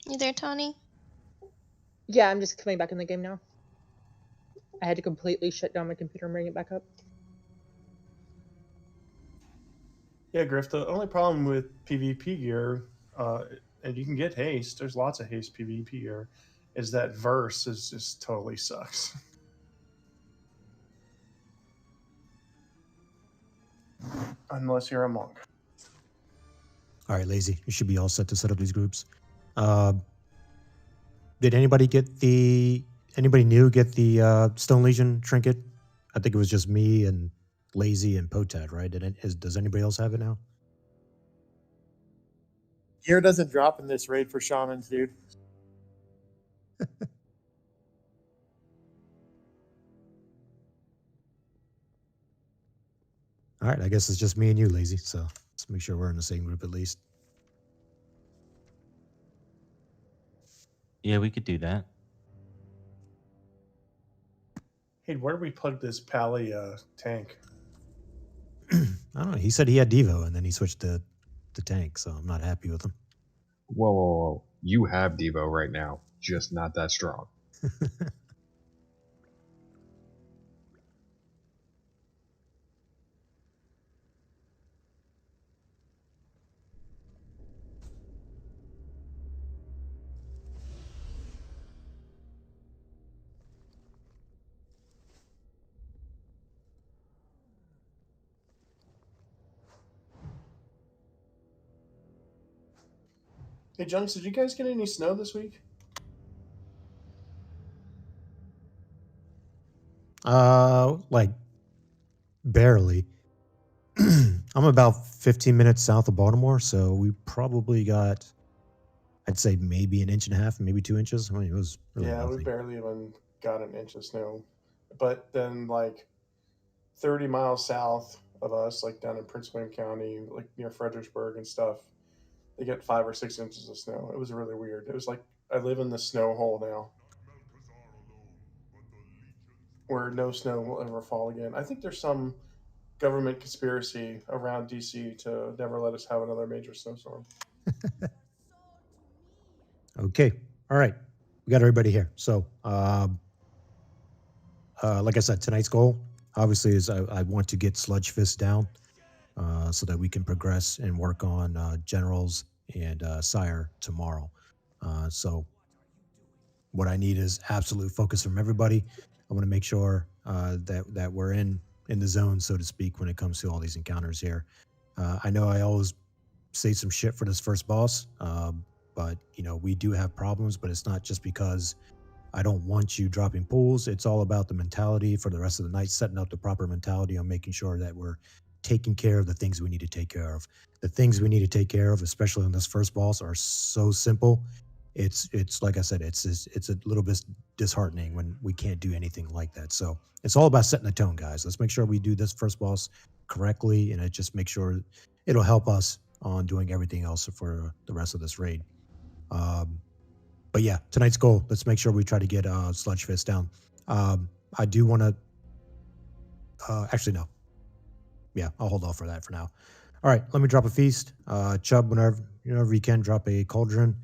You there, Tony? Yeah, I'm just coming back in the game now. I had to completely shut down my computer and bring it back up. Yeah, Griff, the only problem with PvP gear, and you can get haste, there's lots of haste PvP gear, is that verse is just totally sucks. Unless you're a monk. All right, Lazy. You should be all set to set up these groups. Did anybody new get the Stone Legion trinket? I think it was just me and Lazy and Potad, right? Does anybody else have it now? Gear doesn't drop in this raid for shamans, dude. All right, I guess it's just me and you, Lazy. So let's make sure we're in the same group at least. Yeah, we could do that. Hey, where do we plug this Pally tank? I don't know. He said he had Devo, and then he switched to tank, so I'm not happy with him. Whoa. You have Devo right now, just not that strong. Hey, Junks, did you guys get any snow this week? Like barely. I'm about 15 minutes south of Baltimore, so we probably got, I'd say maybe an inch and a half, maybe 2 inches. I mean, it was really Yeah, we nothing. barely even got an inch of snow. But then, like, 30 miles south of us, like down in Prince William County, like near Fredericksburg and stuff, they get 5 or 6 inches of snow. It was really weird. It was like I live in the snow hole now, where no snow will ever fall again. I think there's some government conspiracy around DC to never let us have another major snowstorm. Okay. All right. We got everybody here. So, like I said, tonight's goal obviously is I want to get Sludge Fist down so that we can progress and work on Generals and Sire tomorrow. So what I need is absolute focus from everybody. I want to make sure that we're in the zone, so to speak, when it comes to all these encounters here. I know I always say some shit for this first boss, but we do have problems. But it's not just because I don't want you dropping pools. It's all about the mentality for the rest of the night, setting up the proper mentality on making sure that we're taking care of the things we need to take care of. The things we need to take care of, especially on this first boss, are so simple. It's like I said, it's a little bit disheartening when we can't do anything like that. So it's all about setting the tone, guys. Let's make sure we do this first boss correctly, and it just make sure it'll help us on doing everything else for the rest of this raid. But yeah, tonight's goal, let's make sure we try to get Sludge Fist down. I do want to... actually, no. Yeah, I'll hold off for that for now. All right, let me drop a feast. Chubb, whenever you can, drop a cauldron.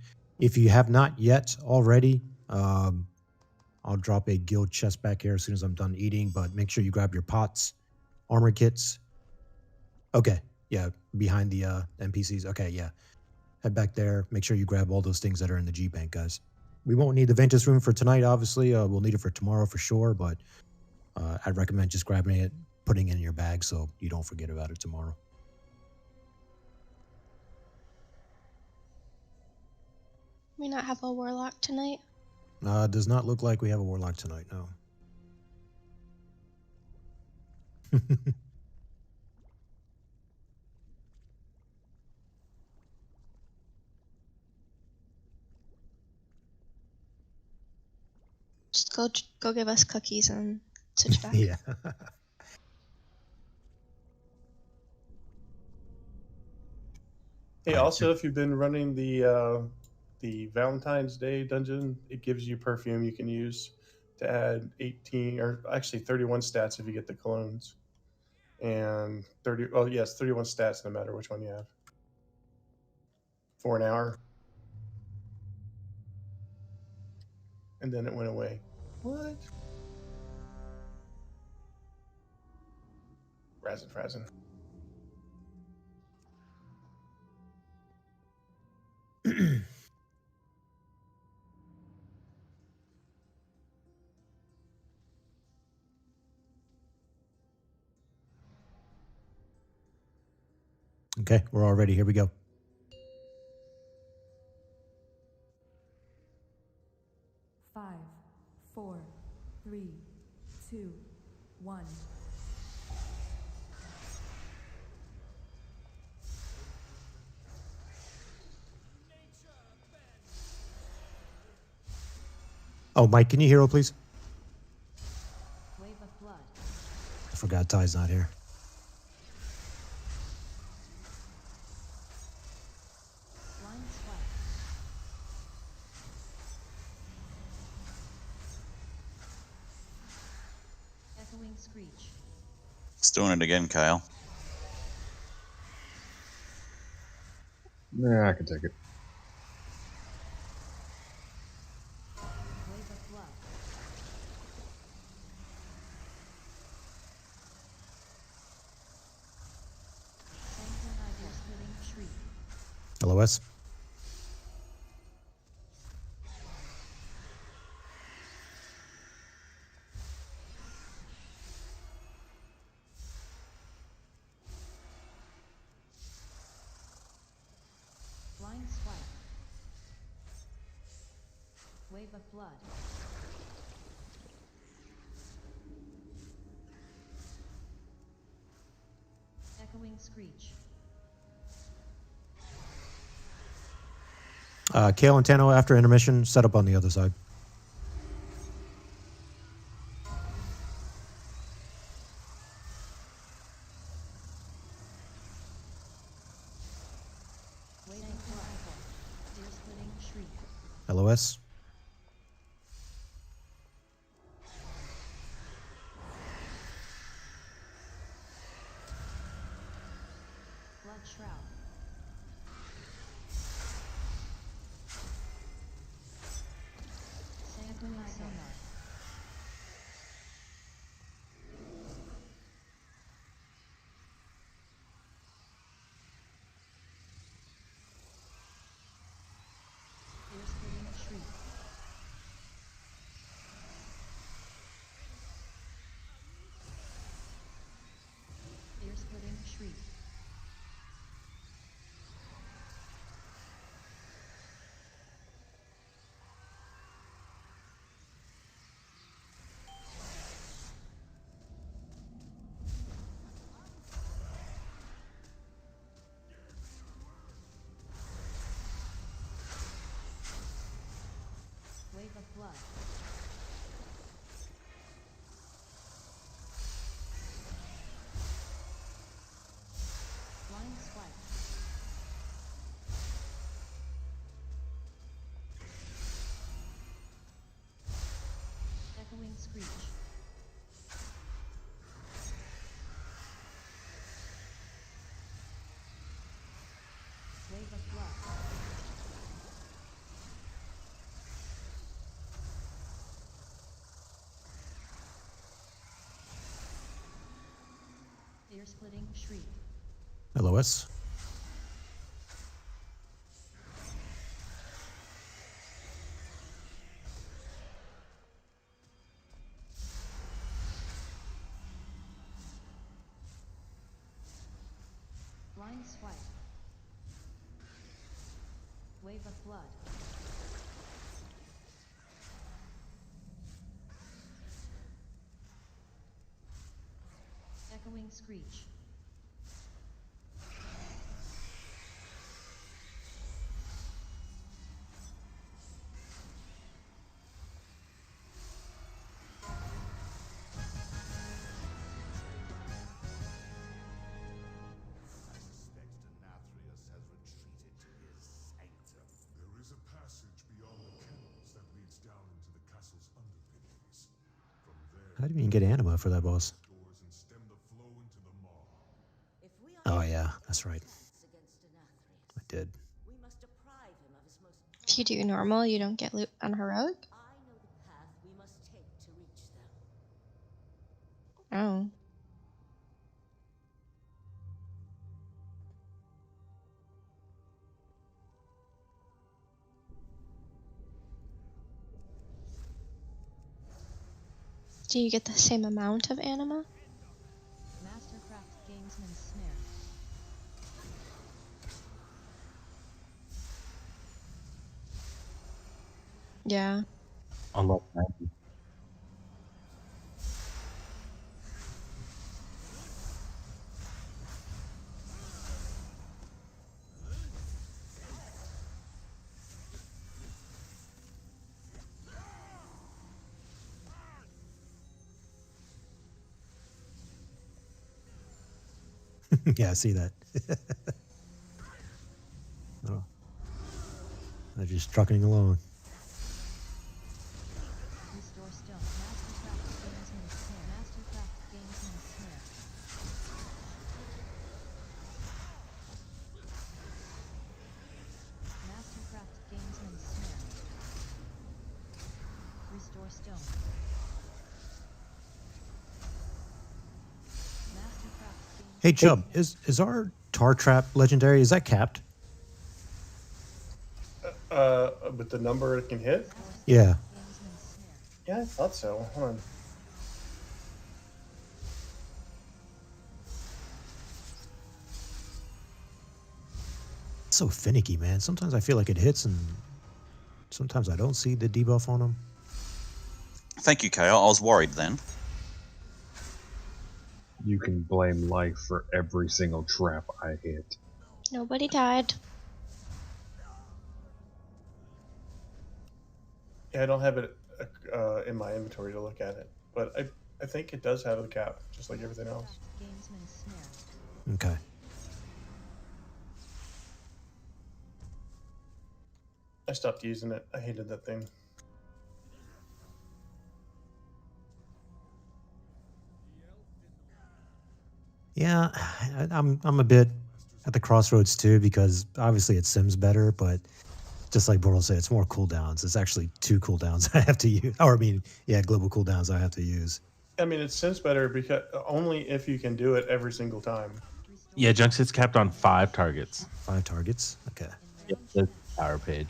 If you have not yet already, I'll drop a guild chest back here as soon as I'm done eating, but make sure you grab your pots, armor kits. Okay, yeah, behind the NPCs. Okay, yeah. Head back there. Make sure you grab all those things that are in the G-Bank, guys. We won't need the Ventus room for tonight, obviously. We'll need it for tomorrow for sure, but I'd recommend just grabbing it, putting it in your bag so you don't forget about it tomorrow. We not have a warlock tonight? Does not look like we have a warlock tonight, no. Just go give us cookies and switch back. Yeah. Hey, also, if you've been running the Valentine's Day dungeon, it gives you perfume you can use to add 18 or actually 31 stats if you get the colognes, and 31 stats no matter which one you have for an hour. and then it went away. What? Razzin Frazzin. Okay, we're all ready. Here we go. Five, four, three, two, one. Oh, Mike, can you hero, please? Wave of blood. I forgot Ty's not here. Blind swipe. Echoing screech. It's doing it again, Kyle. Nah, I can take it. Wave of blood. Sanguine splitting shriek. LOS. Blind swipe. Wave of blood. Echoing screech. Kale and Tano, after intermission, set up on the other side. Wave of blood. Ear splitting shriek. LOS. Blood shroud. Sanguine sonar. Ear splitting shriek. Ear splitting shriek. Wave of blood. Blind swipe. Echoing screech. Wave of blood. Ear splitting shriek. LOS. Blind swipe. Wave of blood. Echoing screech. I suspect Nathria has retreated to his sanctum. There is a passage beyond the kennels that leads down into the castle's underpinnings. From there, How do you even get anima for that boss? doors and stem the flow into the maw. If we Oh, are yeah, that's right. against Nathria, I did. we must deprive him of his most. If you do normal, you don't get loot on heroic. I know the Oh. Do you get the same amount of anima? Mastercraft Gamesman Snare. Yeah. Unlock 90. Yeah, I see that. Oh. They're just trucking along. Restore stone. Mastercraft Gamesman Snare. Mastercraft Gamesman Snare. Mastercraft Gamesman Snare. Restore stone. Mastercraft Games. Hey Chubb, is our tar trap legendary? Is that capped? With the number it can hit? Yeah. Gamesman Snare. Yeah, I thought so. Hold on. It's so finicky, man. Sometimes I feel like it hits, and sometimes I don't see the debuff on them. Thank you, Kyle. I was worried then. You can blame life for every single trap I hit. Nobody died. Yeah, I don't have it in my inventory to look at it, but I think it does have a cap, just like everything else. Gamesman Snare. Okay. I stopped using it. I hated that thing. Yeah, I'm a bit at the crossroads too, because obviously it sims better, but just like Bortle said, it's more cooldowns. It's actually 2 cooldowns I have to use, or I mean, yeah, global cooldowns I have to use. I mean, it seems better because only if you can do it every single time. Yeah, Junks, it's capped on 5 targets. 5 targets. Okay. Yeah, the power page.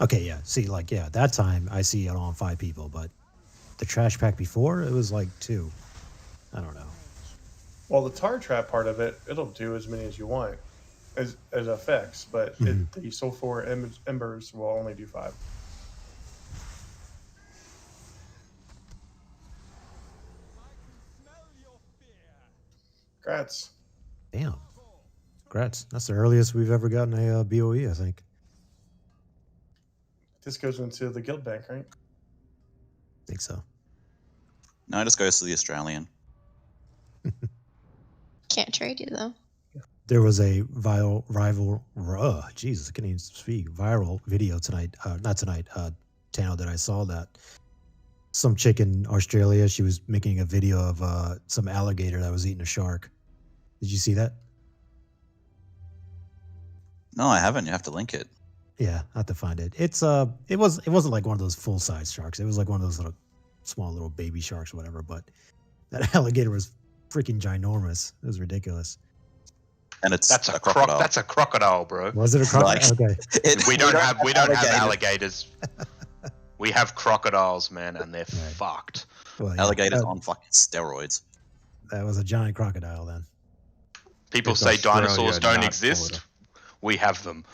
Okay, yeah. See, like, yeah, that time I see it on 5 people, but the trash pack before, it was like 2. I don't know. Well, the tar trap part of it, it'll do as many as you want as effects, but the sulfur embers will only do 5. Congrats. Damn. Congrats. That's the earliest we've ever gotten a BOE, I think. This goes into the guild bank, right? I think so. No, it just goes to the Australian. Can't trade you though. There was a viral Jesus, I can't even speak. Viral video tonight, not tonight, Tano, that I saw that some chick in Australia, she was making a video of some alligator that was eating a shark. Did you see that? No, I haven't. You have to link it. Yeah, I have to find it. It wasn't like one of those full size sharks. It was like one of those little small little baby sharks or whatever, but that alligator was freaking ginormous. It was ridiculous. And it's That's a crocodile. That's a crocodile, bro. Was it a crocodile? Like, Okay. We don't have alligators. We have crocodiles, man, and they're Right. fucked. Well, yeah, alligators on fucking steroids. that was a giant crocodile then. People It's say Australia, dinosaurs don't not exist. Florida. We have them.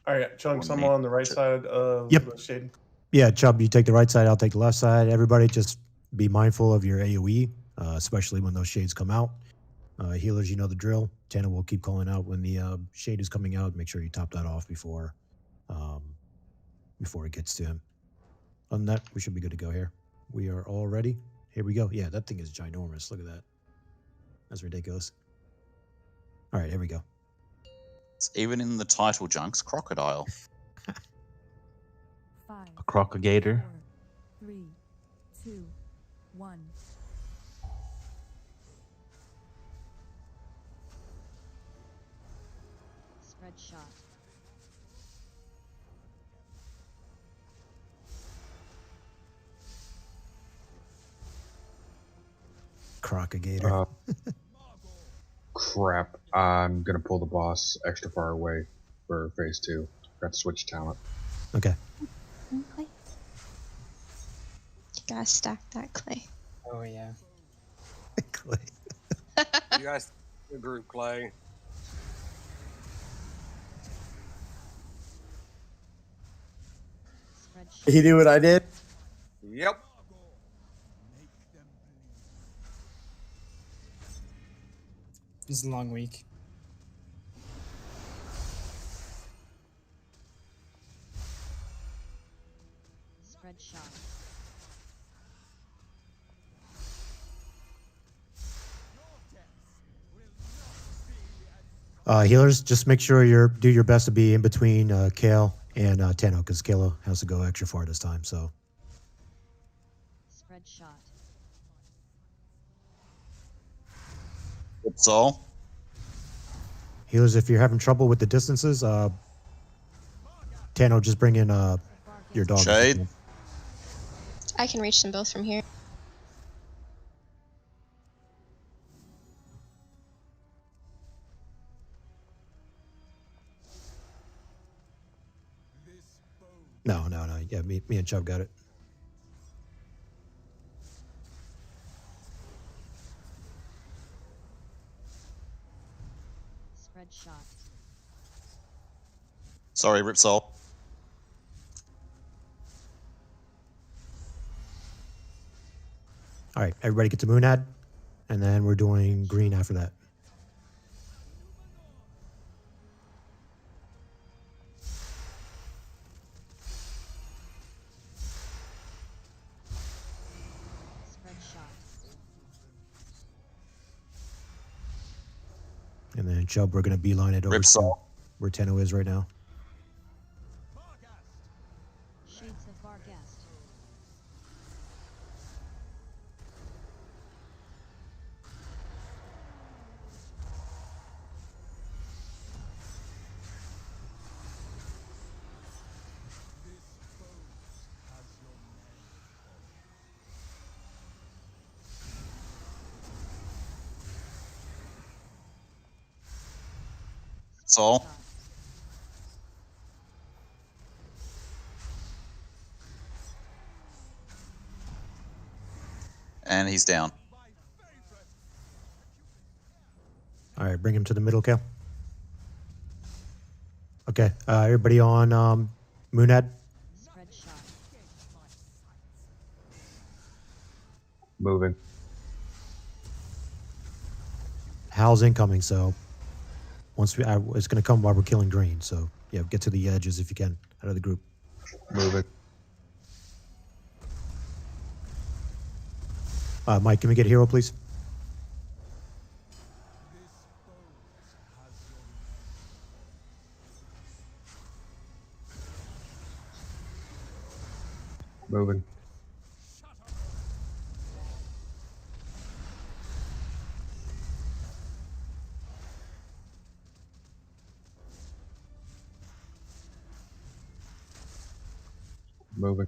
All right, Chunks, I'm Wouldn't on the right side of Yep. the shade. Yeah, Chubb, you take the right side, I'll take the left side. Everybody just be mindful of your AoE, especially when those shades come out. Healers, you know the drill. Tana will keep calling out when the shade is coming out. Make sure you top that off before it gets to him. Other than that, we should be good to go here. We are all ready. Here we go. Yeah, that thing is ginormous. Look at that. That's ridiculous. All right, here we go. It's even in the title, Junks, crocodile. 5, A crocagator. 4, 3, 2, 1. Spread shot. Crocagator. Crap. I'm gonna pull the boss extra far away for phase 2. Got to switch talent. Okay. Okay. You gotta stack that clay. Oh yeah. Clay. You guys, the group Clay. Did he do what I did? Yep. It's a long week. Spread shot. Healers, just make sure do your best to be in between Kale and Tano, because Kale has to go extra far this time. So Spread shot. It's all. healers, if you're having trouble with the distances, Tano, just bring in your dog. Shade. I can reach them both from here. No. Yeah, me and Chubb got it. Spread shot. Sorry, Ripsol. All right, everybody get to Moonad, and then we're doing green after that. Spread shot. And then Chubb, we're going to beeline it over to Ripsol. where Tano is right now. Shades of Barghast. It's all. And he's down. All right, bring him to the middle, Kale. Okay, everybody on Moonad. Spread shot. Moving. Hal's incoming, so once it's going to come while we're killing green. So yeah, get to the edges if you can out of the group. Moving. Mike, can we get a hero, please? Moving. Moving.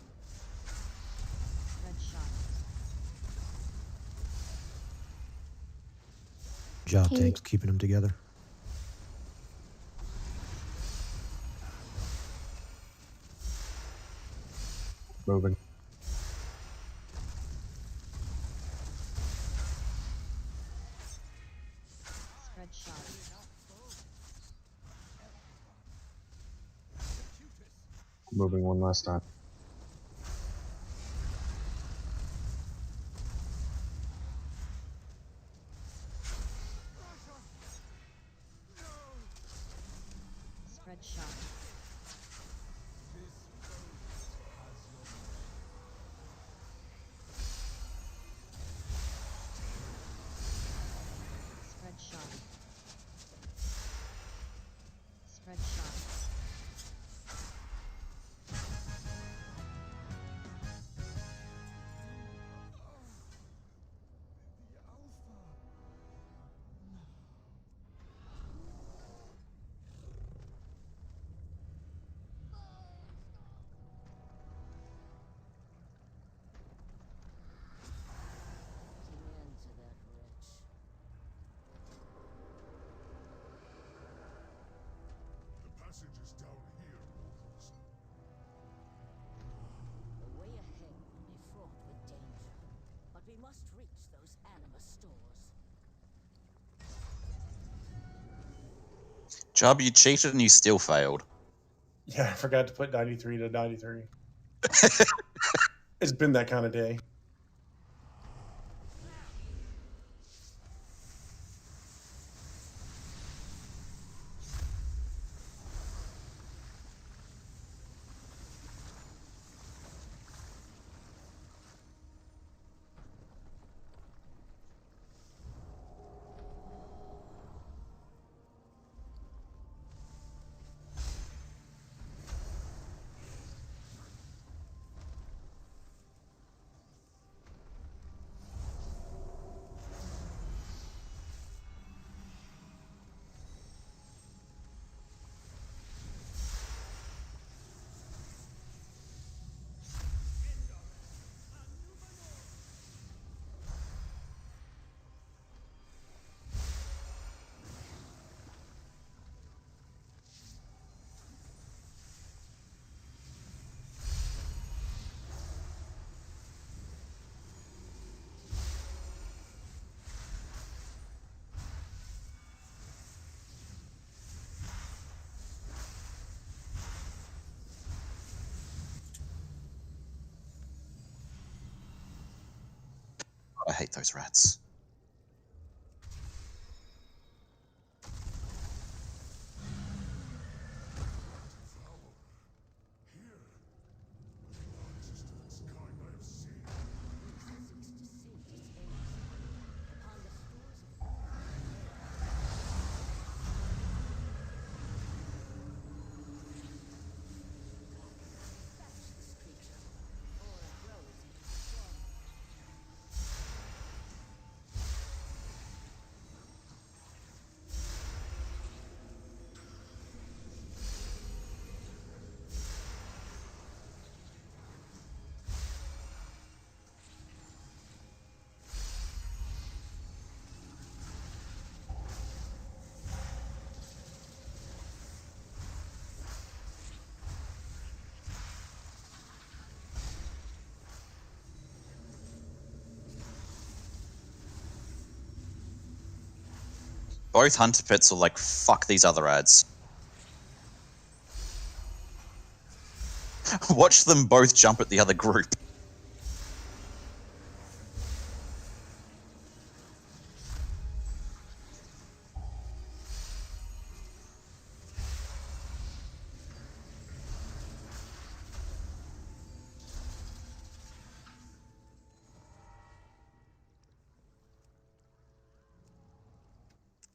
Spread shot. Good job, Hey. Tanks, keeping them together. Moving. Spread shot. Moving one last time. Spread shot. Spread shot. Spread shot. Job, you cheated and you still failed. Yeah, I forgot to put 93 to 93. It's been that kind of day. I hate those rats. Both hunter pits are like, fuck these other ads. Watch them both jump at the other group.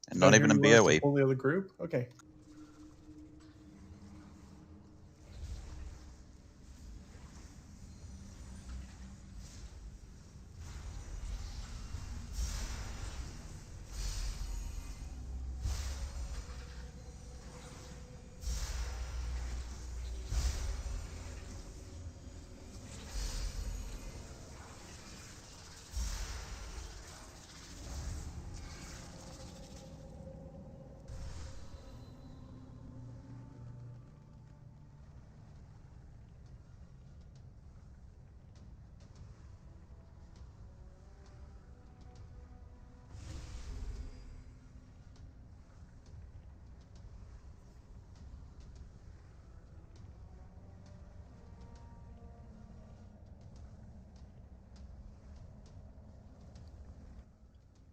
And not even a BOE. Only other group? Okay.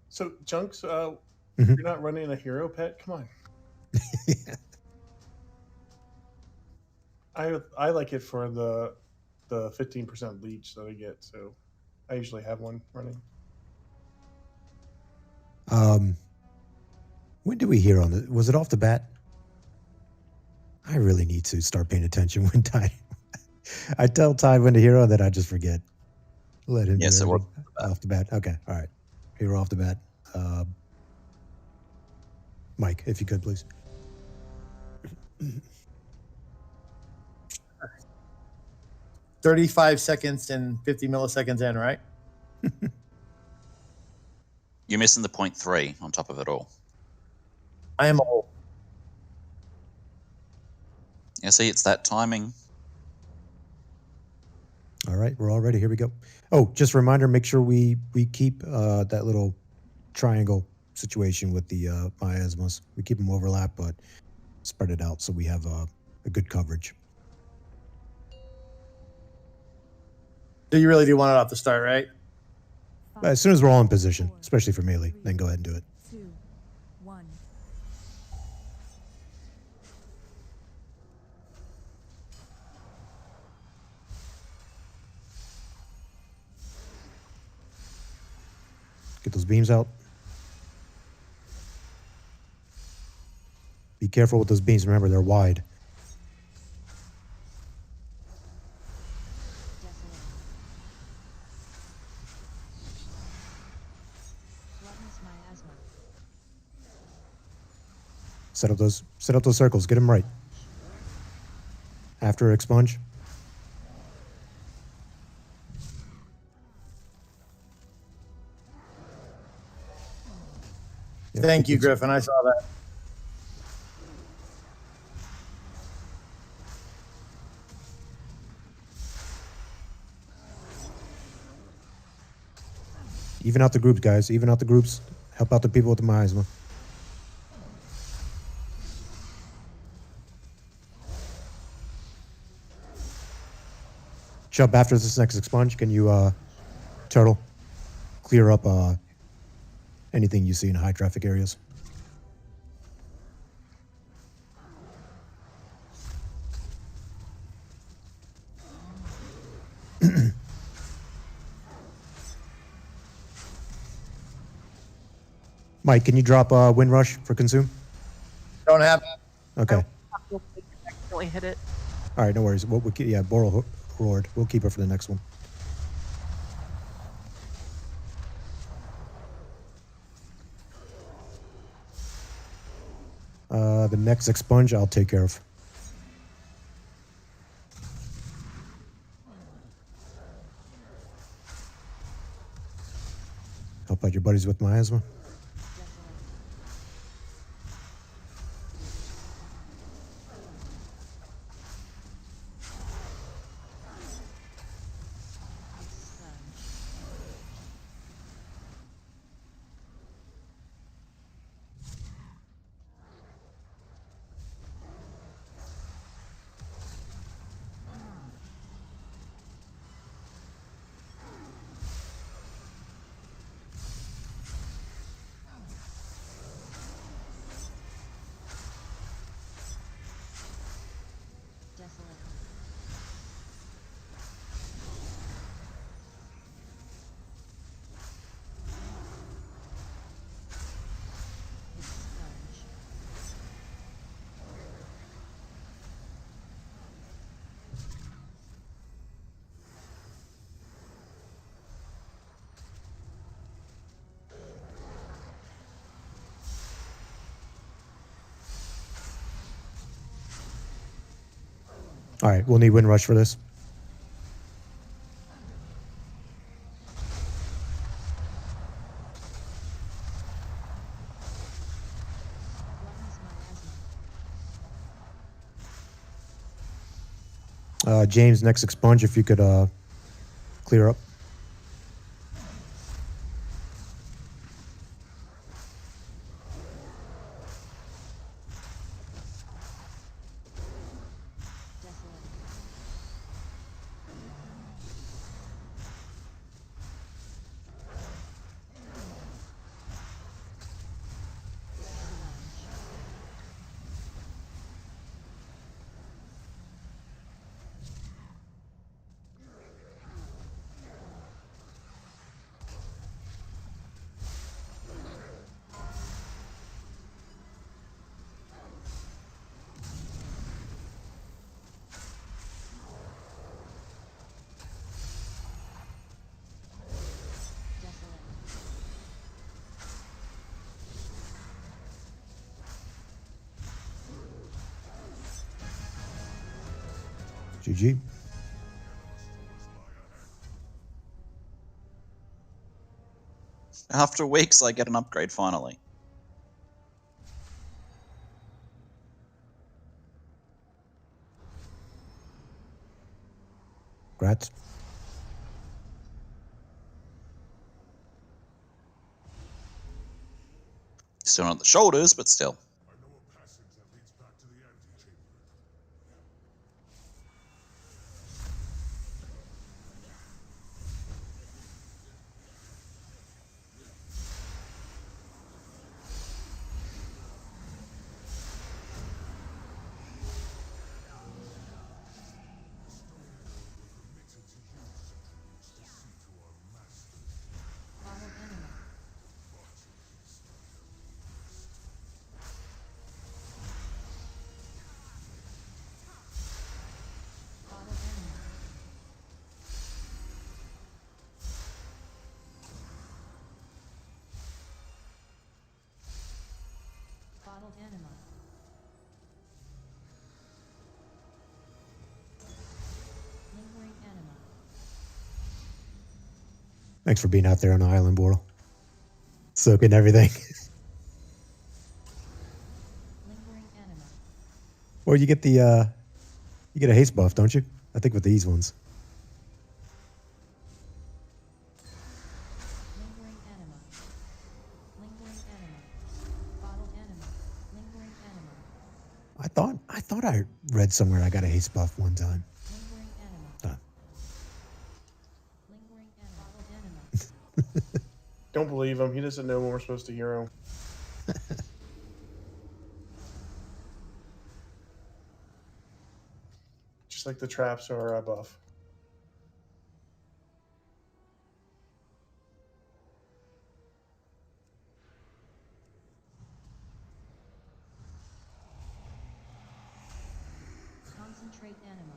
So, Junks, you're not running a hero pet? Come on. I like it for the 15% leech that I get, so I usually have one running. When did we hear on it? Was it off the bat? I really need to start paying attention when Ty. I tell Ty when to hero, and then I just forget. Let him do Yes, it was off the bat. Okay, all right. Hero off the bat. Mike, if you could, please. 35 seconds and 50 milliseconds in, right? You're missing the 0.3 on top of it all. I am old. Yeah, see, it's that timing. All right, we're all ready. Here we go. Oh, just a reminder, make sure we keep that little triangle situation with the miasmas. We keep them overlap, but spread it out so we have a good coverage. So you really do want it off the start, right? But as soon as we're all in position, especially for melee, then go ahead and do it. 2, 1. Get those beams out. Be careful with those beams. Remember, they're wide. Set up those circles. Get them right. After expunge. Yep, Thank you, Griffin. I saw that. Even out the groups, guys. Even out the groups. Help out the people with the miasma. Chubb, after this next expunge, can you, Turtle, clear up anything you see in high traffic areas? Mike, can you drop Wind Rush for consume? Don't have. Okay. Accidentally hit it. All right, no worries. Yeah, Boral roared. We'll keep her for the next one. The next expunge, I'll take care of. Help out your buddies with miasma. All right, we'll need Wind Rush for this. James, next expunge, if you could clear up. GG. After weeks, I get an upgrade finally. Congrats. Still not the shoulders, but still. I know a passage that leads back to the Thanks for being out there on the island, Bortle. Soaking everything. Lingering anima. Or you get the you get a haste buff, don't you? I think with these ones. Lingering anima. Lingering anima. Bottle anima. Lingering anima. I thought I read somewhere I got a haste buff one time. Lingering anima. Done. Lingering anima. Bottle anima. Don't believe him. He doesn't know when we're supposed to hero. Just like the traps are a buff. Concentrate anima.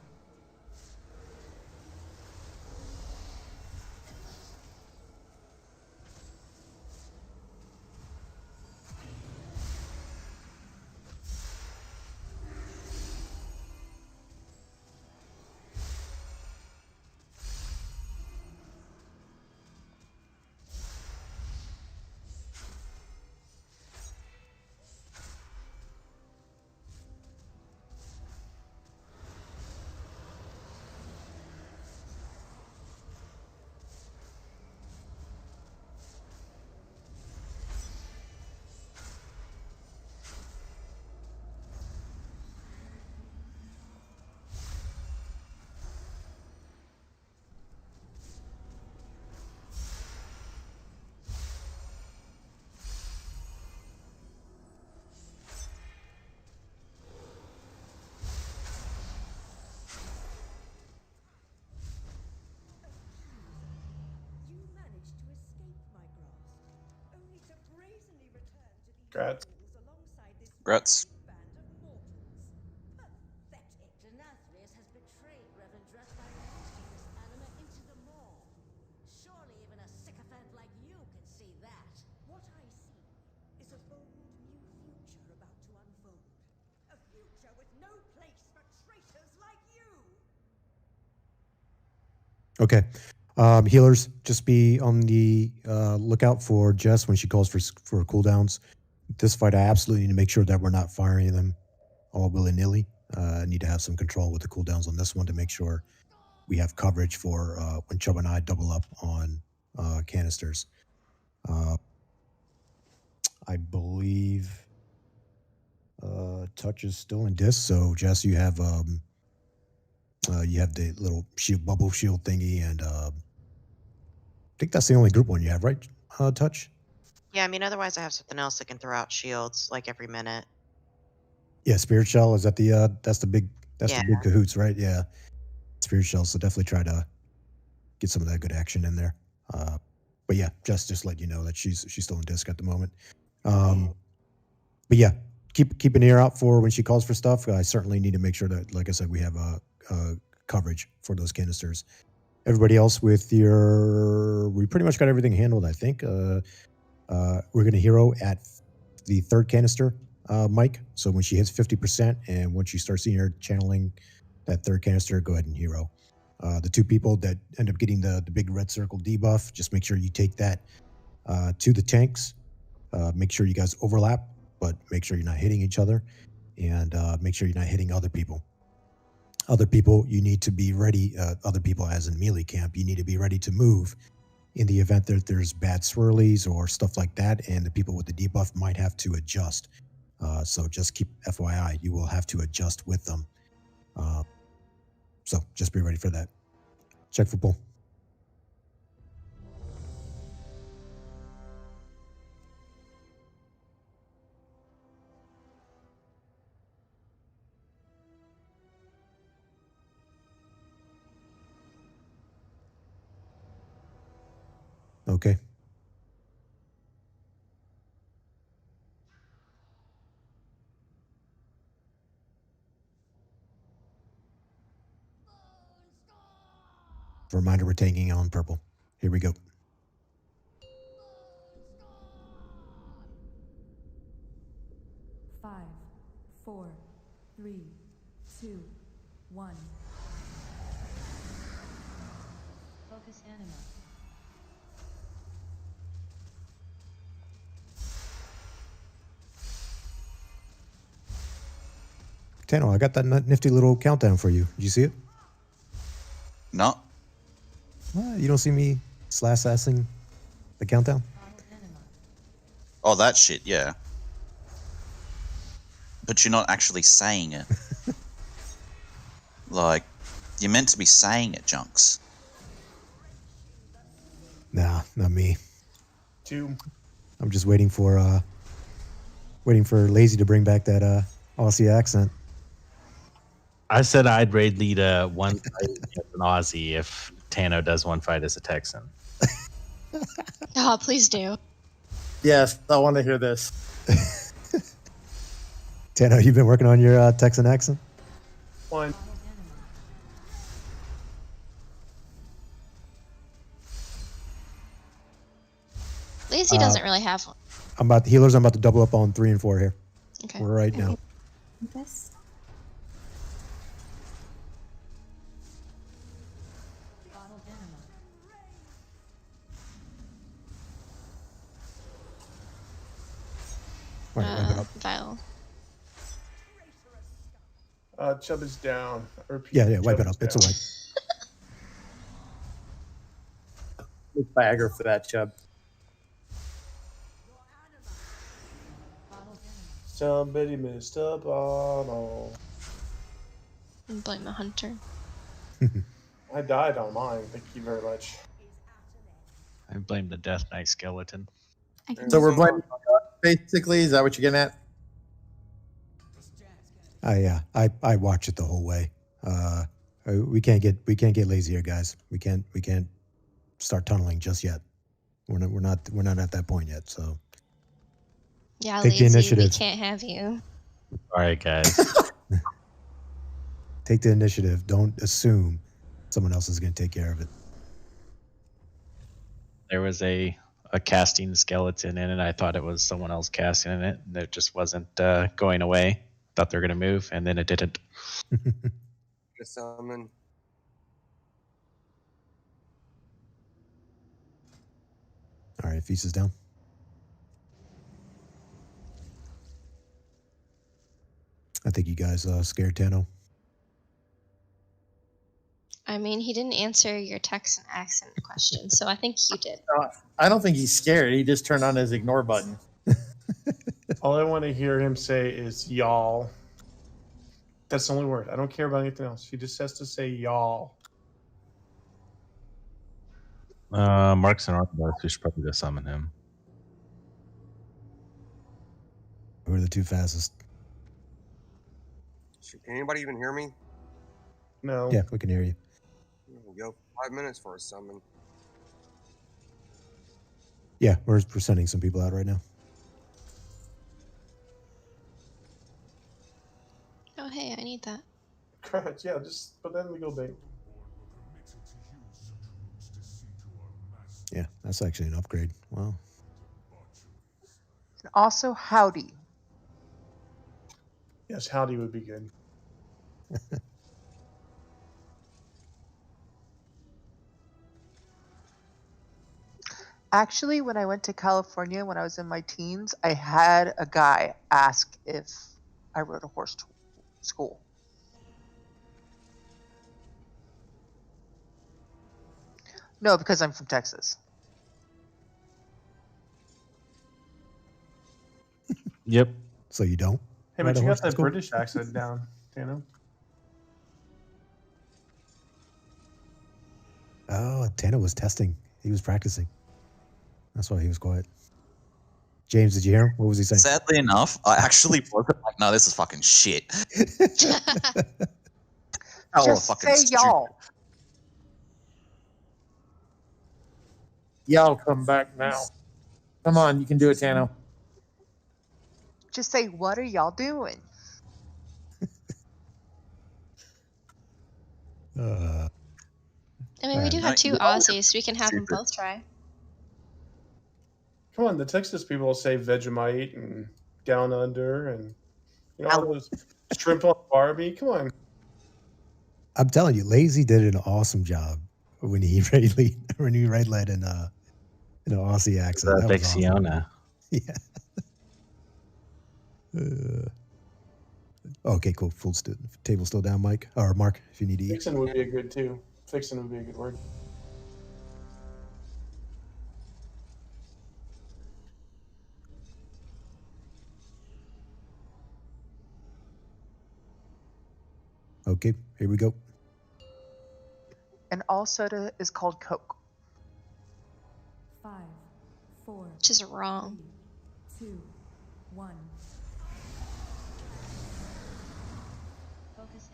You managed to escape my grasp, only to brazenly return to these Grats. halls alongside this Grats. wretched band of mortals. Pathetic. Nathria has betrayed Reverend Dress by casting this anima into the maw. Surely even a sycophant like you can see that. What I see is a bold new future about to unfold. A future with no place for traitors like you! Okay. Healers, just be on the lookout for Jess when she calls for cooldowns. This fight, I absolutely need to make sure that we're not firing them all willy-nilly. I need to have some control with the cooldowns on this one to make sure we have coverage for when Chubb and I double up on canisters. I believe Touch is still in disc, so Jess, you have the little bubble shield thingy, and I think that's the only group one you have, right? Touch. Yeah, I mean, otherwise I have something else that can throw out shields like every minute. Yeah, Spirit Shell, is that that's the big Yeah. the big cahoots, right? Yeah, Spirit Shell. So definitely try to get some of that good action in there. But yeah, just let you know that she's still in disc at the moment. But yeah, keep an ear out for when she calls for stuff. I certainly need to make sure that, like I said, we have coverage for those canisters. Everybody else we pretty much got everything handled, I think. We're going to hero at the third canister, Mike. So when she hits 50%, and once you start seeing her channeling that third canister, go ahead and hero. The two people that end up getting the big red circle debuff, just make sure you take that to the tanks. Make sure you guys overlap, but make sure you're not hitting each other, and make sure you're not hitting other people. Other people, you need to be ready. Other people, as in melee camp, you need to be ready to move in the event that there's bad swirlies or stuff like that, and the people with the debuff might have to adjust. So just keep FYI, you will have to adjust with them. So just be ready for that. Check for pull. Okay. Reminder, we're taking on purple. Here we go. Five, 4, 3, 2, 1. Focus anima. Tano, I got that nifty little countdown for you. Did you see it? No. You don't see me slash-assing the countdown? Oh, that shit, yeah. But you're not actually saying it. Like, you're meant to be saying it, Junks. Nah, not me. 2. I'm just waiting for Lazy to bring back that Aussie accent. I said I'd raid lead one fight as an Aussie if Tano does one fight as a Texan. Oh, please do. Yes, I want to hear this. Tano, you've been working on your Texan accent? 1. Lazy doesn't really have one. I'm about to double up on 3 and 4 here. Okay. Right now. This. All right, wipe it up. Vial. Chubb is down. Yeah, wipe it up. It's a wipe. Big bagger for that, Chubb. Somebody missed a bottle. And blame the hunter. I died on mine. Thank you very much. I blame the Death Knight skeleton. So we're blaming basically. Is that what you're getting at? I watch it the whole way. We can't get lazy here, guys. We can't start tunneling just yet. We're not at that point yet. So Yeah, take the Lazy, initiative. we can't have you. All right, guys. Take the initiative. Don't assume someone else is going to take care of it. There was a casting skeleton in it. I thought it was someone else casting in it, and it just wasn't going away. Thought they were going to move, and then it didn't. Just summon. All right, Feast is down. I think you guys scared Tano. I mean, he didn't answer your Texan accent question, so I think you did. I don't think he's scared. He just turned on his ignore button. All I want to hear him say is y'all. That's the only word. I don't care about anything else. He just has to say y'all. Mark's an Orthodox. We should probably go summon him. Who are the two fastest? Can anybody even hear me? No. Yeah, we can hear you. Go 5 minutes for a summon. Yeah, we're sending some people out right now. Oh, hey, I need that. Correct. Yeah, just put that in the go bait. Yeah, that's actually an upgrade. Wow. And also, howdy. Yes, howdy would be good. Actually, when I went to California when I was in my teens, I had a guy ask if I rode a horse to school. No, because I'm from Texas. Yep. So you don't? Hey, ride but a you horse got to that school? British accent down, Tano. Oh, Tano was testing. He was practicing. That's why he was quiet. James, did you hear him? What was he saying? Sadly enough, I actually wasn't like, no, this is fucking shit. Oh, Just fucking say y'all. Y'all come back now. Come on, you can do it, Tano. Just say, what are y'all doing? I mean, we do No, have two you are Aussies. We can have them stupid. both try. Come on, the Texas people will say Vegemite and Down Under and all those shrimp on Barbie. Come on. I'm telling you, Lazy did an awesome job when he read led in an Aussie accent. That was awesome. Vexiona. Yeah. Okay, cool. Table still down, Mike or Mark, if you need to eat. Fixing would be a good too. Fixing would be a good word. Okay, here we go. And all soda is called Coke. 5, 4, Which is wrong. 3, 2, 1. Focus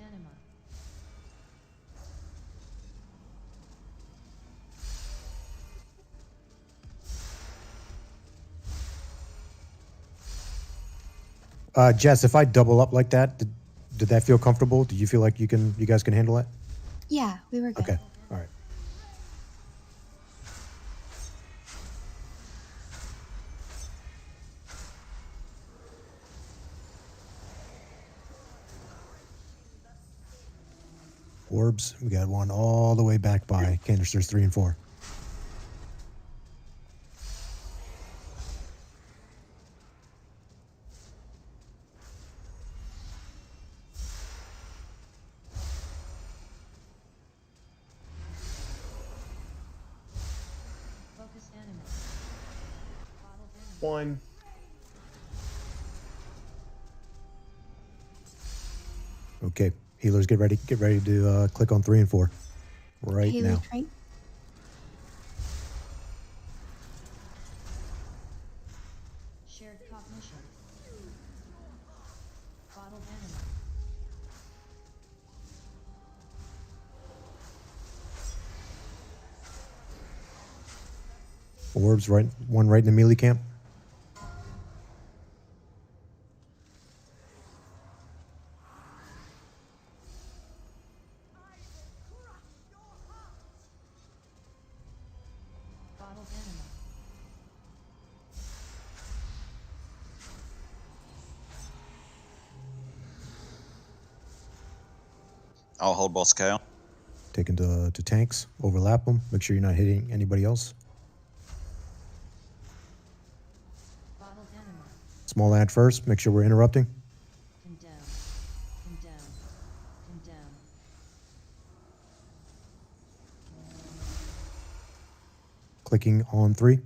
anima. Jess, if I double up like that, did that feel comfortable? Did you feel like you guys can handle that? Yeah, we were good. Okay, all right. Orbs, we got one all the way back by canisters 3 and 4. Focus anima. Bottled anima. 1. Okay, healers, get ready to click on 3 and 4 right Haley now. Trank. Shared cognition. Bottled anima. Orbs, one right in the melee camp. Bottled anima. I'll hold boss KO. Taken to tanks, overlap them. Make sure you're not hitting anybody else. Bottled anima. Small ad first. Make sure we're interrupting. Condemn. Condemn. Condemn. Clicking on 3.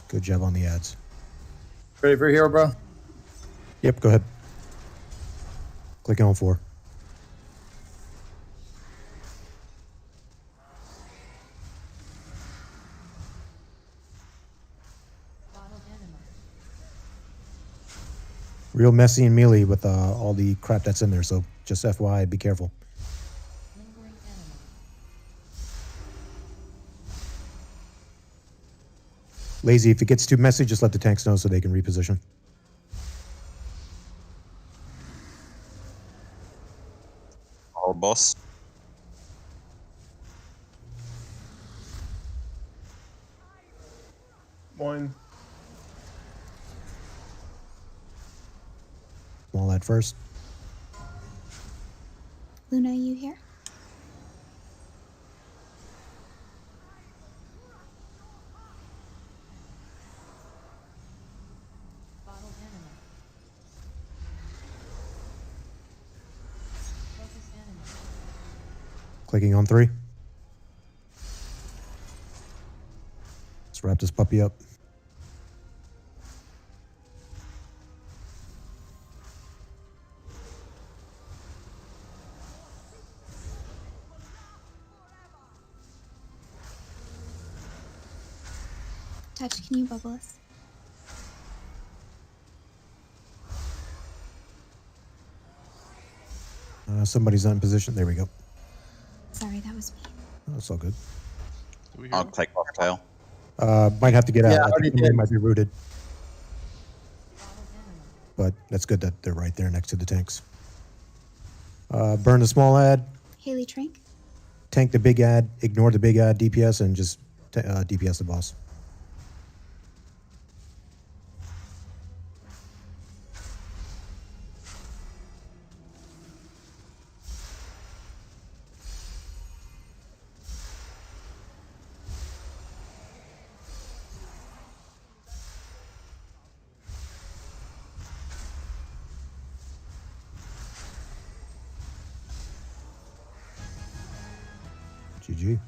Good job on the ads. Ready for a hero, bro? Yep, go ahead. Clicking on 4. Bottled anima. Real messy and melee with all the crap that's in there, so just FYI, be careful. Lingering anima. Lazy, if it gets too messy, just let the tanks know so they can reposition. Hold boss. One. Small ad first. Luna, you here? Bottled anima. Focus anima. Clicking on 3. Let's wrap this puppy up. Touch, can you bubble us? Somebody's not in position. There we go. Sorry, that was me. Oh, that's all good. I'll take cocktail. Might have to get out. Yeah, I I already think somebody did. might be rooted. Bottled anima. But that's good that they're right there next to the tanks. Burn the small ad, Haley Trank. tank the big ad, ignore the big ad DPS, and just DPS the boss. GG.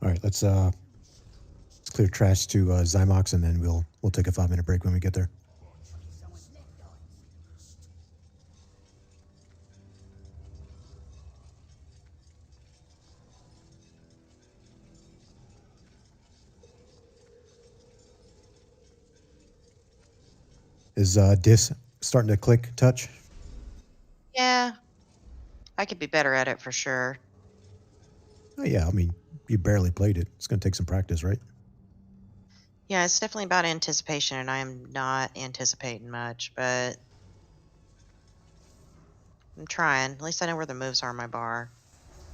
All right, let's clear trash to Zymox, and then we'll take a 5-minute break when we get there. Is Dis starting to click touch? Yeah. I could be better at it for sure. Oh, yeah, I mean, you barely played it. It's going to take some practice, right? Yeah, it's definitely about anticipation, and I am not anticipating much, but I'm trying. At least I know where the moves are on my bar.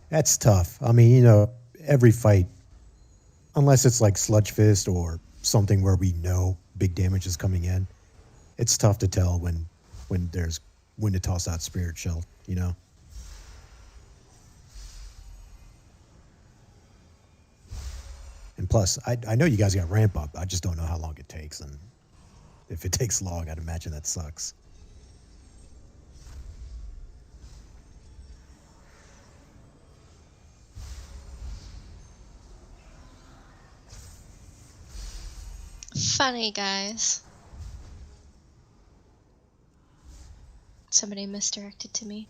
That's tough. I mean, you know, every fight, unless it's like Sludge Fist or something where we know big damage is coming in, it's tough to tell when to toss out Spirit Shell, you know? And plus, I know you guys got ramp up. I just don't know how long it takes. And if it takes long, I'd imagine that sucks. Funny, guys. Somebody misdirected to me.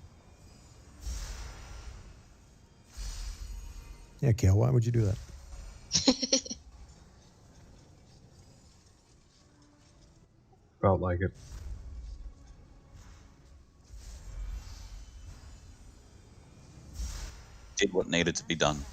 Yeah, Kale, why would you do that? Felt like it. Did what needed to be done.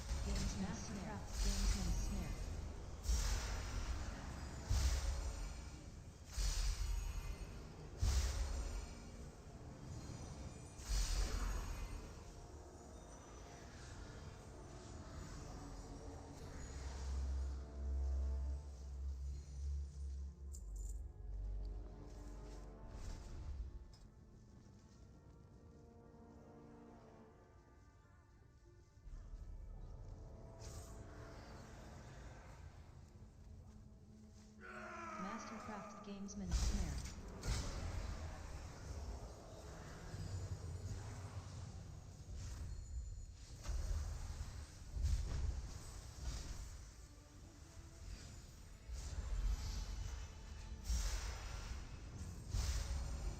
Mastercraft Gamesman Snare.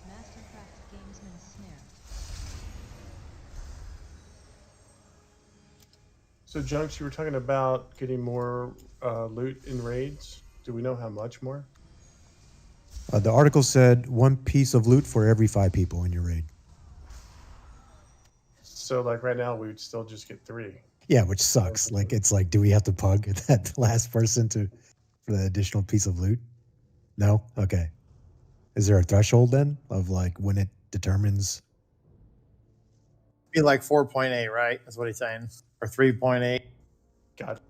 Mastercraft Gamesman Snare. So, Junks, you were talking about getting more loot in raids. Do we know how much more? The article said 1 piece of loot for every 5 people in your raid. So, like right now, we would still just get 3. Yeah, which sucks. Like, it's like, do we have to pug that last person for the additional piece of loot? No? Okay. Is there a threshold then of like when it determines? Be like 4.8, right? That's what he's saying. Or 3.8. Gotcha.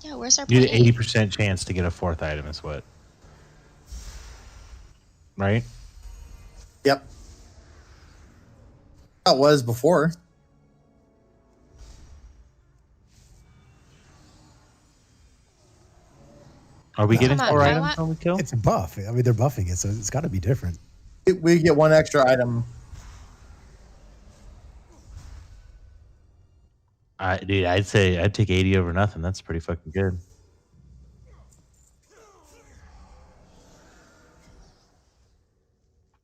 Yeah, where's our You had point? 80% chance to get a 4th item is what? Right? Yep. That was before. Are we getting Come on, 4 I items want- when we kill? It's a buff. I mean, they're buffing it, so it's got to be different. We get 1 extra item. Dude, I'd say I'd take 80 over nothing. That's pretty fucking good.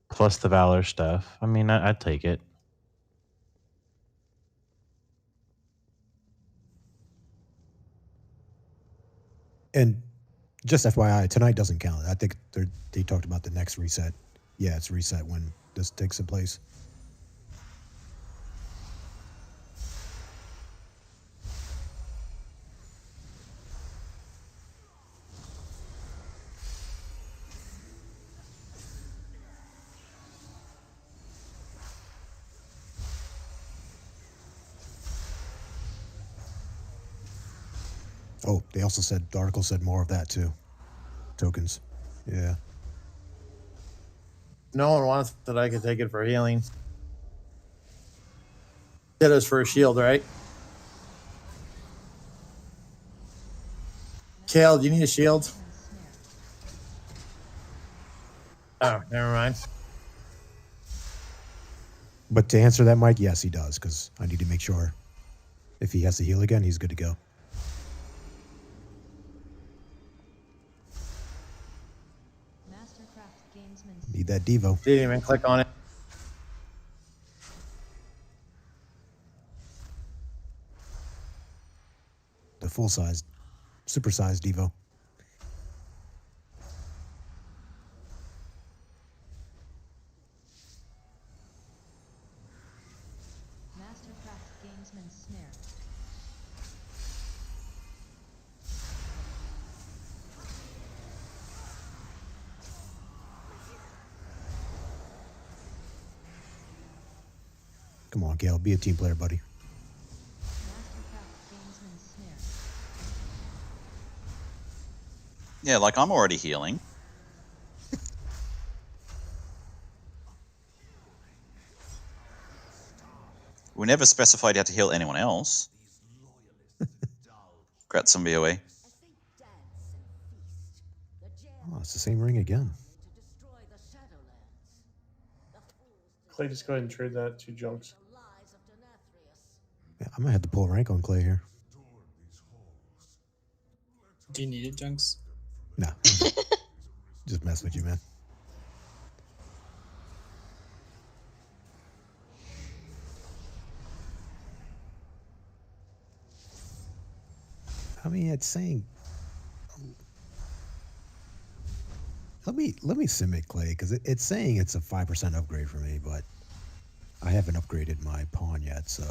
Plus the Valor stuff. I mean, I'd take it. And just FYI, tonight doesn't count. I think they talked about the next reset. Yeah, it's reset when this takes place. Oh, they also said the article said more of that too. Tokens. Yeah. No one wants that. I could take it for healing. Hit us for a shield, right? Kale, do you need a shield? Oh, never mind. But to answer that, Mike, yes, he does, because I need to make sure if he has to heal again, he's good to go. Mastercraft Gamesman. Need that Devo. Didn't even click on it. The full size, super size Devo. Mastercraft Gamesman Snare. Come on, Gale, be a team player, buddy. Mastercraft Gamesman Snare. Yeah, like I'm already healing. We never specified how to heal anyone else. Grats some BOE. Oh, it's the same ring again. Clay, just go ahead and trade that 2 junks. Yeah, I'm gonna have to pull rank on Clay here. Do you need it, Junks? No. Just mess with you, man. I mean, it's saying. Let me submit Clay, because it's saying it's a 5% upgrade for me, but I haven't upgraded my pawn yet, so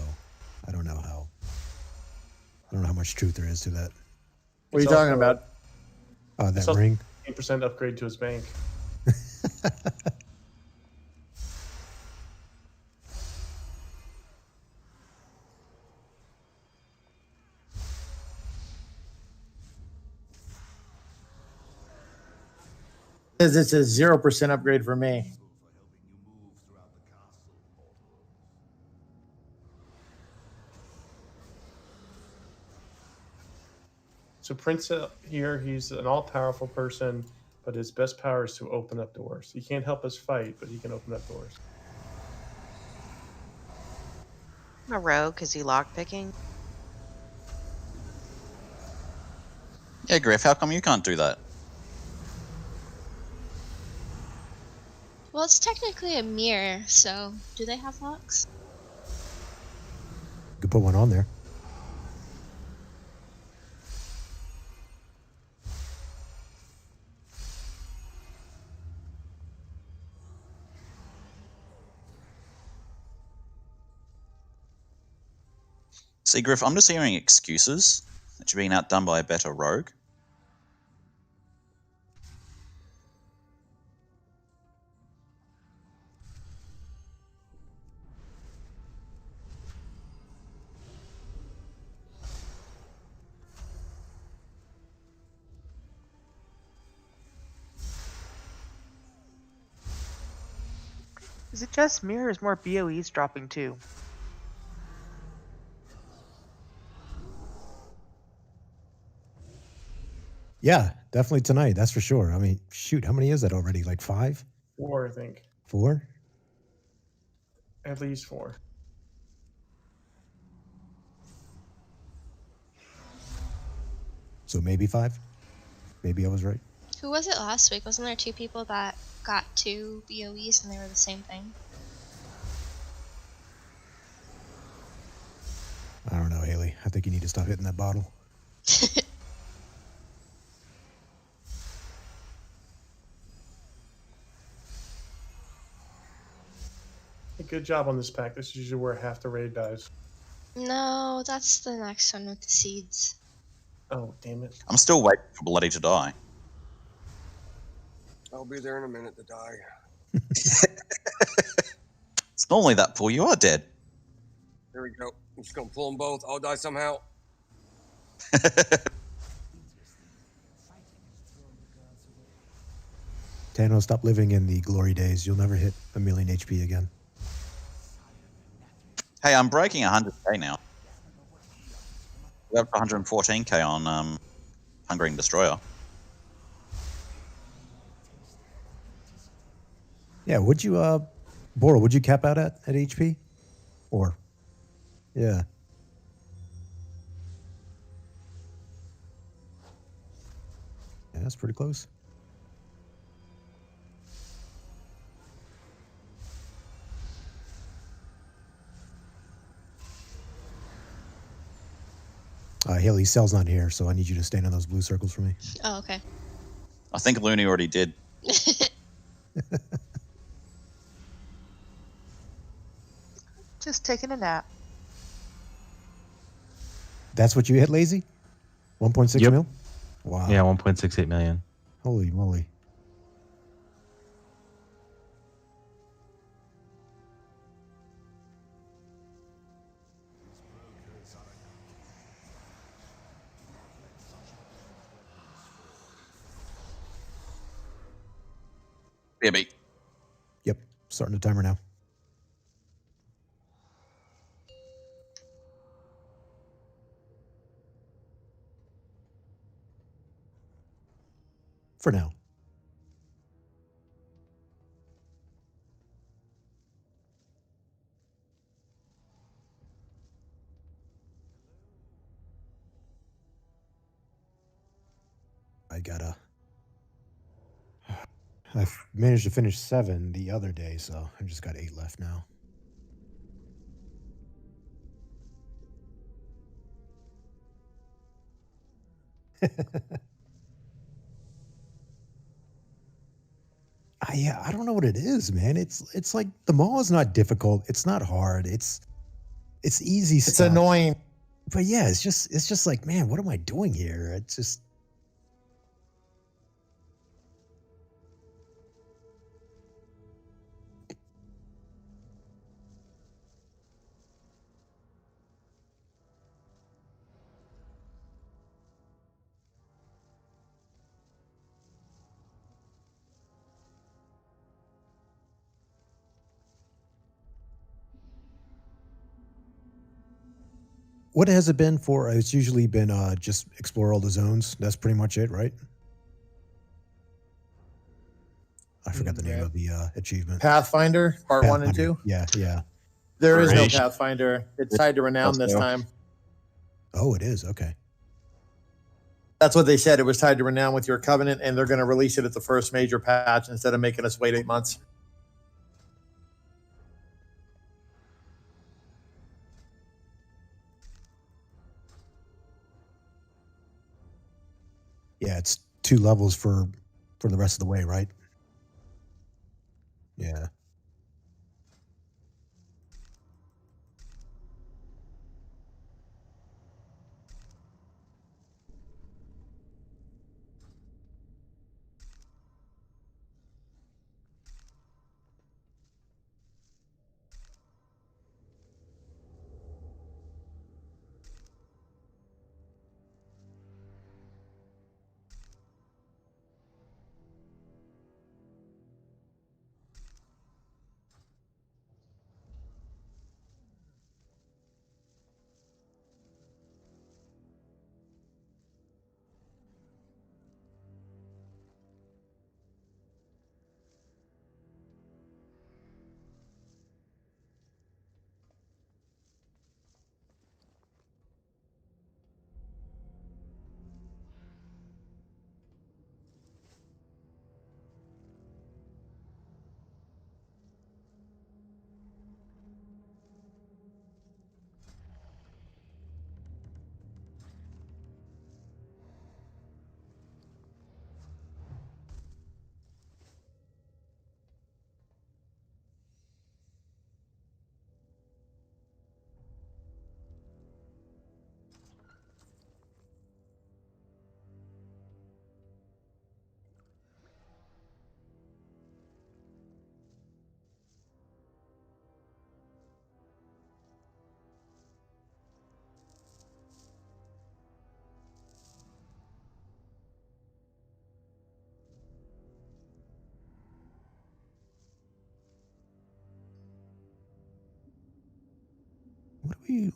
I don't know how. I don't know how much truth there is to that. What are you talking about? That ring. 8% upgrade to his bank. Says it's a 0% upgrade for me. So Prince here, he's an all-powerful person, but his best power is to open up doors. He can't help us fight, but he can open up doors. I'm a rogue because he lockpicking. Yeah, Griff, how come you can't do that? Well, it's technically a mirror, so do they have locks? You could put one on there. See, Griff, I'm just hearing excuses that you're being outdone by a better rogue. Is it just me or is more BOEs dropping too? Yeah, definitely tonight. That's for sure. I mean, shoot, how many is that already? Like 5? 4, I think. 4? At least 4. So maybe 5? Maybe I was right. Who was it last week? Wasn't there 2 people that got 2 BOEs and they were the same thing? I don't know, Haley. I think you need to stop hitting that bottle. Good job on this pack. This is usually where half the raid dies. No, that's the next one with the seeds. Oh, damn it. I'm still waiting for Bloody to die. I'll be there in a minute to die. It's normally that poor. You are dead. Here we go. I'm just gonna pull them both. I'll die somehow. Tano, stop living in the glory days. You'll never hit a million HP again. Hey, I'm breaking 100k now. We're up to 114k on Hungering Destroyer. Yeah, would you, Bora, would you cap out at HP? Or, yeah. Yeah, that's pretty close. Haley, Cell's not here, so I need you to stand on those blue circles for me. Oh, okay. I think Looney already did. Just taking a nap. That's what you hit, Lazy? 1.6 Yep. mil? Wow. Yeah, 1.68 million. Holy moly. BB. Yep, starting the timer now. For now. I managed to finish 7 the other day, so I've just got 8 left now. I don't know what it is, man. It's like the mall is not difficult. It's not hard. It's easy stuff. It's annoying. But yeah, it's just like, man, what am I doing here? It's just What has it been for? It's usually been just explore all the zones. That's pretty much it, right? I forgot the name of the achievement. Pathfinder, part 1 and 2. Yeah, yeah. There is no Duration. Pathfinder. It's tied to renown this time. Oh, it is. Okay. That's what they said. It was tied to renown with your covenant, and they're going to release it at the first major patch instead of making us wait 8 months. Yeah, it's 2 levels for the rest of the way, right? Yeah.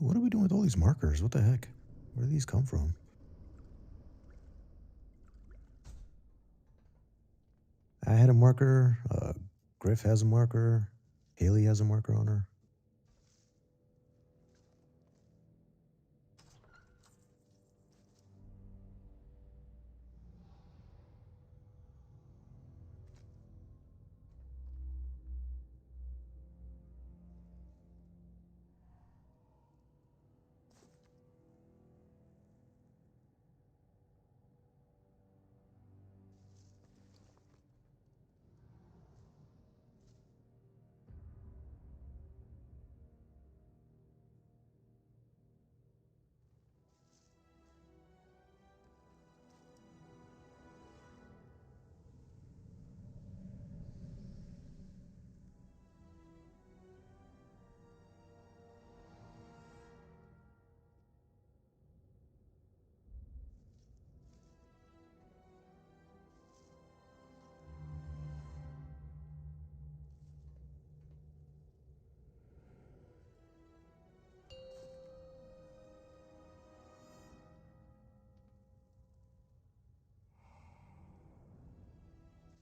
What are we doing with all these markers? What the heck? Where do these come from? I had a marker. Griff has a marker. Haley has a marker on her.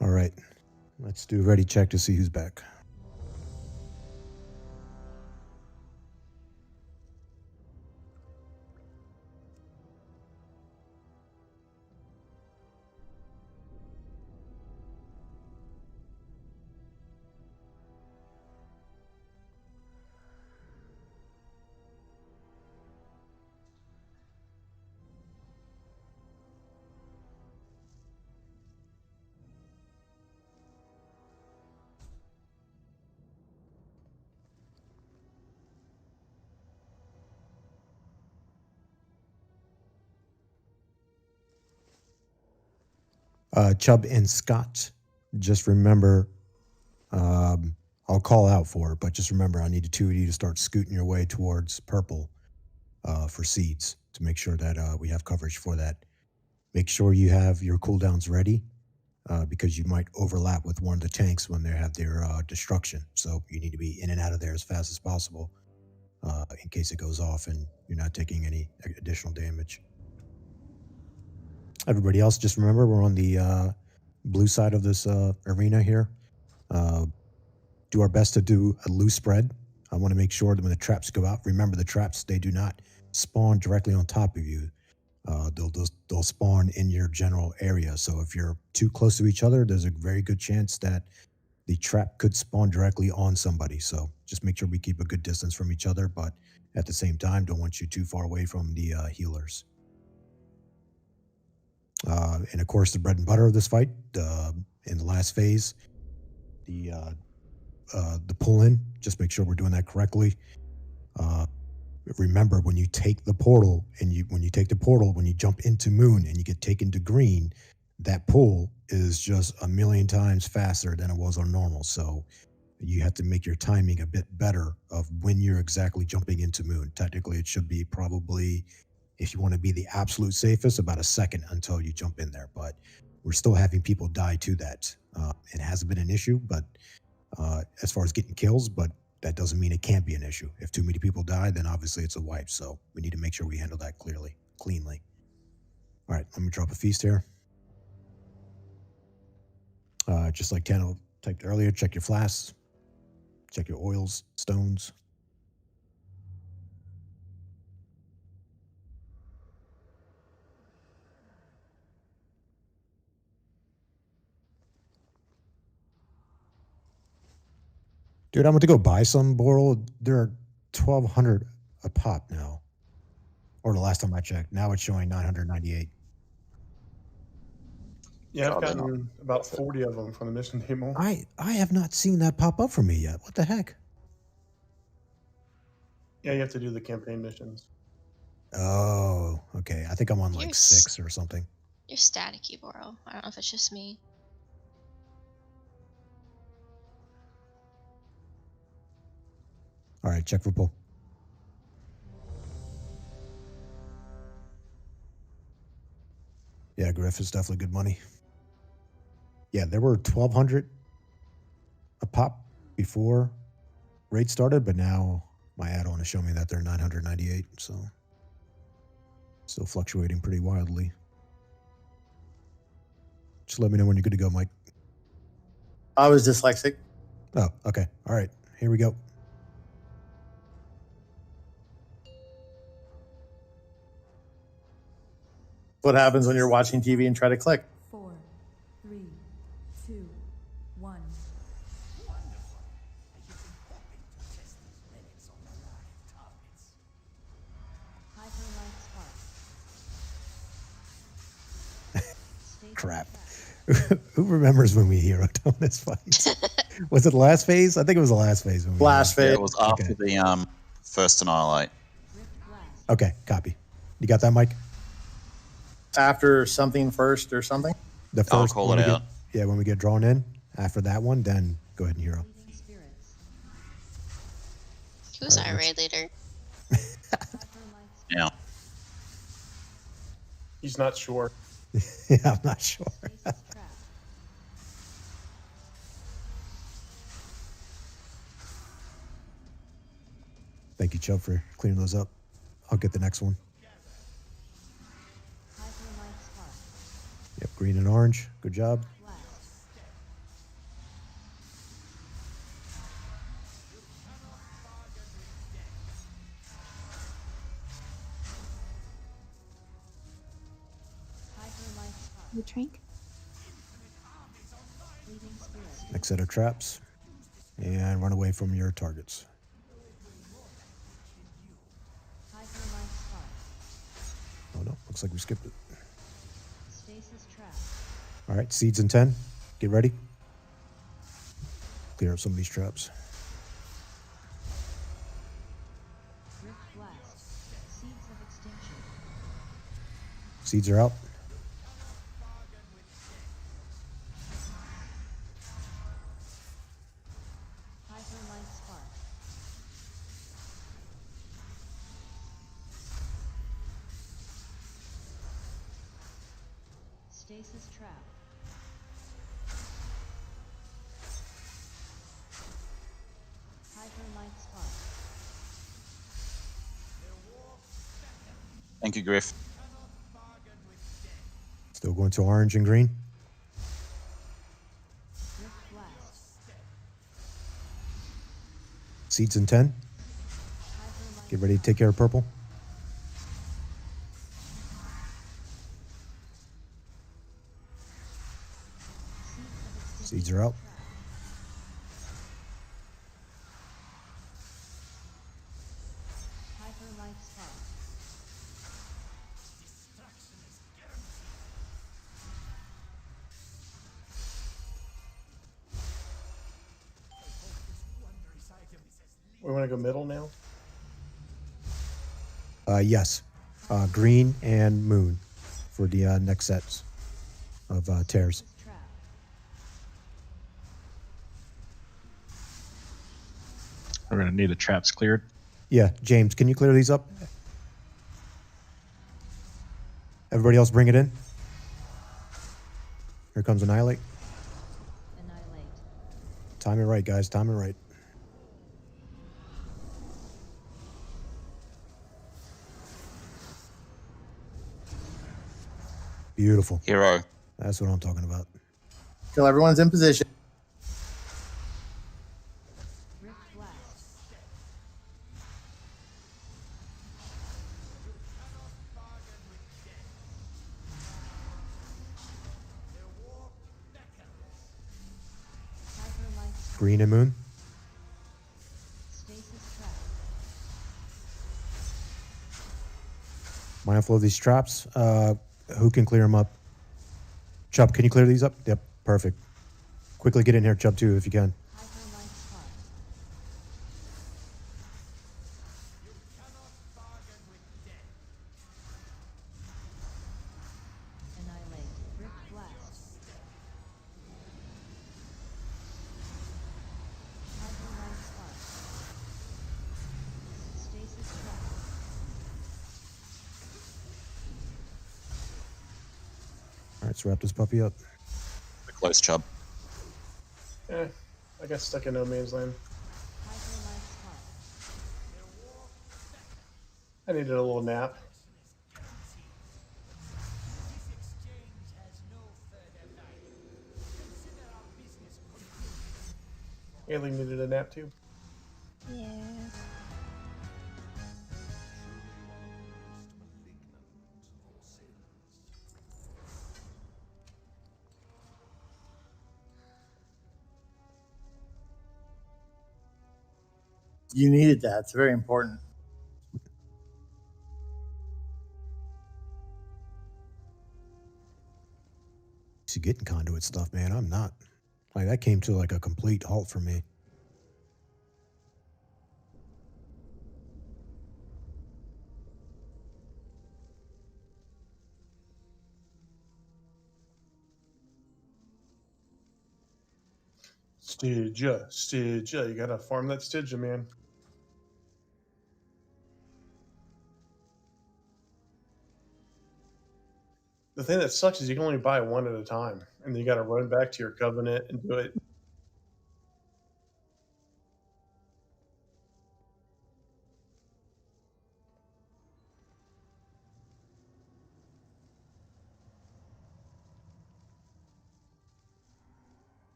All right. Let's do a ready check to see who's back. Chubb and Scott, just remember, I'll call out for it, but just remember, I need the two of you to start scooting your way towards purple for seeds to make sure that we have coverage for that. Make sure you have your cooldowns ready because you might overlap with one of the tanks when they have their destruction. So you need to be in and out of there as fast as possible in case it goes off and you're not taking any additional damage. Everybody else, just remember we're on the blue side of this arena here. Do our best to do a loose spread. I want to make sure that when the traps go out, remember the traps, they do not spawn directly on top of you. They'll spawn in your general area. So if you're too close to each other, there's a very good chance that the trap could spawn directly on somebody. So just make sure we keep a good distance from each other, but at the same time, don't want you too far away from the healers. And of course, the bread and butter of this fight, in the last phase, the pull in, just make sure we're doing that correctly. Remember, when you take the portal when you jump into moon and you get taken to green, that pull is just a million times faster than it was on normal. So you have to make your timing a bit better of when you're exactly jumping into moon. Technically, it should be probably, if you want to be the absolute safest, about a second until you jump in there. But we're still having people die to that. It hasn't been an issue, but as far as getting kills, but that doesn't mean it can't be an issue. If too many people die, then obviously it's a wipe. So we need to make sure we handle that cleanly. All right, let me drop a feast here. Just like Tano typed earlier, check your flasks, check your oils, stones. Dude, I'm going to go buy some Boral. They're 1,200 a pop now. Or the last time I checked. Now it's showing 998. Yeah, I've gotten about 40 of them from the mission table. I have not seen that pop up for me yet. What the heck? Yeah, you have to do the campaign missions. Oh, okay. I think I'm on like 6 or something. You're staticky, Boro. I don't know if it's just me. All right, check for pull. Yeah, Griff is definitely good money. Yeah, there were 1,200 a pop before raid started, but now My add-on is showing me that they're 998, so still fluctuating pretty wildly. Just let me know when you're good to go, Mike. I was dyslexic. Oh, okay. All right. Here we go. What happens when you're watching TV and try to click? 4, 3, 2, 1. Crap. Who remembers when we heroed on this fight? Was it the last phase? I think it was the last phase. When we Last Yeah, phase. it was after the first Annihilate. Okay, copy. You got that, Mike? After something first or something? The I'll first call when it we get- out. yeah, when we get drawn in. After that one, then go ahead and hero. Who's Alright, our let's- raid leader? Yeah. He's not sure. Yeah, I'm not sure. Thank you, Chubb, for clearing those up. I'll get the next one. Yep, green and orange. Good job. You drink? Next set of traps. And run away from your targets. Oh no, looks like we skipped it. All right, seeds in 10. Get ready. Clear up some of these traps. Seeds are out. Stasis trap. Hyperlight spark. Thank you, Griff. Still going to orange and green. Seeds in 10. Get ready to take care of purple. Seeds are out. Hyperlight spark. We want to go middle now? Yes. Green and moon for the next sets of tears. We're going to need the traps cleared. Yeah, James, can you clear these up? Everybody else bring it in. Here comes Annihilate. Annihilate. Time it right, guys. Time it right. Beautiful. Hero. That's what I'm talking about. Till everyone's in position. Rift blast. Hyperlight spark. Green and moon. Stasis trap. Mindful of these traps. Who can clear them up? Chubb, can you clear these up? Yep, perfect. Quickly get in here, Chubb, too, if you can. Hyperlight spark. Annihilate. Rift blast. Hyperlight spark. Stasis trap. All right, let's wrap this puppy up. We're close, Chubb. I got stuck in no man's land. Hyperlight spark. I needed a little nap. Aileen needed a nap too. Yeah. You needed that. It's very important. To getting conduit stuff, man. I'm not. Like that came to like a complete halt for me. Stygia. You gotta farm that Stygia, man. The thing that sucks is you can only buy one at a time, and then you gotta run back to your covenant and do it.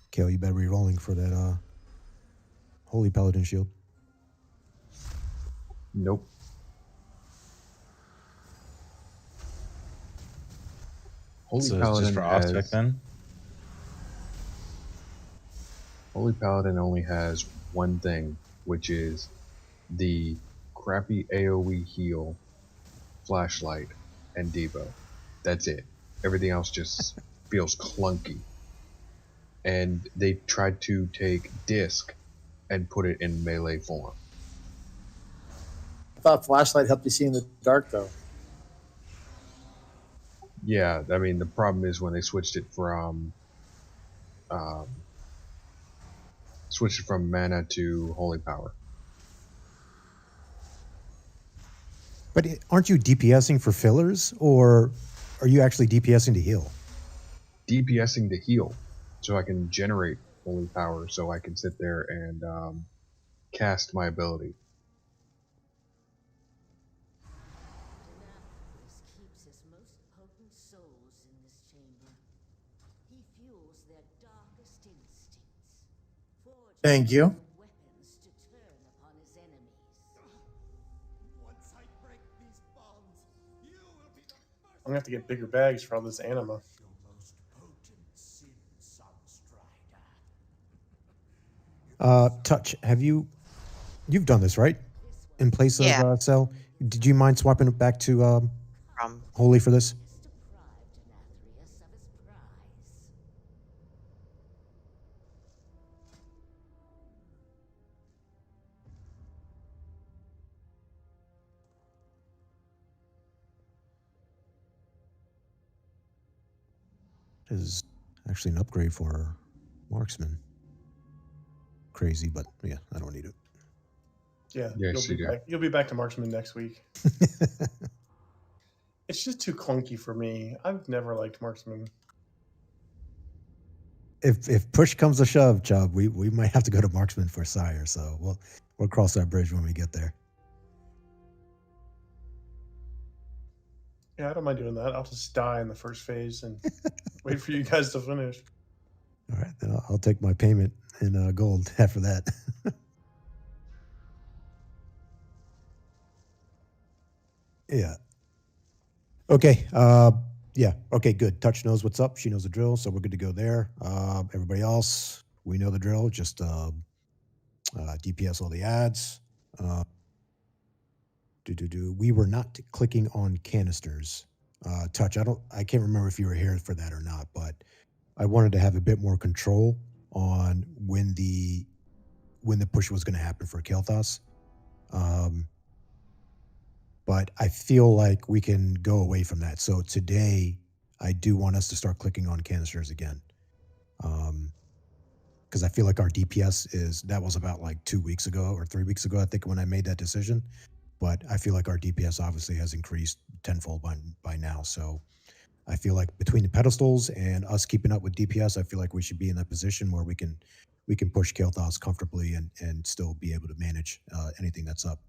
Kale, you better be rolling for that Holy Paladin shield. Nope. Holy So it's Paladin just for off-spec has then? Holy Paladin only has one thing, which is the crappy AoE heal, flashlight, and Devo. That's it. Everything else just feels clunky. And they tried to take disc and put it in melee form. I thought flashlight helped you see in the dark, though. Yeah, I mean the problem is when they switched it from mana to holy power. But aren't you DPSing for fillers, or are you actually DPSing to heal? DPSing to heal, so I can generate holy power, so I can sit there and cast my ability. Denathrius keeps his most potent souls in this chamber. He fuels their darkest instincts, forging Thank you. weapons to turn upon his enemies. Once I break these bonds, you will be the first. I'm gonna have to get bigger bags for all this anima. Touch, you've done this, right? In place of Yeah. Cell? Did you mind swapping it back to From Holy for this? Denathrius of his prize. Is actually an upgrade for Marksman. Crazy, but yeah, I don't need it. Yeah, Yes, you do. you'll be back to Marksman next week. It's just too clunky for me. I've never liked Marksman. If push comes to shove, Chubb, we might have to go to Marksman for Sire, so we'll cross that bridge when we get there. Yeah, I don't mind doing that. I'll just die in the first phase and wait for you guys to finish. All right, then I'll take my payment in gold after that. Yeah. Okay. Yeah. Okay. Good. Touch knows what's up. She knows the drill, so we're good to go there. Everybody else, we know the drill. Just DPS all the ads. We were not clicking on canisters. Touch. I can't remember if you were here for that or not, but I wanted to have a bit more control on when the push was going to happen for Kel'Thas. But I feel like we can go away from that. So today, I do want us to start clicking on canisters again. Because I feel like our DPS that was about like 2 weeks ago or 3 weeks ago, I think, when I made that decision. But I feel like our DPS obviously has increased tenfold by now. So I feel like between the pedestals and us keeping up with DPS, I feel like we should be in that position where we can push Kael'thas comfortably and still be able to manage anything that's up.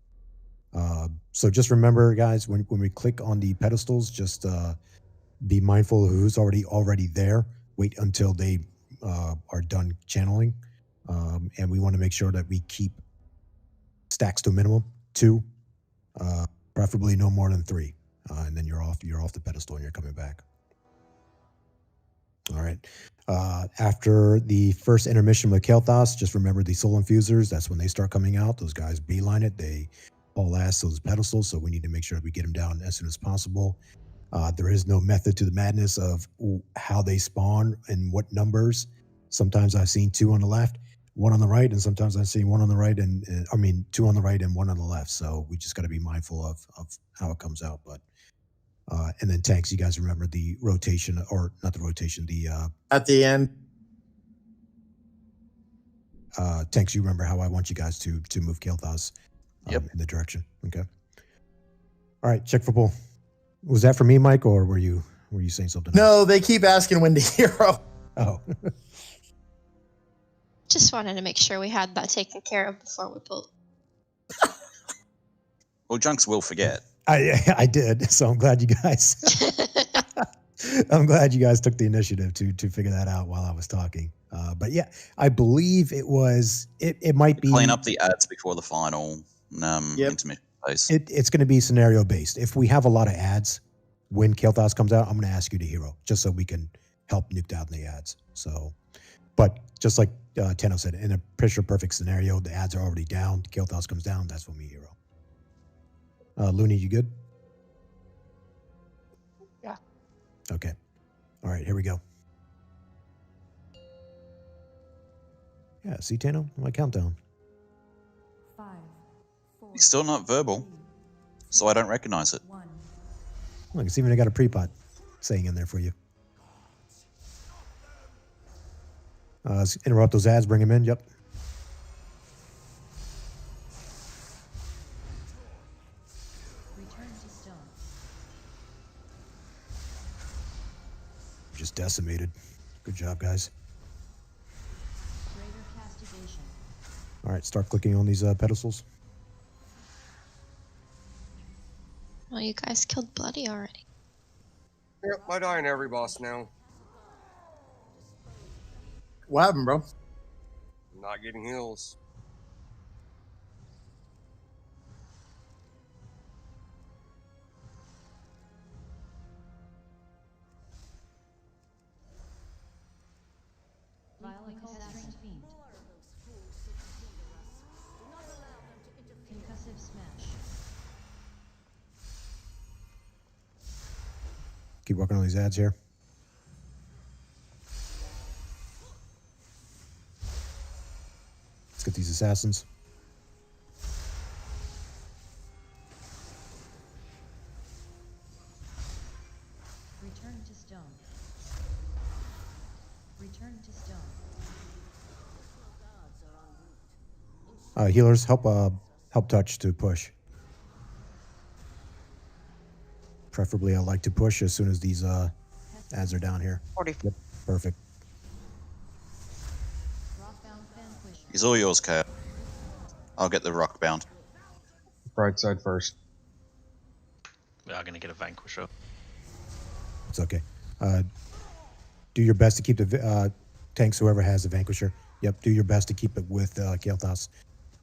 So just remember, guys, when we click on the pedestals, just be mindful of who's already there. Wait until they are done channeling, and we want to make sure that we keep stacks to a minimum 2, preferably no more than 3, and then you're off the pedestal and you're coming back. All right. After the first intermission with Kael'thas, just remember the soul infusers. That's when they start coming out. Those guys beeline it. They haul ass those pedestals, so we need to make sure that we get them down as soon as possible. There is no method to the madness of how they spawn and what numbers. Sometimes I've seen 2 on the left, 1 on the right, and sometimes I've seen 1 on the right and 2 on the right and 1 on the left. So we just got to be mindful of how it comes out. But and then tanks, you guys remember the rotation, or not the rotation, the at the end. Tanks, you remember how I want you guys to move Kael'thas in the direction. Okay. All right, check for pull. Was that for me, Mike, or were you saying something? No, they keep asking when to hero. Oh. Just wanted to make sure we had that taken care of before we pulled. Well, Junks will forget. I did, so I'm glad you guys. I'm glad you guys took the initiative to figure that out while I was talking. But yeah, I believe it was. It might be clean up the ads before the final intermission phase. It's going to be scenario based. If we have a lot of ads when Kael'thas comes out, I'm going to ask you to hero just so we can help nuke down the ads. So, but just like Tenno said, in a picture perfect scenario, the ads are already down. Kael'thas comes down. That's when we hero. Looney, you good? Yeah. Okay. All right, here we go. Yeah, see, Tano, my countdown. 5, 4, He's still not verbal, so I don't recognize it. 1. Look, it's even I got a pre-pot saying in there for you. Let's interrupt those ads, bring them in. Yep. Return to stone. Just decimated. Good job, guys. Greater castigation. All right, start clicking on these pedestals. Well, you guys killed Bloody already. Yep, I die in every boss now. What happened, bro? I'm not getting heals. Violent Assassin Fiend. Concussive Smash. Keep working on these ads here. Let's get these assassins. Return to stone. Return to stone. Healers, help touch to push. Preferably, I like to push as soon as these ads are down here. 40. Yep, perfect. He's all yours, Kale. I'll get the rock bound. Bright side first. We are going to get a Vanquisher. It's okay. Do your best to keep the tanks, whoever has the Vanquisher. Yep, do your best to keep it with Kael'thas.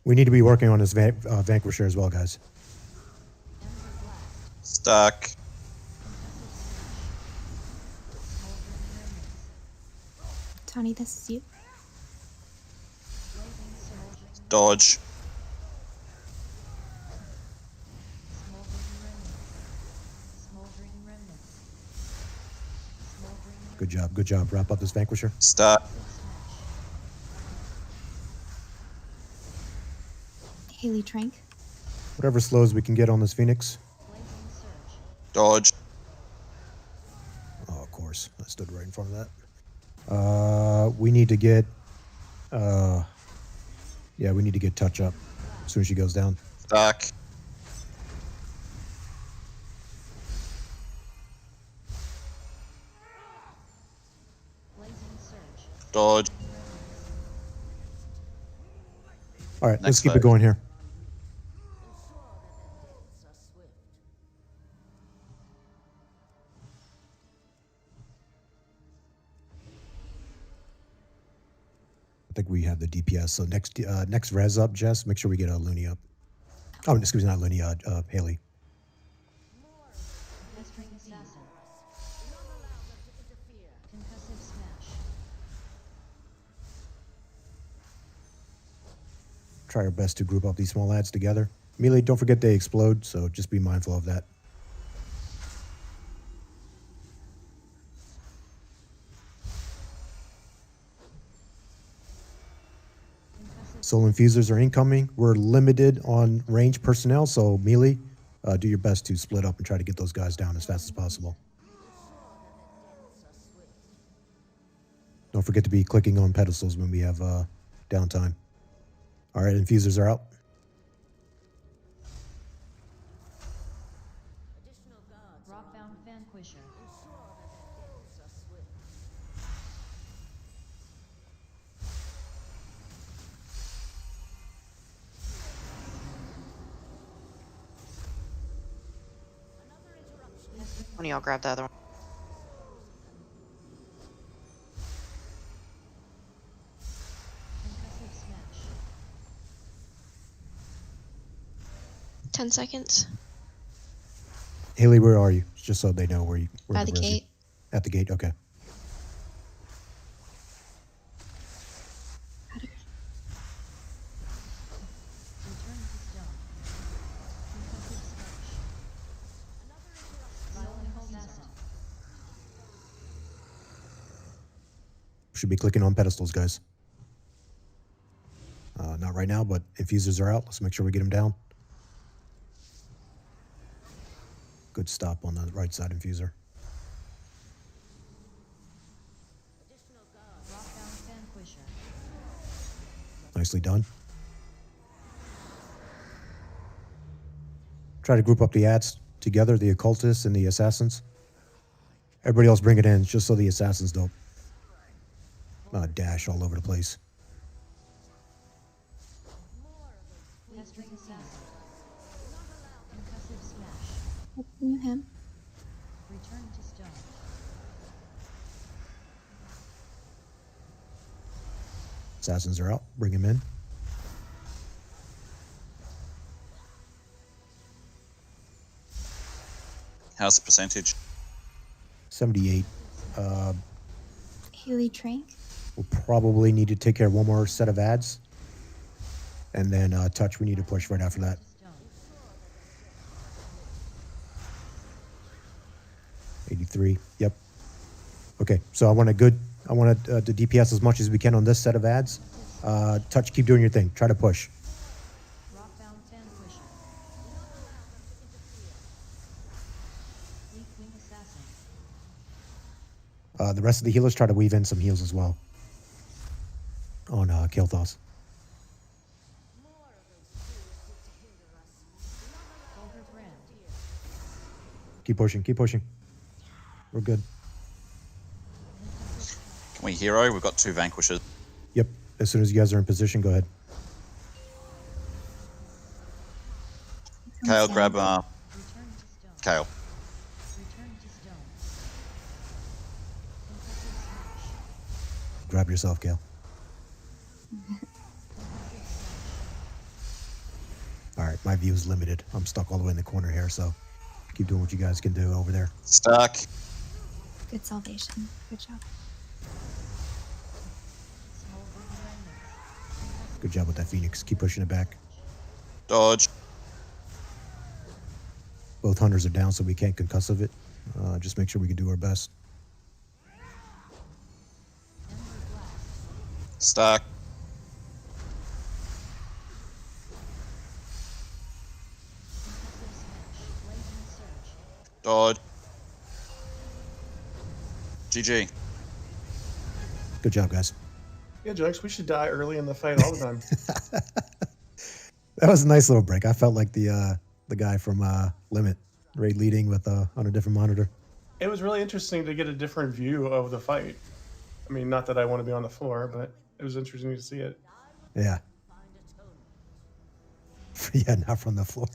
We need to be working on this Vanquisher as well, guys. Stuck. Tony, this is you. Dodge. Good job, good job. Wrap up this Vanquisher. Stuck. Haley Trank. Whatever slows we can get on this Phoenix. Dodge. Oh, of course. I stood right in front of that. We need to get... yeah, we need to get touch up as soon as she goes down. Stuck. Dodge. All right, let's Next keep it phase. going here. I think we have the DPS. So next res up, Jess. Make sure we get a Looney up. Oh, excuse me, not Looney. Haley. Pestering assassin. Concussive smash. Try our best to group up these small ads together. Melee, don't forget they explode, so just be mindful of that. Soul infusers are incoming. We're limited on range personnel, so Melee, do your best to split up and try to get those guys down as fast as possible. Don't forget to be clicking on pedestals when we have downtime. All right, infusers are out. Rockbound Vanquisher. One of y'all grab the other one. Concussive smash. 10 seconds. Haley, where are you? Just so they know where By the to res you. gate. At the gate, okay. Return to stone. Concussive smash. Violent assassin. Should be clicking on pedestals, guys. Not right now, but infusers are out. Let's make sure we get them down. Good stop on the right side infuser. Rockbound Vanquisher. Nicely done. Try to group up the ads together, the occultists and the assassins. Everybody else bring it in, just so the assassins don't dash all over the place. Pestering assassin. Concussive smash. Helping him. Return to stone. Assassins are out. Bring them in. How's the percentage? 78. Haley Trank. We'll probably need to take care of one more set of ads. And then touch, we need to push right after that. 83. Yep. Okay, so I want the DPS as much as we can on this set of ads. Touch, keep doing your thing. Try to push. Rockbound Vanquisher. Fleet Wing assassin. The rest of the healers try to weave in some heals as well. On Kilthos. Vulgar Brand. Keep pushing, keep pushing. We're good. Can we hero? We've got 2 vanquishers. Yep. As soon as you guys are in position, go ahead. Kale, grab Return to stone. Kale. Return to stone. Concussive smash. Grab yourself, Gale. All right, my view is limited. I'm stuck all the way in the corner here, so keep doing what you guys can do over there. Stuck. Good salvation. Good job. Smoldering remnants. Good job with that Phoenix. Keep pushing it back. Dodge. Both hunters are down, so we can't concussive it. Just make sure we can do our best. Ember blast. Stuck. Concussive smash. Blazing surge. Dodge. GG. Good job, guys. Yeah, Jux, we should die early in the fight all the time. That was a nice little break. I felt like the guy from Limit, raid leading with on a different monitor. It was really interesting to get a different view of the fight. I mean, not that I want to be on the floor, but it was interesting to see it. Yeah. Yeah, not from the floor.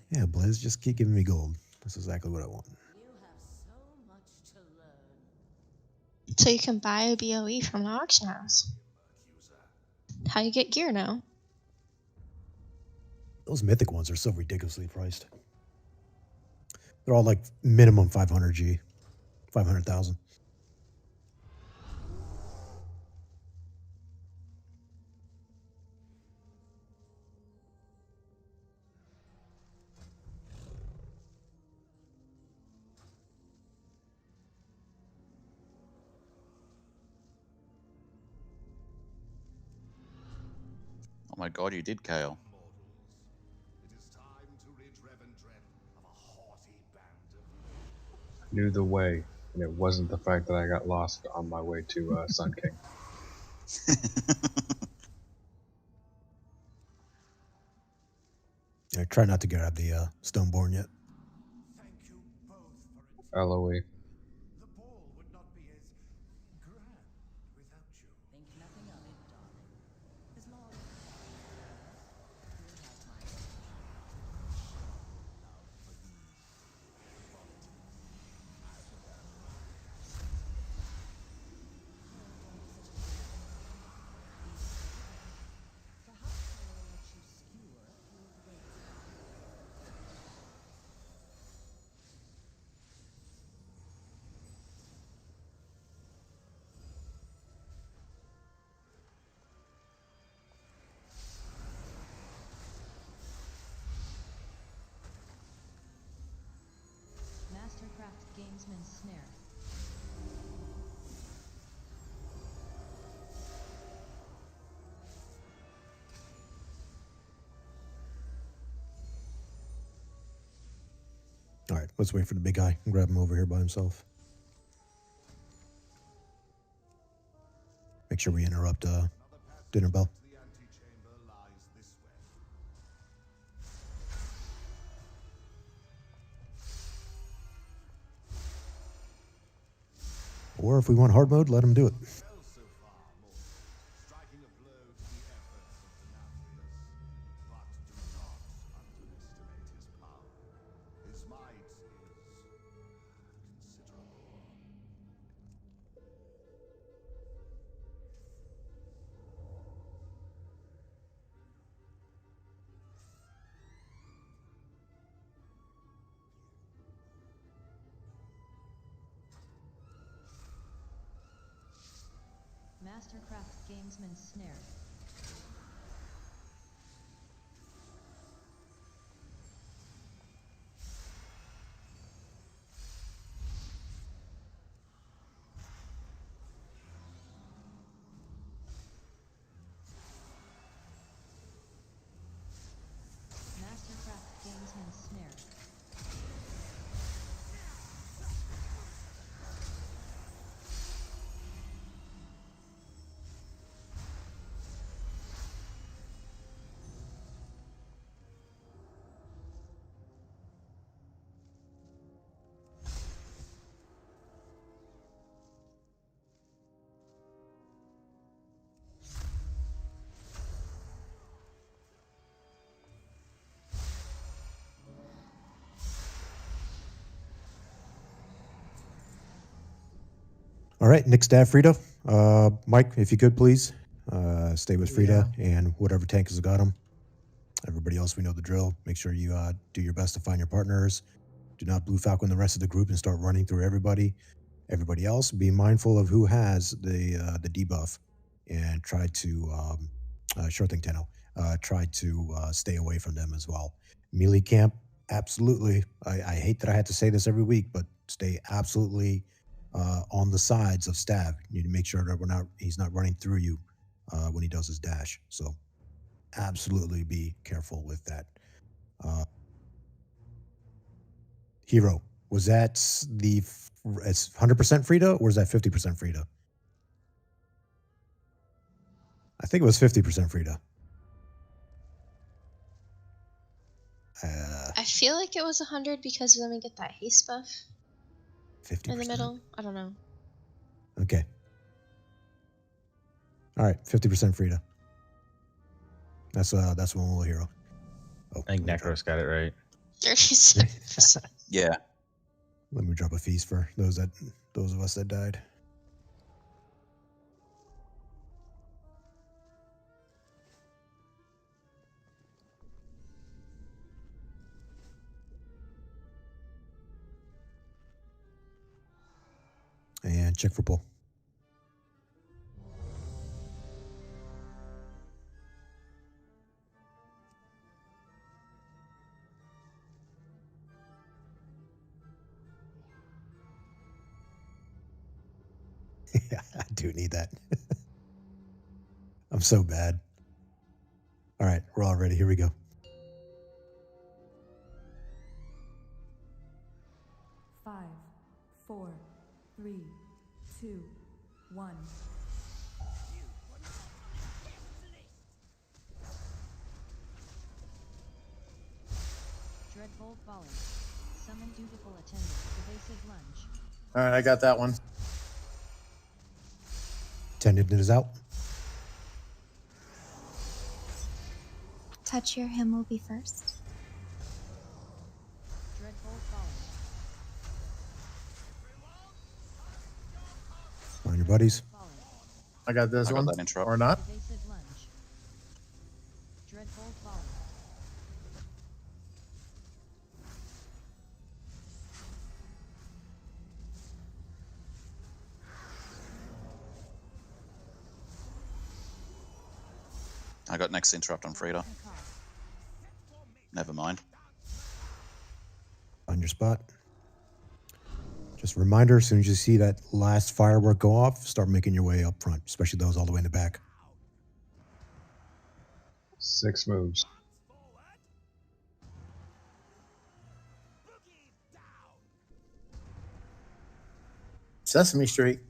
Yeah, Blizz, just keep giving me gold. That's exactly what I want. So you can buy a BOE from the auction house. How you get gear now? Those mythic ones are so ridiculously priced. They're all like minimum 500 G, 500,000. Oh my god, you did, Kale. I knew the way, and it wasn't the fact that I got lost on my way to Sun King. Yeah, try not to grab the Stoneborn yet. LOE. Mastercraft Gamesman's Snare. All right, let's wait for the big guy and grab him over here by himself. Make sure we interrupt dinner bell. Or if we want hard mode, let him do it. Mastercraft Gamesman's Snare. Mastercraft Gamesman's Snare. All right, Nick staff Frida. Mike, if you could please stay with Frida and whatever tank has got him. Everybody else, we know the drill. Make sure you do your best to find your partners. Do not blue falcon the rest of the group and start running through everybody. Everybody else, be mindful of who has the debuff and try to short thing Tenno. Try to stay away from them as well. Melee camp, absolutely. I hate that I had to say this every week, but stay absolutely on the sides of Stav. You need to make sure that he's not running through you when he does his dash. So absolutely be careful with that. Hero, was that it's 100% Frida or was that 50% Frida? I think it was 50% Frida. like it was 100 because then we get that haste buff 50%. in the middle. I don't know. Okay. All right, 50% Frida. That's one little hero. Oh, I think Necros got it right. 37%. Yeah. Let me drop a feast for those of us that died. And check for pull. Yeah, I do need that. I'm so bad. All right, we're all ready. Here we go. Five, 4, 3, 2, 1. Dreadbolt volley. Summon dutiful attendant. Evasive lunge. All right, I got that one. Attendant is out. Touch your him will be first. Dreadbolt volley. Find your buddies. I got this I got one. that interrupt. Or not. Evasive lunge. Dreadbolt volley. I got next interrupt on Frida. Never mind. On your spot. Just a reminder, as soon as you see that last firework go off, start making your way up front, especially those all the way in the back. 6 moves. Sesame Street.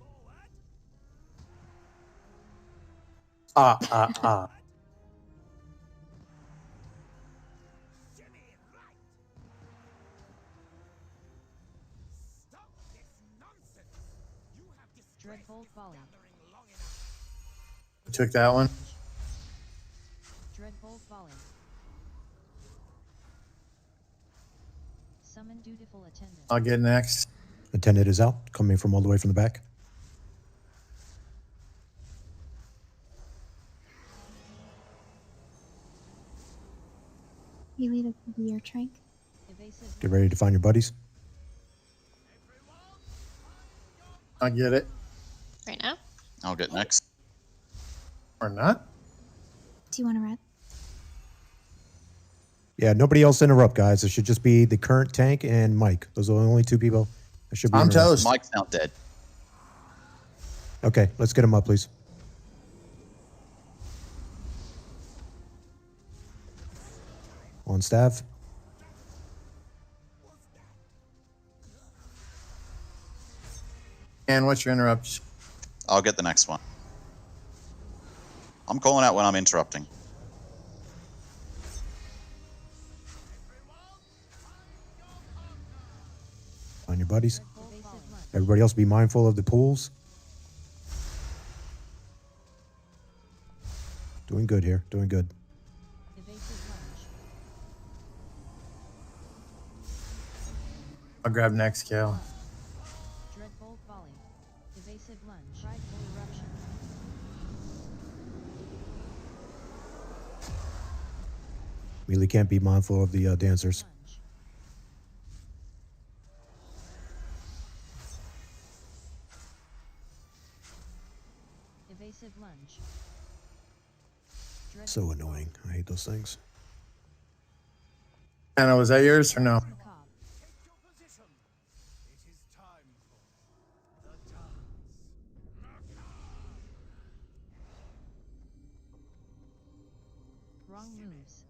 Dreadbolt volley. Took that one. Dreadbolt volley. Summon dutiful attendant. I'll get next. Attendant is out, coming from all the way from the back. You lead a your trank. Evasive Get ready to find your buddies. I'll get it. Right now? I'll get next. Or not. Do you want to red? Yeah, nobody else interrupt, guys. It should just be the current tank and Mike. Those are the only two people that should be I'm interrupted. toast. Mike's not dead. Okay, let's get him up, please. On staff. And what's your interrupt? I'll get the next one. I'm calling out when I'm interrupting. Find your buddies. Everybody else be mindful of the pools. Doing good here. Doing good. Evasive lunge. I'll grab next, Kale. Dreadbolt volley. Evasive lunge. Prideful eruption. Really can't be mindful of the dancers. Lunge. Evasive lunge. Dreadbolt So annoying. I hate those things. Anna, was that yours or no? macabre. Wrong moves.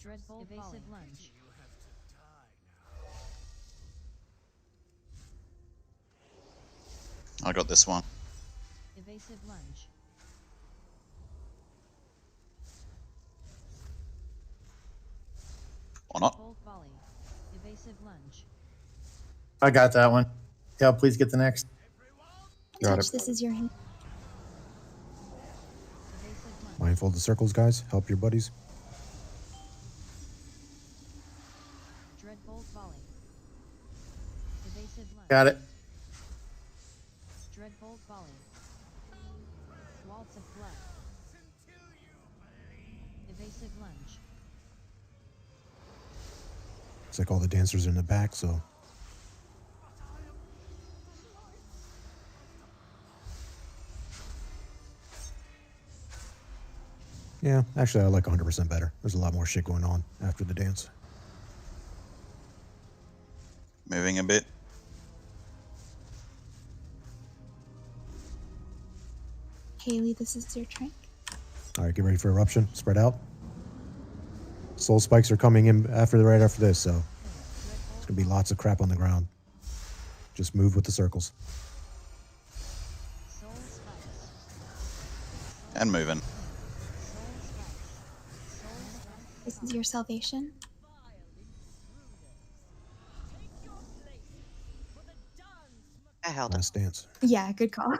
Dreadbolt evasive lunge. I got this one. Evasive lunge. Or not. Bolt volley. Evasive lunge. I got that one. Yeah, please get the next. Got Touch, it. this is your hand. Mindful of the circles, guys. Help your buddies. Dreadbolt volley. Evasive lunge. Got it. Dreadbolt volley. Waltz of blood. Evasive lunge. Looks like all the dancers are in the back, so. Yeah, actually, I like 100% better. There's a lot more shit going on after the dance. Moving a bit. Haley, this is your trank. All right, get ready for eruption. Spread out. Soul spikes are coming in right after this, so it's gonna be lots of crap on the ground. Just move with the circles. And moving. This is your salvation. I held it. Last dance. Yeah, good call.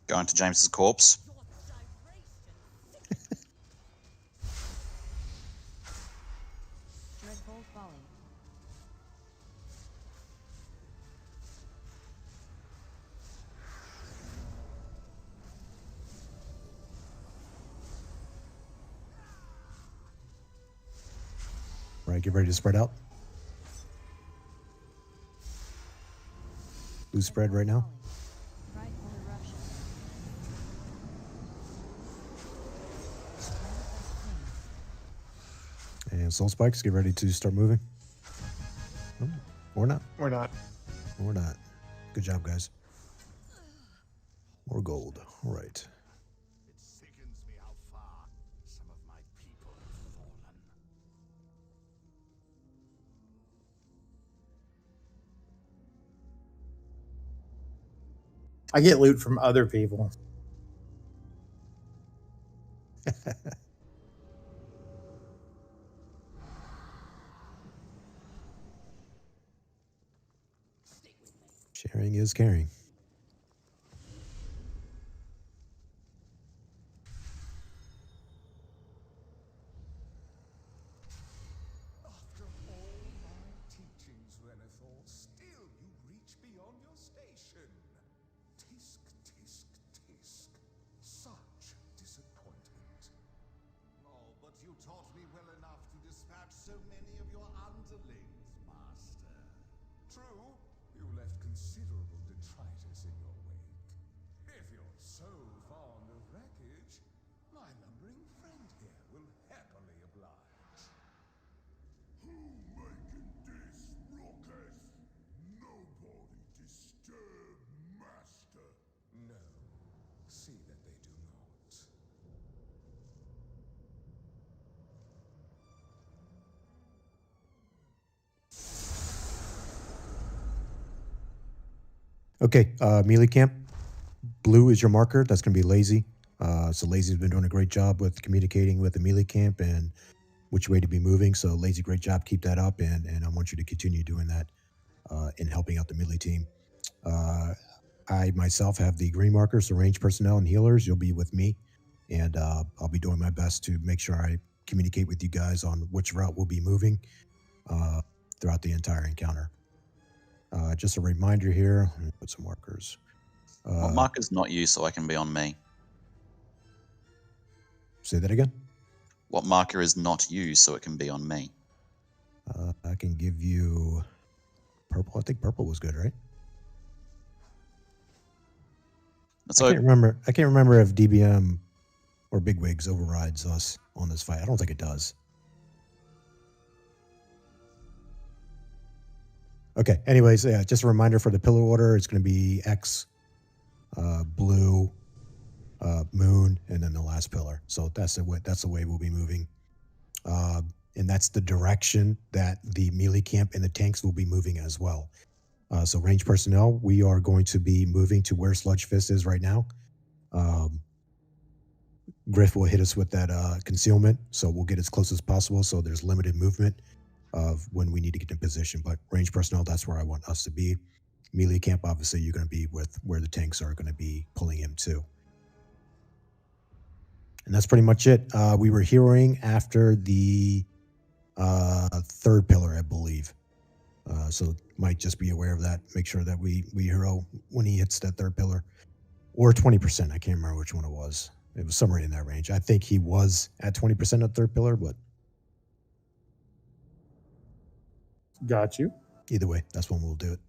Going to James's corpse. Dreadbolt volley. All right, get ready to spread out. Blue spread right now. Frightful eruption. And soul spikes, get ready to start moving. Oh, or not. Or not. Or not. Good job, guys. More gold. All right. It sickens me how far some of my people have fallen. I get loot from other people. Sharing is caring. After all my teachings, Renethor, still you reach beyond your station. Tisk, tisk, tisk. Such disappointment. Oh, but you taught me well enough to dispatch so many of your underlings, Master. True, you left considerable detritus in your wake. If you're so fond of wreckage, my lumbering friend here will happily oblige. Who making this ruckus? Nobody disturb Master. No, see that they do not. Okay, melee camp. Blue is your marker. That's going to be Lazy. So Lazy's been doing a great job with communicating with the melee camp and which way to be moving. So Lazy, great job. Keep that up, and I want you to continue doing that in helping out the melee team. I myself have the green markers, so range personnel and healers. You'll be with me, and I'll be doing my best to make sure I communicate with you guys on which route we'll be moving throughout the entire encounter. Just a reminder here. Let me put some markers. What marker's not you so I can be on me? Say that again. What marker is not you so it can be on me? I can give you purple. I think purple was good, right? So I can't remember if DBM or Bigwigs overrides us on this fight. I don't think it does. Okay. Anyways, yeah, just a reminder for the pillar order. It's going to be X, blue, moon, and then the last pillar. So that's the way we'll be moving. And that's the direction that the melee camp and the tanks will be moving as well. So range personnel, we are going to be moving to where Sludge Fist is right now. Griff will hit us with that concealment, so we'll get as close as possible. So there's limited movement of when we need to get in position. But range personnel, that's where I want us to be. Melee camp, obviously, you're going to be with where the tanks are going to be pulling him to. And that's pretty much it. We were heroing after the third pillar, I believe. So might just be aware of that. Make sure that we hero when he hits that third pillar. Or 20%. I can't remember which one it was. It was somewhere in that range. I think he was at 20% of third pillar, but got you. Either way, that's when we'll do it.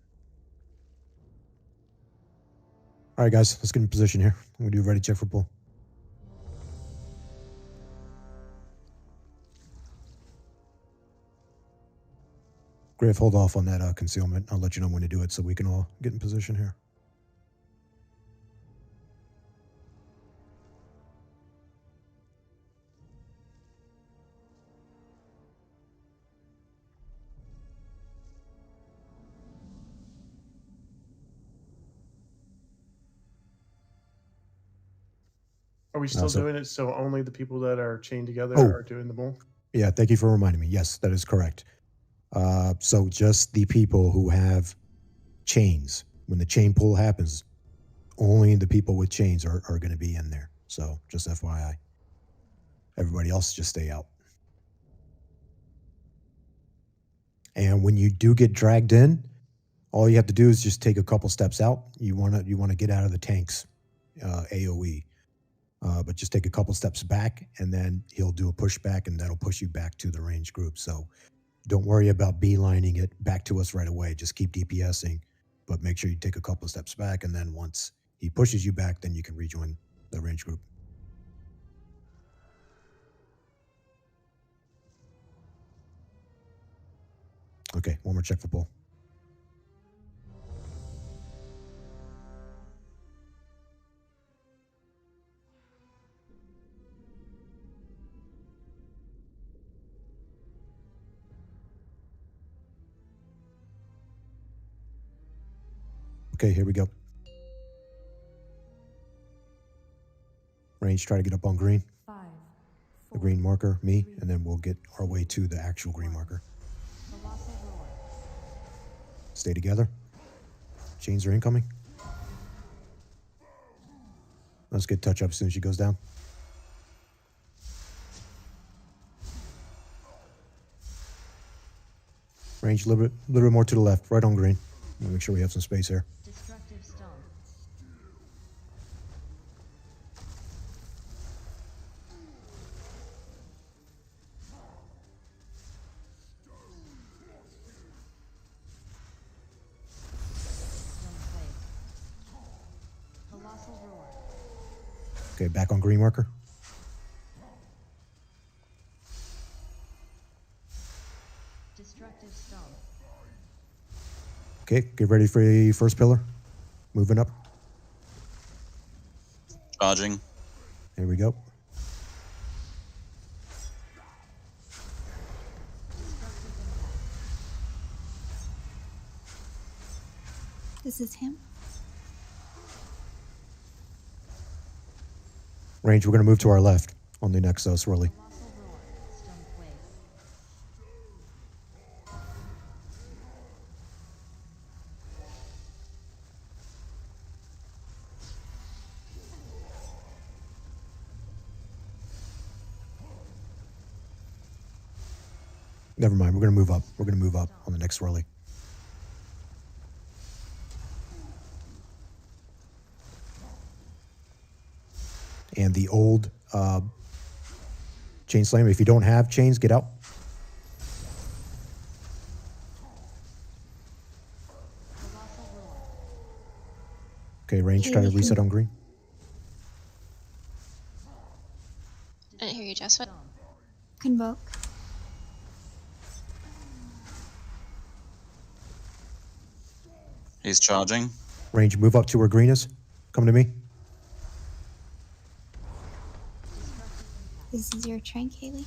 All right, guys, let's get in position here. I'm gonna do a ready check for pull. Griff, hold off on that concealment. I'll let you know when to do it so we can all get in position here. Are we still So- doing it so only the people that are chained together Oh. are doing the bull? Yeah, thank you for reminding me. Yes, that is correct. So just the people who have chains, when the chain pull happens, only the people with chains are going to be in there. So just FYI. Everybody else just stay out. And when you do get dragged in, all you have to do is just take a couple steps out. You want to get out of the tanks, AOE. But just take a couple steps back, and then he'll do a pushback, and that'll push you back to the range group. So don't worry about beelining it back to us right away. Just keep DPSing, but make sure you take a couple of steps back, and then once he pushes you back, then you can rejoin the range group. Okay, one more check for pull. Okay, here we go. Range, try to get up on green. 5, The green marker, me, and then we'll get our way to the actual green marker. colossal roar. Stay together. Chains are incoming. Let's get touch up as soon as she goes down. Range a little bit more to the left, right on green. Make sure we have some space here. Destructive stomp. Colossal roar. Okay, back on green marker. Destructive stomp. Okay, get ready for the first pillar. Moving up. Charging. Here we go. This is him. Range, we're going to move to our left on the next swirly. Never mind, we're going to move up. We're going to move up on the next swirly. And the old chain slammer, if you don't have chains, get out. Okay, range. Try to Haley, reset on green. I didn't hear you, Jess. What? Convoke. He's charging. Range. Move up to where green is. Come to me. This is your trank, Haley.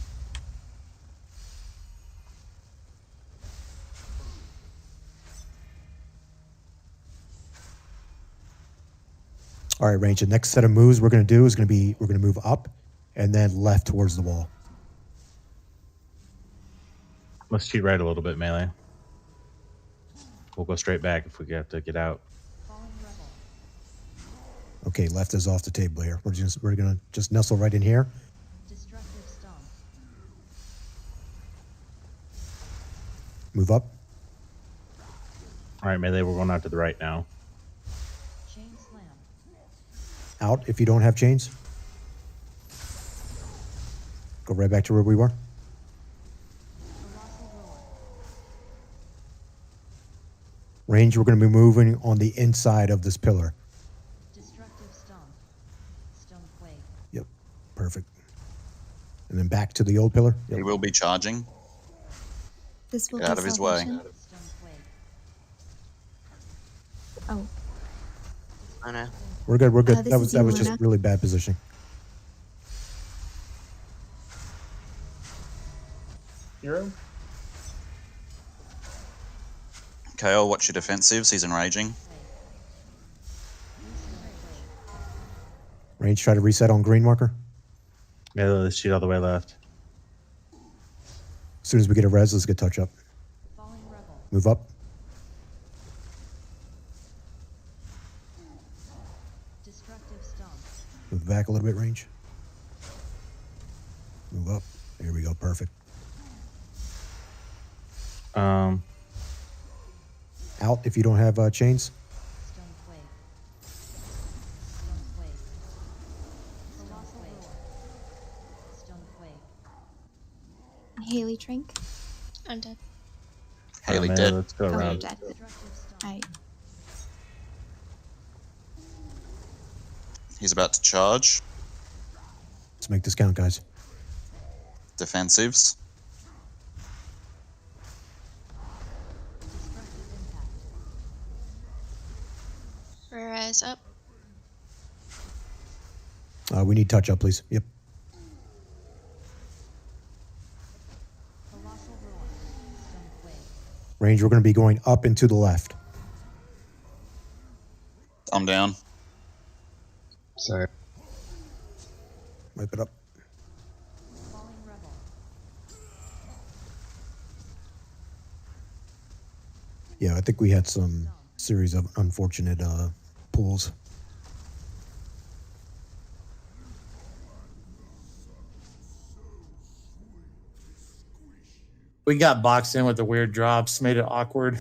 All right, range. The next set of moves we're going to do is going to be we're going to move up and then left towards the wall. Let's cheat right a little bit, melee. We'll go straight back if we have to get out. Okay, left is off the table here. We're gonna just nestle right in here. Destructive stomp. Move up. All right, melee. We're going out to the right now. Chain slam. Out if you don't have chains. Go right back to where we were. Colossal roar. Range, we're going to be moving on the inside of this pillar. Destructive stomp. Stone quake. Yep, perfect. And then back to the old pillar. Yep. He will be charging. This will Get out be of his way. salvation. Stone quake. Oh, Oh no. We're good. We're good. this that was is just Yelena. really bad positioning. Hero? KO, watch your defensives. He's enraging. Range, try to reset on green marker. Yeah, let's cheat all the way left. As soon as we get a res, let's get touch up. Falling rebel. Move up. Destructive stomp. Move back a little bit, range. Move up. There we go. Perfect. Out if you don't have chains. Stone quake. Stone quake. Colossal roar. Stone quake. Haley trank. I'm dead. Haley Melee, dead. let's go Oh, you're around. dead. Destructive stomp. Alright. He's about to charge. Let's make this count, guys. Defensives. Destructive impact. Rise up. We need touch up, please. Yep. Colossal roar. Stone quake. Range, we're going to be going up and to the left. I'm down. Say, Wipe it up. Falling rebel. Yeah, I think we had some series of unfortunate pulls. We got boxed in with the weird drops, made it awkward.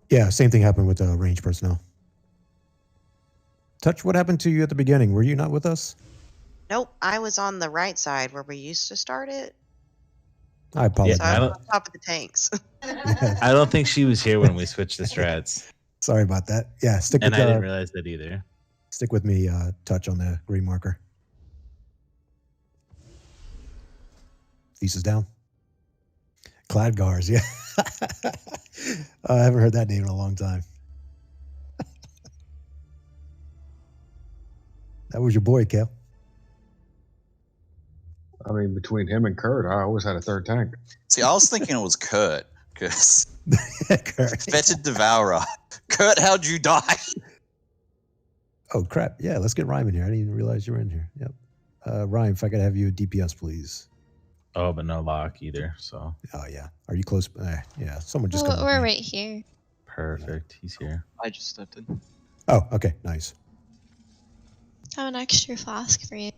Yeah, same thing happened with range personnel. Touch, what happened to you at the beginning? Were you not with us? Nope, I was on the right side where we used to start it. I apologize. So I was on top of the tanks. I don't think she was here when we switched the strats. Sorry about that. Yeah, stick And with I didn't realize that either. stick with me, touch on the green marker. Thesis down. Cladgars, yeah. I haven't heard that name in a long time. That was your boy, Kale. I mean, between him and Kurt, I always had a third tank. See, I was thinking it was Kurt because Kurt. Fetid Devourer. Kurt, how'd you die? Oh, crap. Yeah, let's get Rhyme in here. I didn't even realize you were in here. Yep. Rhyme, if I could have you DPS, please. Oh, but no lock either. So Oh, yeah. Are you close? Yeah, someone just Well, come. we're right here. perfect. He's here. I just stepped in. Oh, okay. Nice. I have an extra flask for you.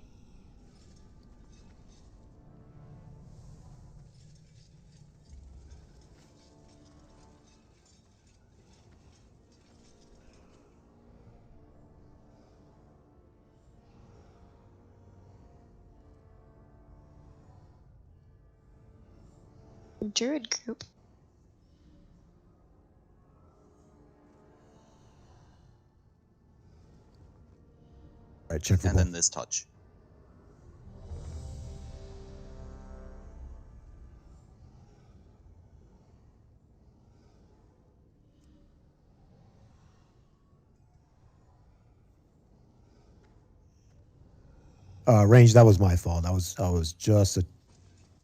Druid group. right, check for and both. then there's touch. Range, that was my fault. I was just a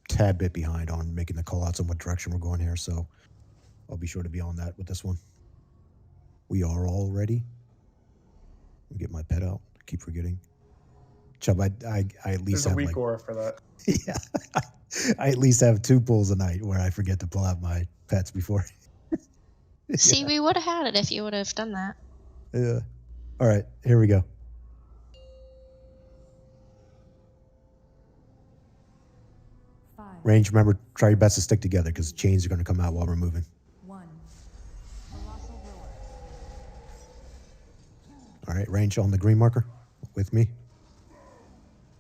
tad bit behind on making the call outs on what direction we're going here, so I'll be sure to be on that with this one. We are all ready. Let me get my pet out. I keep forgetting. Chubb, I at least There's a have weak like aura for that. yeah, I at least have 2 pulls a night where I forget to pull out my pets before. See, we would have had it if you would have done that. Yeah. All right, here we go. Range, remember, try your best to stick together because chains are going to come out while we're moving. 1. All right, range on the green marker with me.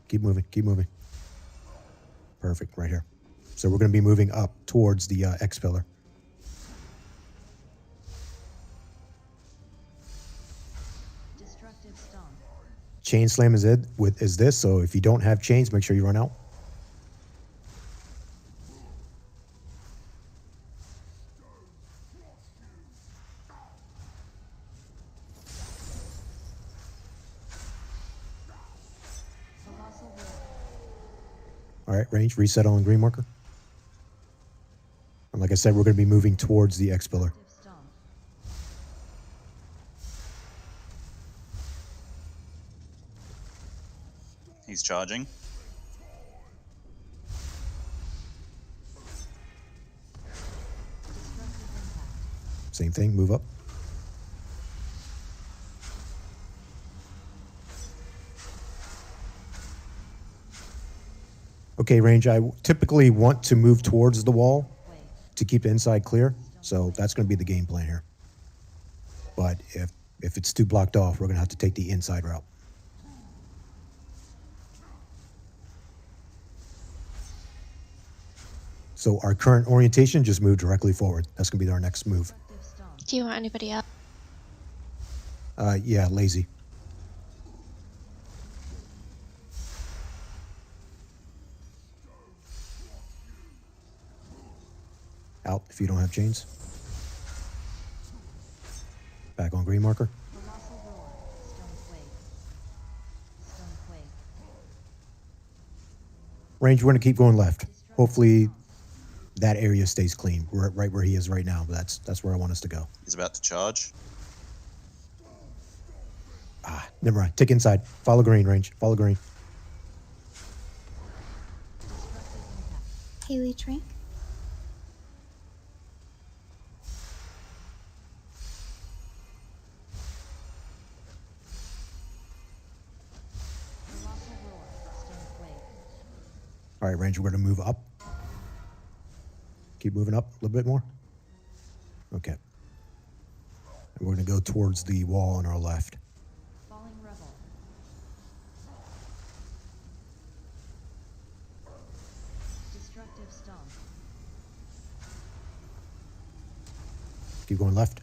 Keep moving, keep moving. Perfect, right here. So we're going to be moving up towards the X pillar. Destructive stomp. Chain slam is this, so if you don't have chains, make sure you run out. All right, range, reset on green marker. And like I said, we're going to be moving towards the X pillar. He's charging. Same thing, move up. Okay, range, I typically want to move towards the wall to keep the inside clear, so that's going to be the game plan here. But if it's too blocked off, we're going to have to take the inside route. So our current orientation, just move directly forward. That's going to be our next move. Do you want anybody else? Yeah, lazy. Out if you don't have chains. Back on green marker. Range, we're going to keep going left. Hopefully that area stays clean. We're right where he is right now, but that's where I want us to go. He's about to charge. Never mind. Tick inside. Follow green, range. Follow green. Haley Trank. All right, range, we're going to move up. Keep moving up a little bit more. Okay. And we're going to go towards the wall on our left. Falling rebel. Destructive stomp. Keep going left.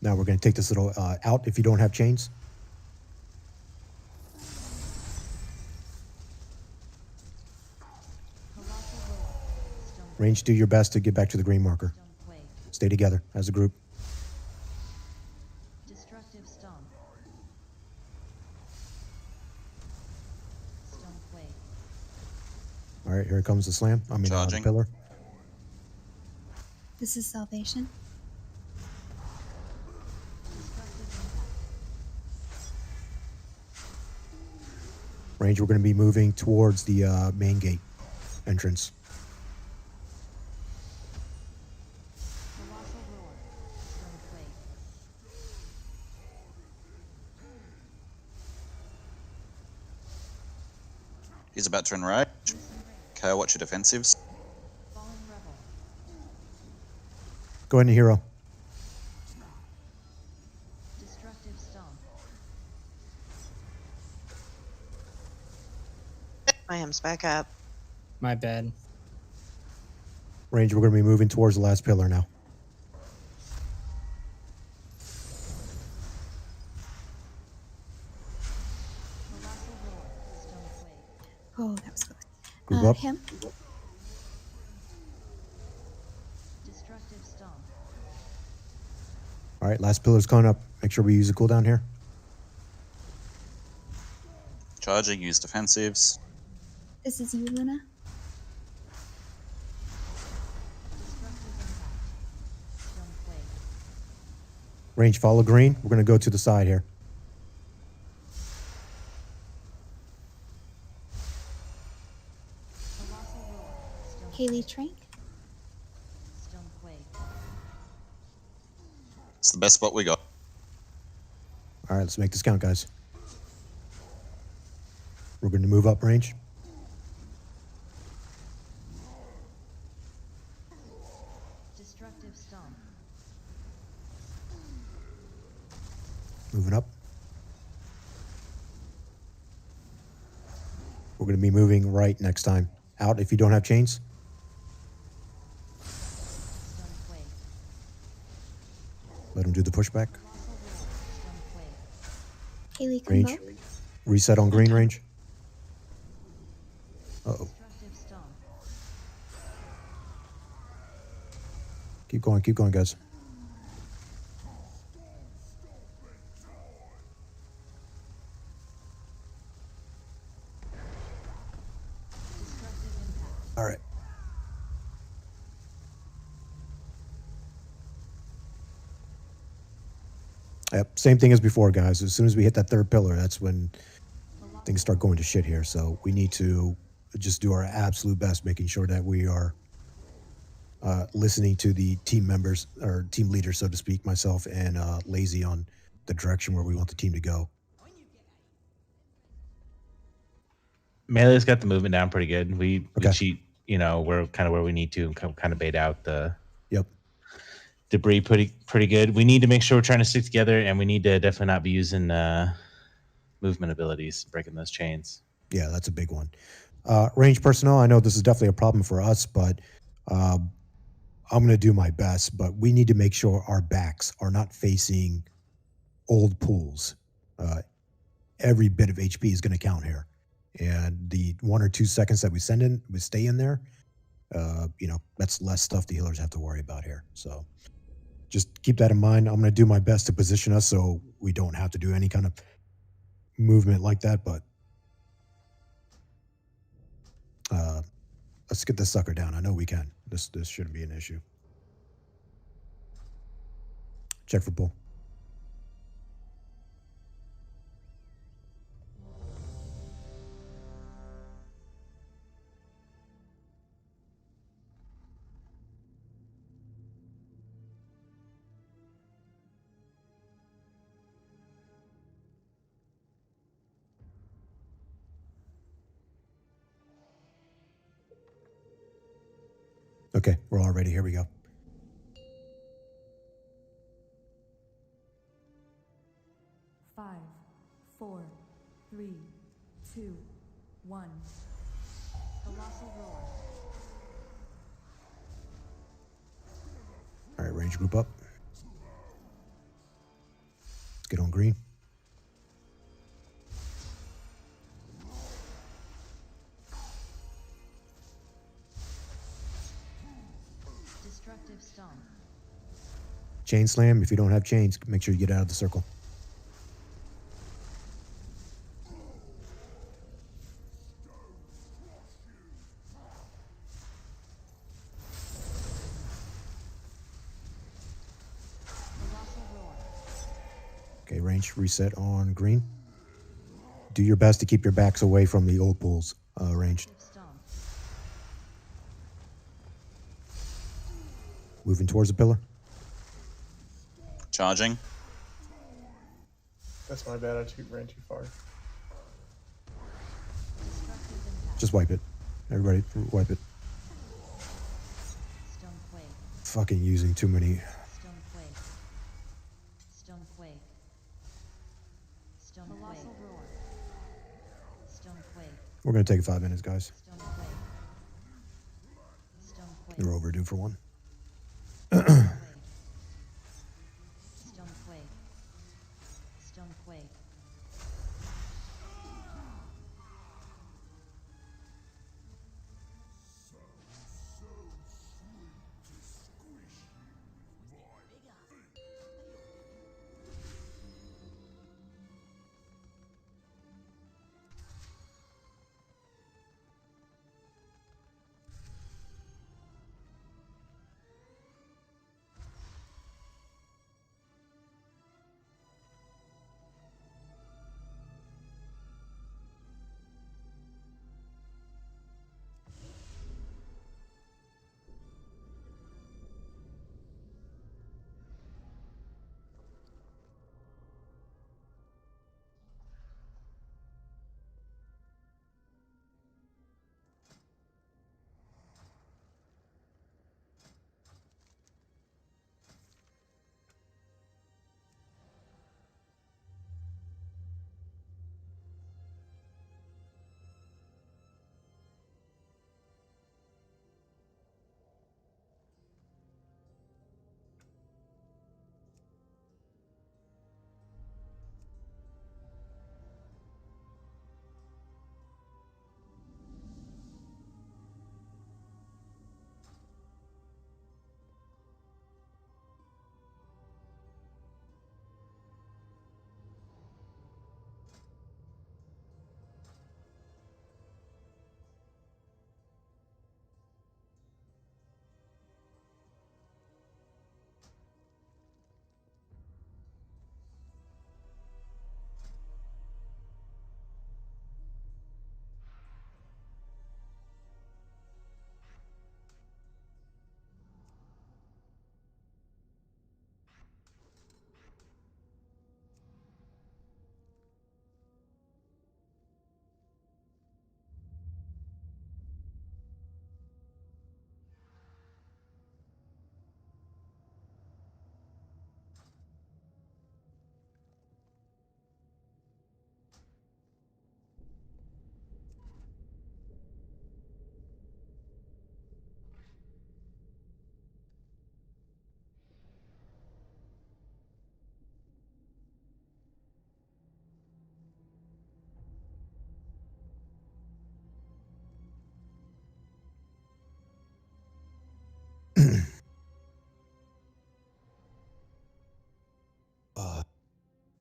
Now we're going to take this little out if you don't have chains. Range, do your best to get back to the green marker. Stay together as a group. Destructive stomp. Stomp wave. All right, here comes the slam. I mean, the pillar. This is salvation. Range, we're going to be moving towards the main gate entrance. He's about to enrage. Okay, watch your defensives. Go ahead and hero. Destructive stomp. My hem's back up. My bad. Range, we're going to be moving towards the last pillar now. up. Him. Destructive stomp. All right, last pillar's coming up. Make sure we use a cooldown here. Charging, use defensives. This is you, Luna. Range, follow green. We're going to go to the side here. Haley Trank. It's the best spot we got. All right, let's make this count, guys. We're going to move up range. Destructive stomp. Moving up. We're going to be moving right next time. Out if you don't have chains. Let him do the pushback. Haley Range. Convoke. Reset on green range. Uh-oh. Keep going, guys. All right. Yep, same thing as before, guys. As soon as we hit that third pillar, that's when things start going to shit here. So we need to just do our absolute best, making sure that we are listening to the team members, or team leaders, so to speak, myself and Lazy, on the direction where we want the team to go. Melee's got the movement down pretty good. We cheat, we're kind of where we need to, and kind of bait out the debris pretty good. We need to make sure we're trying to stick together, and we need to definitely not be using movement abilities, breaking those chains. Yeah, that's a big one. Range personnel, I know this is definitely a problem for us, but I'm going to do my best. But we need to make sure our backs are not facing old pools. Every bit of HP is going to count here. And the 1 or 2 seconds that we stay in there, that's less stuff the healers have to worry about here. So just keep that in mind. I'm going to do my best to position us so we don't have to do any kind of movement like that. But let's get this sucker down. I know we can. This shouldn't be an issue. Check for pull. Okay, we're all ready. Here we go. Five, 4, 3, 2, 1. Colossal roar. All right, range group up. Let's get on green. Destructive stomp. Chain slam. If you don't have chains, make sure you get out of the circle. Okay, range reset on green. Do your best to keep your backs away from the old pools, range. Moving towards the pillar. Charging. That's my bad. I ran too far. Just wipe it. Everybody, wipe it. Fucking using too many. We're gonna take 5 minutes, guys. You're overdue for one.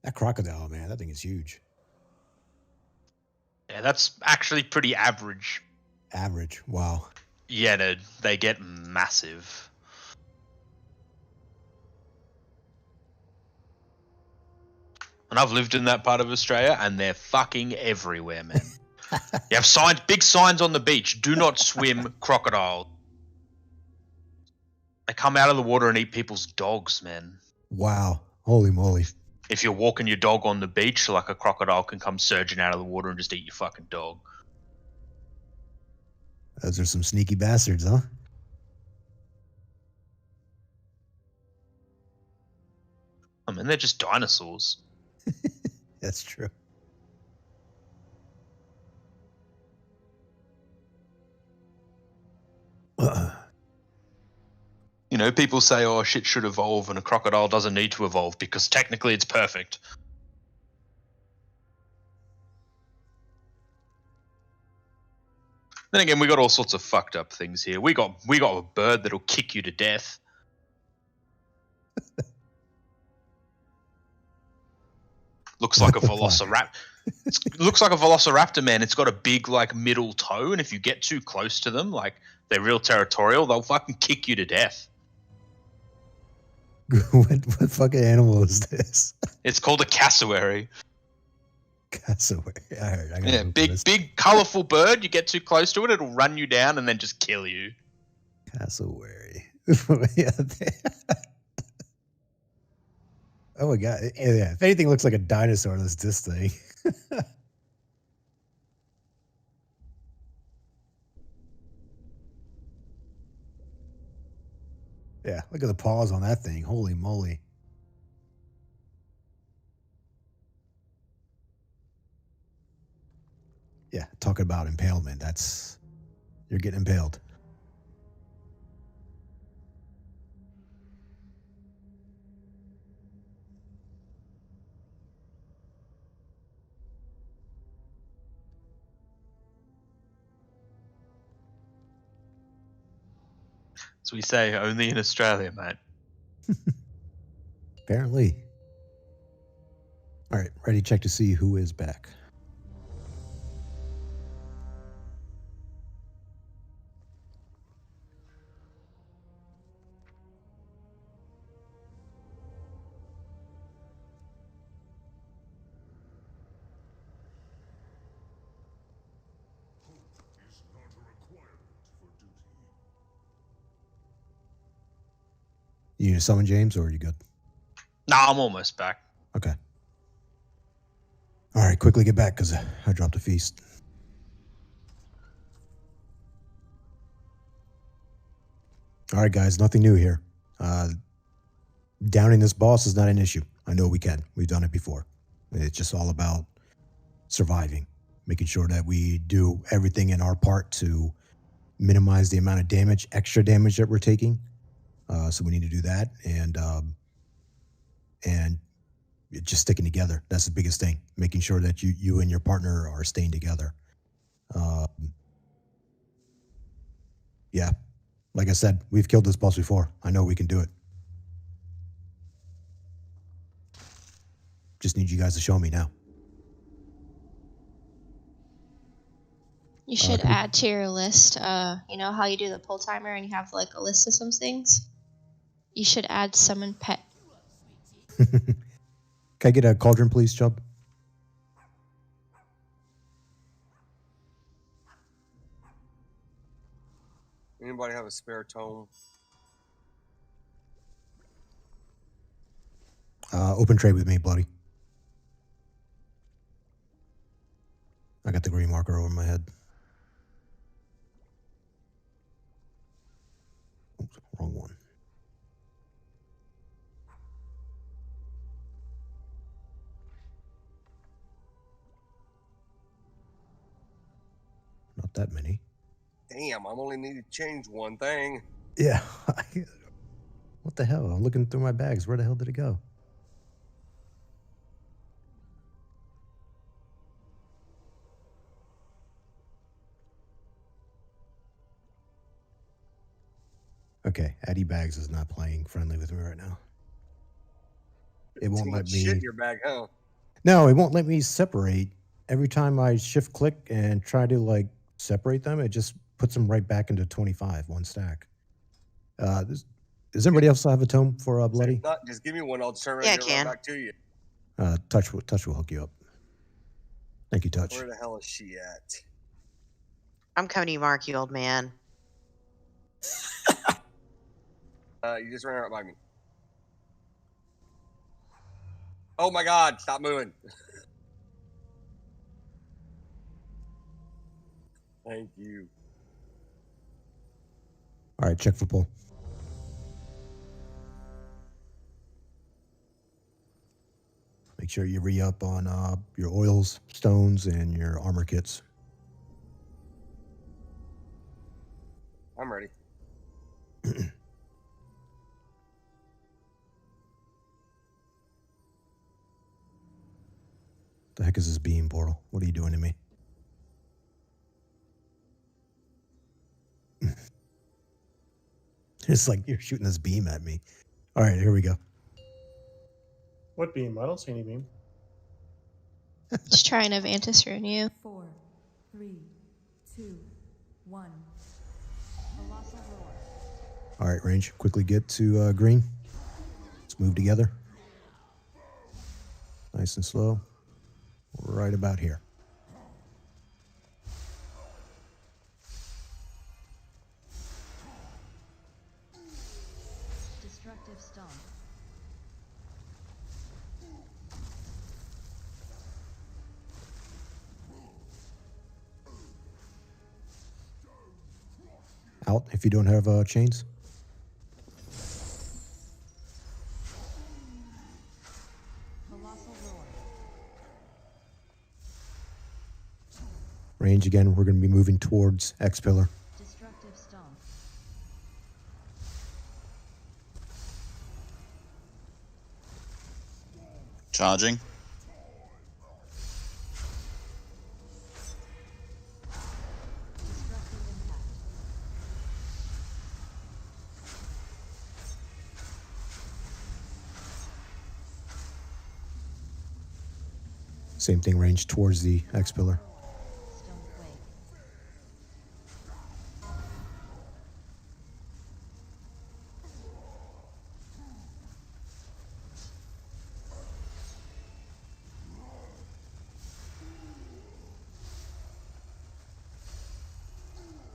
That crocodile, man, that thing is huge. Yeah, that's actually pretty average. Average. Wow. Yeah, dude, they get massive. And I've lived in that part of Australia, and they're fucking everywhere, man. You have signs, big signs on the beach: "Do not swim crocodile." They come out of the water and eat people's dogs, man. Wow. Holy moly. If you're walking your dog on the beach, like a crocodile can come surging out of the water and just eat your fucking dog. Those are some sneaky bastards, huh? I mean, they're just dinosaurs. That's true. You know, people say, "Oh, shit should evolve," and a crocodile doesn't need to evolve because technically it's perfect. Then again, we got all sorts of fucked up things here. We got a bird that'll kick you to death. Looks like a velociraptor. Looks like a velociraptor, man. It's got a big, like, middle toe, and if you get too close to them, like, they're real territorial, they'll fucking kick you to death. What fucking animal is this? It's called a cassowary. Cassowary. I heard. Yeah, big, colorful bird. You get too close to it, it'll run you down and then just kill you. Cassowary. Oh my god! Yeah, if anything looks like a dinosaur, it's this thing. Yeah, look at the paws on that thing. Holy moly! Yeah, talking about impalement. That's you're getting impaled. As we say, only in Australia, mate. Apparently. All right, ready? Check to see who is back. You need to summon James, or are you good? Nah, I'm almost back. Okay. All right, quickly get back because I dropped a feast. All right, guys, nothing new here. Downing this boss is not an issue. I know we can. We've done it before. It's just all about surviving, making sure that we do everything in our part to minimize the amount of damage, extra damage that we're taking. So we need to do that, and just sticking together. That's the biggest thing. Making sure that you and your partner are staying together. Yeah, like I said, we've killed this boss before. I know we can do it. Just need you guys to show me now. You should add to your list, you know how you do the pull timer and you have like a list of some things? You should add summon pet. Can I get a cauldron, please, Chubb? Anybody have a spare tome? Open trade with me, bloody. I got the green marker over my head. Oops, wrong one. Not that many. Damn, I'm only need to change one thing. Yeah. What the hell? I'm looking through my bags. Where the hell did it go? Okay, Addy Bags is not playing friendly with me right now. it won't Too let much me. shit in your bag, huh? No, it won't let me separate. Every time I shift click and try to like separate them, it just puts them right back into 25, one stack. Does anybody else have a tome for Bloody? Not just give me one. I'll turn around Yeah, I and get right can. back to you. Touch will hook you up. Thank you, Touch. Where the hell is she at? I'm coming to you, Mark, you old man. You just ran right by me. Oh my God! Stop moving. Thank you. All right, check for pull. Make sure you re-up on your oils, stones, and your armor kits. I'm ready. The heck is this beam portal? What are you doing to me? It's like you're shooting this beam at me. All right, here we go. What beam? I don't see any beam. Just trying to Vantis rune you. 4, 3, 2, 1. Colossal roar. All right, range. Quickly get to green. Let's move together. Nice and slow. Right about here. Destructive stomp. Out if you don't have chains. Colossal roar. Range again. We're going to be moving towards X pillar. Destructive stomp. Charging. Destructive impact. Same thing, range towards the X pillar. Stone quake.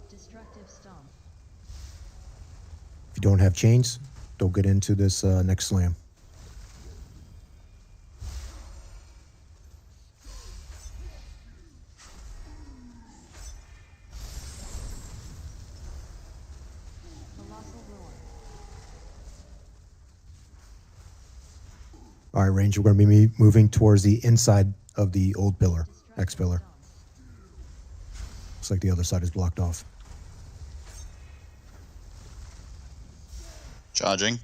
Destructive stomp. If you don't have chains, don't get into this next slam. Colossal roar. All right, range. We're going to be moving towards the inside of the old pillar, X pillar. Looks like the other side is blocked off. Charging.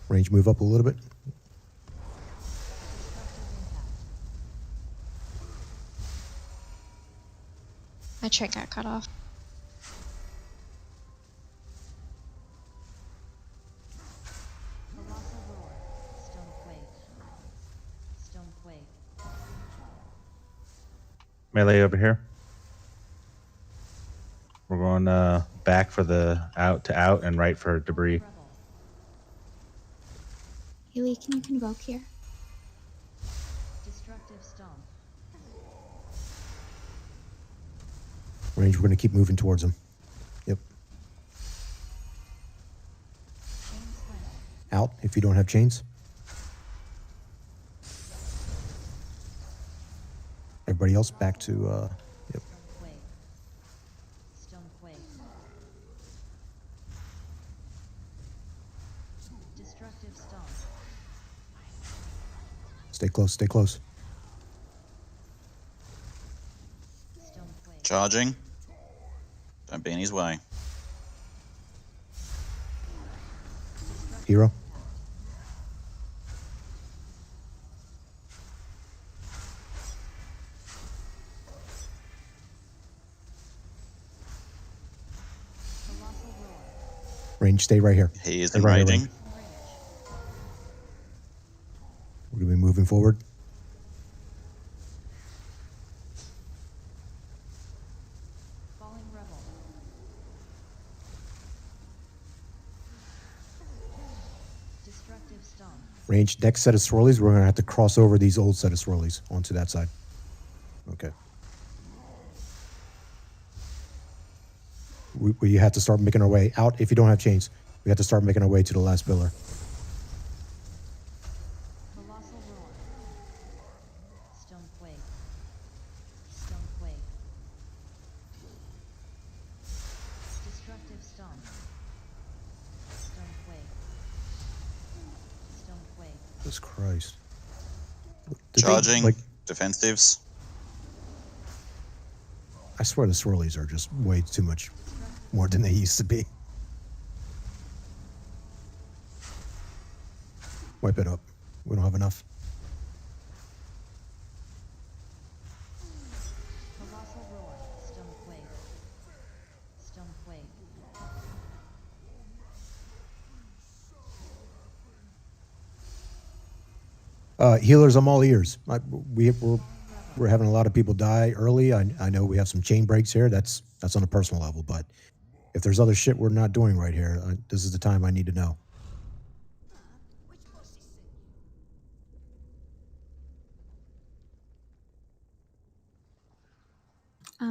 Range, move up a little bit. My train got cut off. Colossal roar. Stone quake. Stone quake. Melee over here. We're going back for the out to out and right for debris. Haley, can you convoke here? Destructive stomp. Range, we're going to keep moving towards him. Yep. Chain slam. Out if you don't have chains. Everybody else back to, yep. Stone quake. Stone quake. Destructive stomp. Stay close, stay close. Stone quake. Charging. Don't be in his way. Hero. Colossal roar. Range, stay right here. He is Stay right here, enraging. Range. moving forward. Falling rebel. Destructive stomp. Range, next set of swirlies, we're going to have to cross over these old set of swirlies onto that side. Okay. We have to start making our way out. If you don't have chains, we have to start making our way to the last pillar. Colossal roar. Stonequake. Stonequake. Destructive stomp. Stonequake. Stonequake. Jesus Christ. Did Charging, they, like, defensives. I swear the swirlies are just way too much more than they used to be. Wipe it up. We don't have enough. Colossal roar. Stonequake. Stonequake. Healers, I'm all ears. We're having a lot of people die early. I know we have some chain breaks here. That's on a personal level. But if there's other shit we're not doing right here, this is the time I need to know.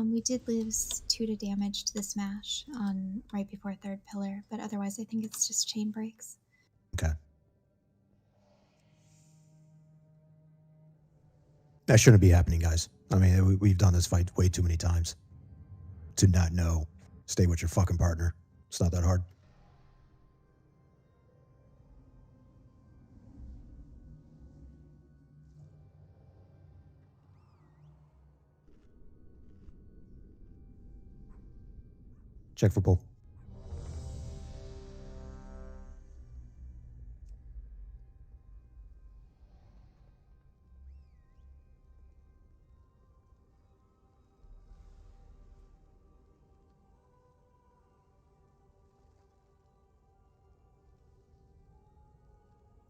We did lose 2 to damage to the smash on right before third pillar, but otherwise I think it's just chain breaks. Okay. That shouldn't be happening, guys. I mean, we've done this fight way too many times to not know. Stay with your fucking partner. It's not that hard. Check for pull.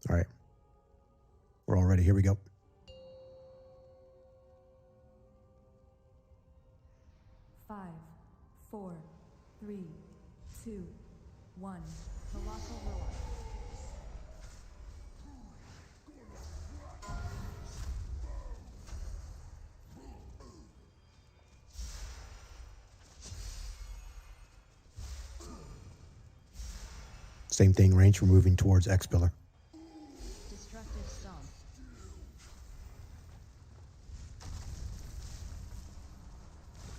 All right. We're all ready. Here we go. Five, 4, 3, 2, 1. Colossal roar. Same thing, range. We're moving towards X pillar. Destructive stomp.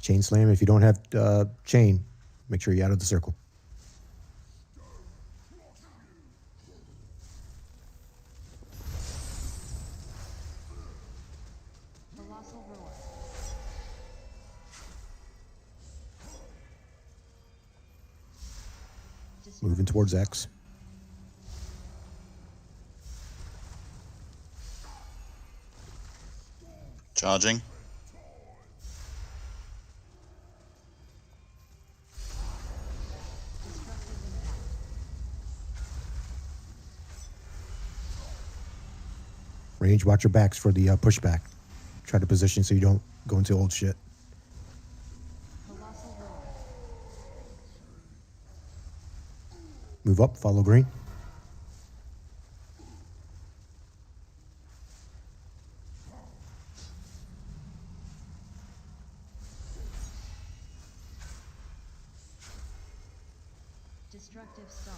Chain slam. If you don't have chain, make sure you're out of the circle. Colossal roar. Moving towards X. Charging. Range, watch your backs for the pushback. Try to position so you don't go into old shit. Colossal roar. Move up, follow green. Destructive stomp.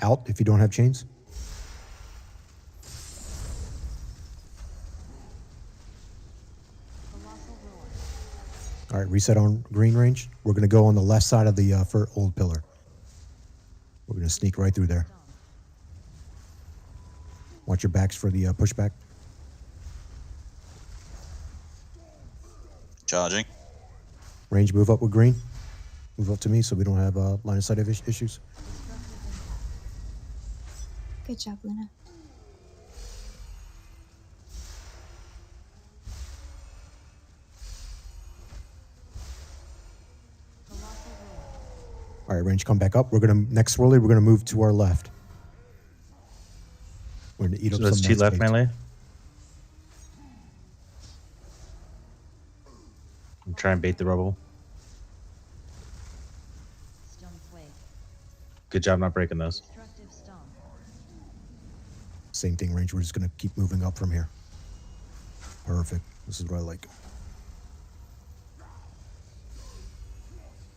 Out if you don't have chains. Colossal roar. All right, reset on green range. We're going to go on the left side of the for old pillar. We're going to sneak right through there. Watch your backs for the pushback. Charging. Range, move up with green. Move up to me so we don't have line of sight of issues. Good job, Luna. All right, range, come back up. We're gonna next swirly. We're gonna move to our left. We're gonna eat up So let's some cheat of that left space. melee. And try and bait the rubble. Stomp wave. Good job not breaking those. Destructive stomp. Same thing, range. We're just gonna keep moving up from here. Perfect. This is what I like.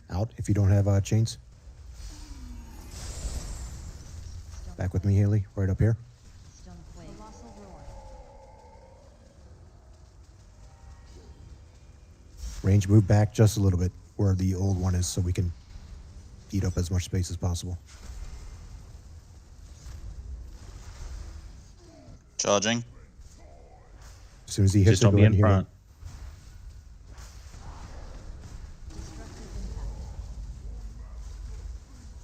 Out if you don't have chains. Back with me, Haley. Right up here. Stomp wave. Colossal roar. Range, move back just a little bit where the old one is so we can eat up as much space as possible. Charging. As soon as he hits Just it, don't go be ahead in and heal front. him.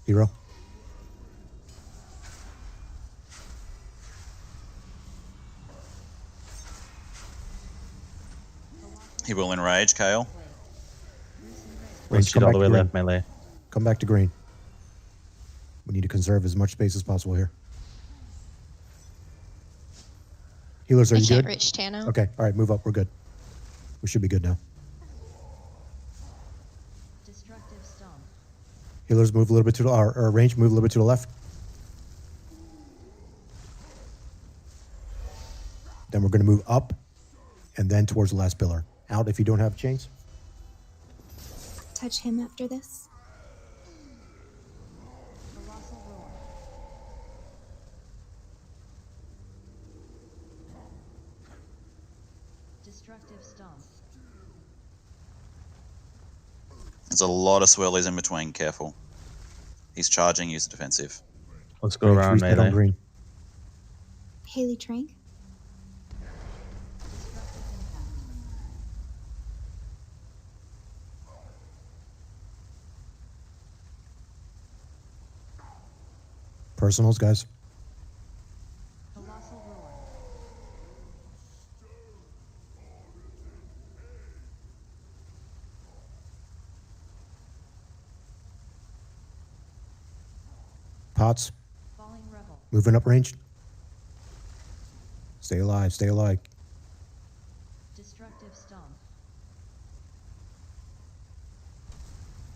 Hero. He will enrage, Kale. Let's cheat all back the to way green. left melee. Come back to green. We need to conserve as much space as possible here. Healers, are I you can't good? reach Tano. Okay, all right, move up. We're good. We should be good now. Destructive stomp. Healers, move a little bit to the our range. Move a little bit to the left. Then we're going to move up, and then towards the last pillar. Out if you don't have chains. Touch him after this. Colossal roar. Destructive stomp. There's a lot of swirlies in between. Careful. He's charging. Use defensive. Let's go Range, around reset on melee. green. Haley Trank. Destructive impact. Personals, guys. Colossal roar. Pots. Falling rebel. Moving up range. Stay alive. Stay alive. Destructive stomp.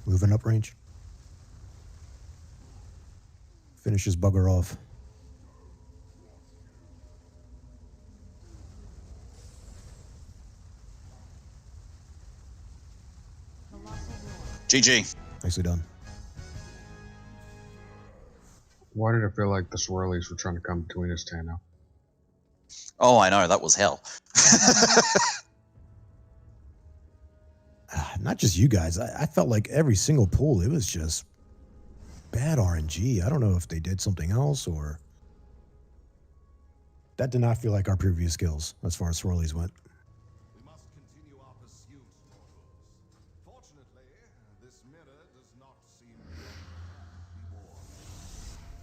Moving up range. Finish this bugger off. Colossal roar. GG. Nicely done. Why did it feel like the swirlies were trying to come between us, Tano? Oh, I know. That was hell. Not just you guys. I felt like every single pool, it was just bad RNG. I don't know if they did something else or... That did not feel like our previous skills as far as swirlies went. We must continue our pursuit, mortals. Fortunately, this mirror does not seem to be born.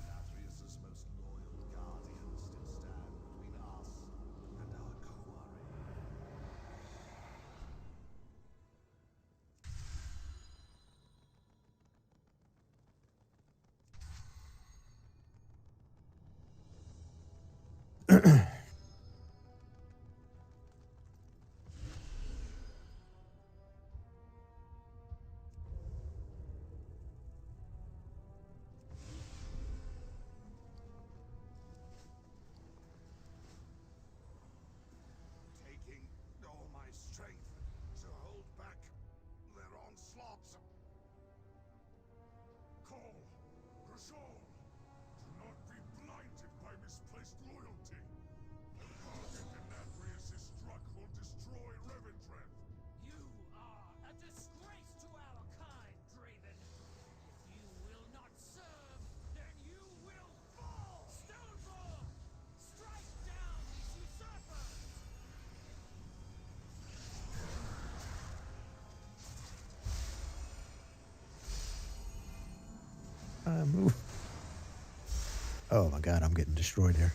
Nathrius' most loyal guardians still stand between us and our quarry. Taking all my strength to hold back their onslaughts. Call, Grishol, do not be blinded by misplaced loyalty. The path into Nathrius' struck will destroy Revendreth. You are a disgrace to our kind, Draven. If you will not serve, then you will fall! Stoneform! Strike down these usurpers! Move. Oh my god, I'm getting destroyed here.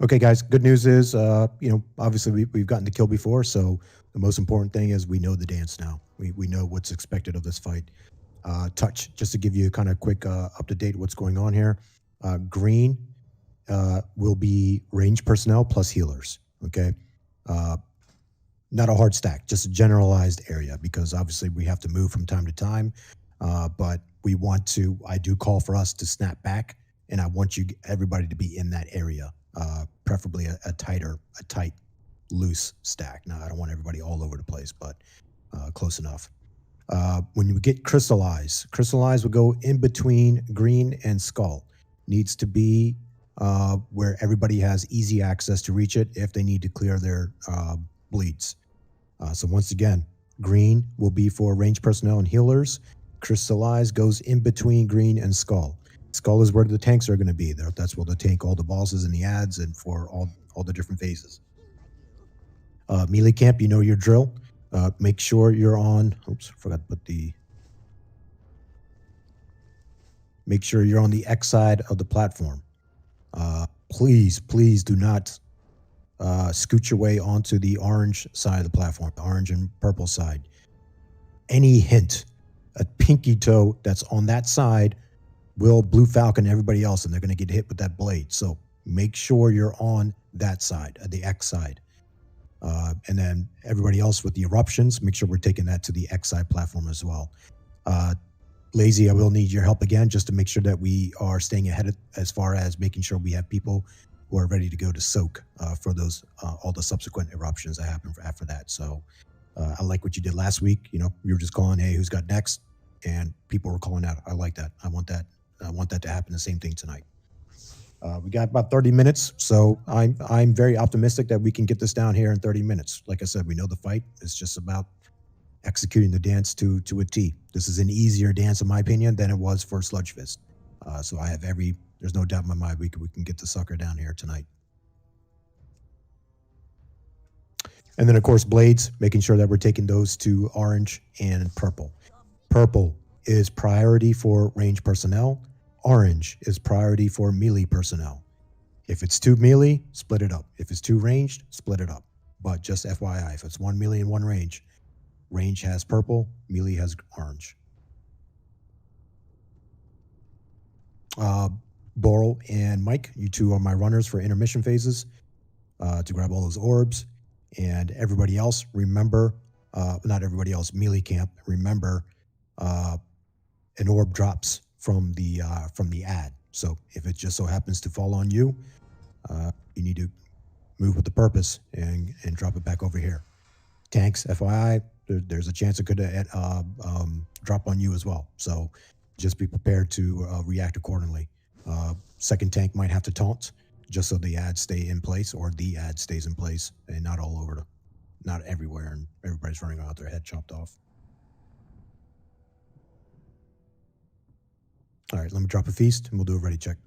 Okay, guys. Good news is, obviously we've gotten the kill before, so the most important thing is we know the dance now. We know what's expected of this fight. Touch, just to give you a kind of quick up to date what's going on here. Green will be range personnel plus healers. Okay. Not a hard stack, just a generalized area, because obviously we have to move from time to time. But I do call for us to snap back, and I want everybody to be in that area, preferably a tight, loose stack. Now, I don't want everybody all over the place, but close enough. When you get crystallize will go in between green and skull. Needs to be where everybody has easy access to reach it if they need to clear their bleeds. So once again, green will be for range personnel and healers. Crystallize goes in between green and skull. Skull is where the tanks are going to be. That's where they tank all the bosses and the ads and for all the different phases. Melee camp, you know your drill. Make sure you're on. Oops, forgot to put the. Make sure you're on the X side of the platform. Please do not scoot your way onto the orange side of the platform, the orange and purple side. Any hint, a pinky toe that's on that side will Blue Falcon everybody else, and they're going to get hit with that blade. So make sure you're on that side, the X side. And then everybody else with the eruptions, make sure we're taking that to the X side platform as well. Lazy, I will need your help again just to make sure that we are staying ahead as far as making sure we have people who are ready to go to soak for those all the subsequent eruptions that happen after that. So I like what you did last week. You were just calling, hey, who's got next? And people were calling out. I like that. I want that. I want that to happen. The same thing tonight. We got about 30 minutes, so I'm very optimistic that we can get this down here in 30 minutes. Like I said, we know the fight. It's just about executing the dance to a T. This is an easier dance, in my opinion, than it was for Sludge Fist. So there's no doubt in my mind we can get the sucker down here tonight. And then, of course, blades, making sure that we're taking those to orange and purple. Purple is priority for range personnel. Orange is priority for melee personnel. If it's too melee, split it up. If it's too ranged, split it up. But just FYI, if it's one melee and one range has purple, melee has orange. Boral and Mike, you two are my runners for intermission phases to grab all those orbs. And everybody else, remember, not everybody else, melee camp, remember an orb drops from the ad. So if it just so happens to fall on you, you need to move with the purpose and drop it back over here. Tanks, FYI, there's a chance it could drop on you as well. So just be prepared to react accordingly. Second tank might have to taunt just so the ads stay in place, or the ad stays in place and not all over, not everywhere, and everybody's running out their head chopped off. All right, let me drop a feast and we'll do a ready check.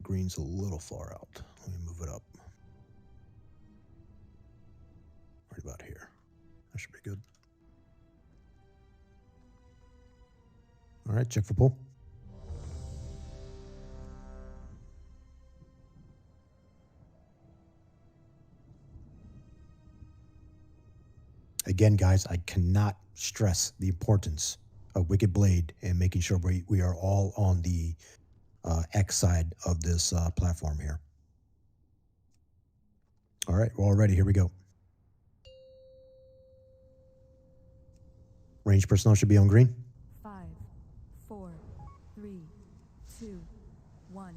Green's a little far out. Let me move it up. Right about here. That should be good. All right, check for pull. Again, guys, I cannot stress the importance of Wicked Blade and making sure we are all on the X side of this platform here. All right, we're all ready. Here we go. Range personnel should be on green. 5, 4, 3, 2, 1.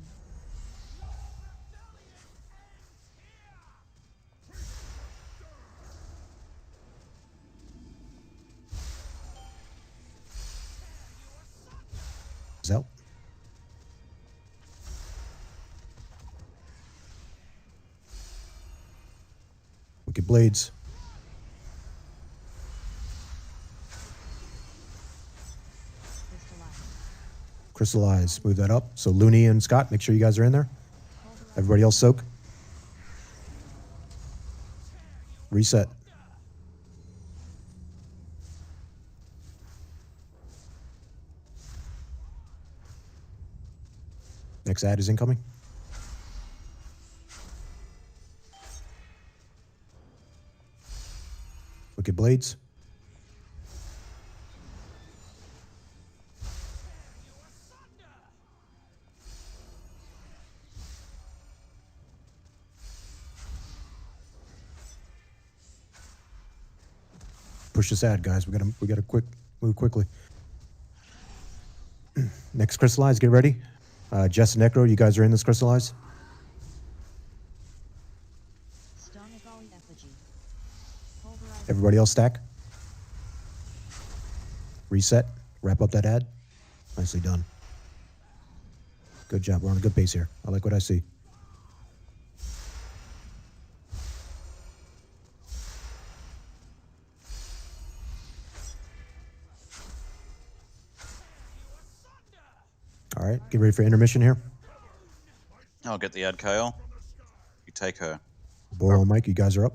Out. Wicked Blades. Crystallize. Move that up. So Looney and Scott, make sure you guys are in there. Everybody else soak. Reset. Next ad is incoming. Wicked Blades. Push this ad, guys. We gotta move quickly. Next Crystallize, get ready. Jess and Necro, you guys are in this Crystallize. Everybody else stack. Reset. Wrap up that ad. Nicely done. Good job. We're on a good pace here. I like what I see. All right, get ready for intermission here. I'll get the ad, Kale. You take her. Boyle and Mike, you guys are up.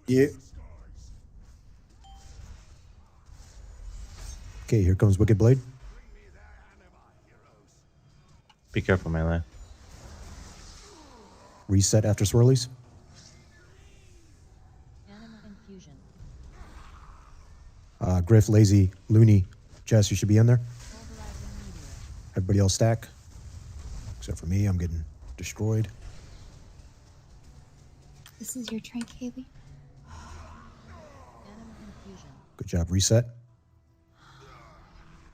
Yeah. Okay, here comes Wicked Blade. Be careful, melee. Reset after swirlies. Griff, Lazy, Looney, Jess, you should be in there. Everybody else stack. Except for me, I'm getting destroyed. This is your trank, Haley. Good job. Reset.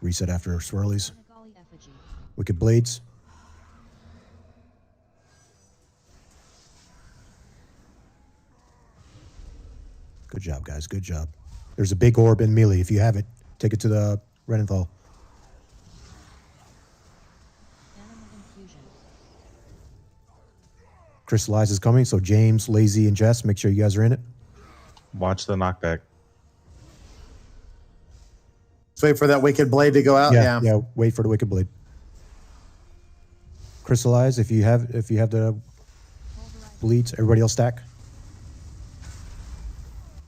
Reset after swirlies. Wicked Blades. Good job, guys. Good job. There's a big orb in melee. If you have it, take it to the Renenthal. Crystallize is coming, so James, Lazy, and Jess, make sure you guys are in it. Watch the knockback. Let's wait for that Wicked Blade to go out. Yeah, wait for the Wicked Blade. Crystallize, if you have the bleeds, everybody else stack.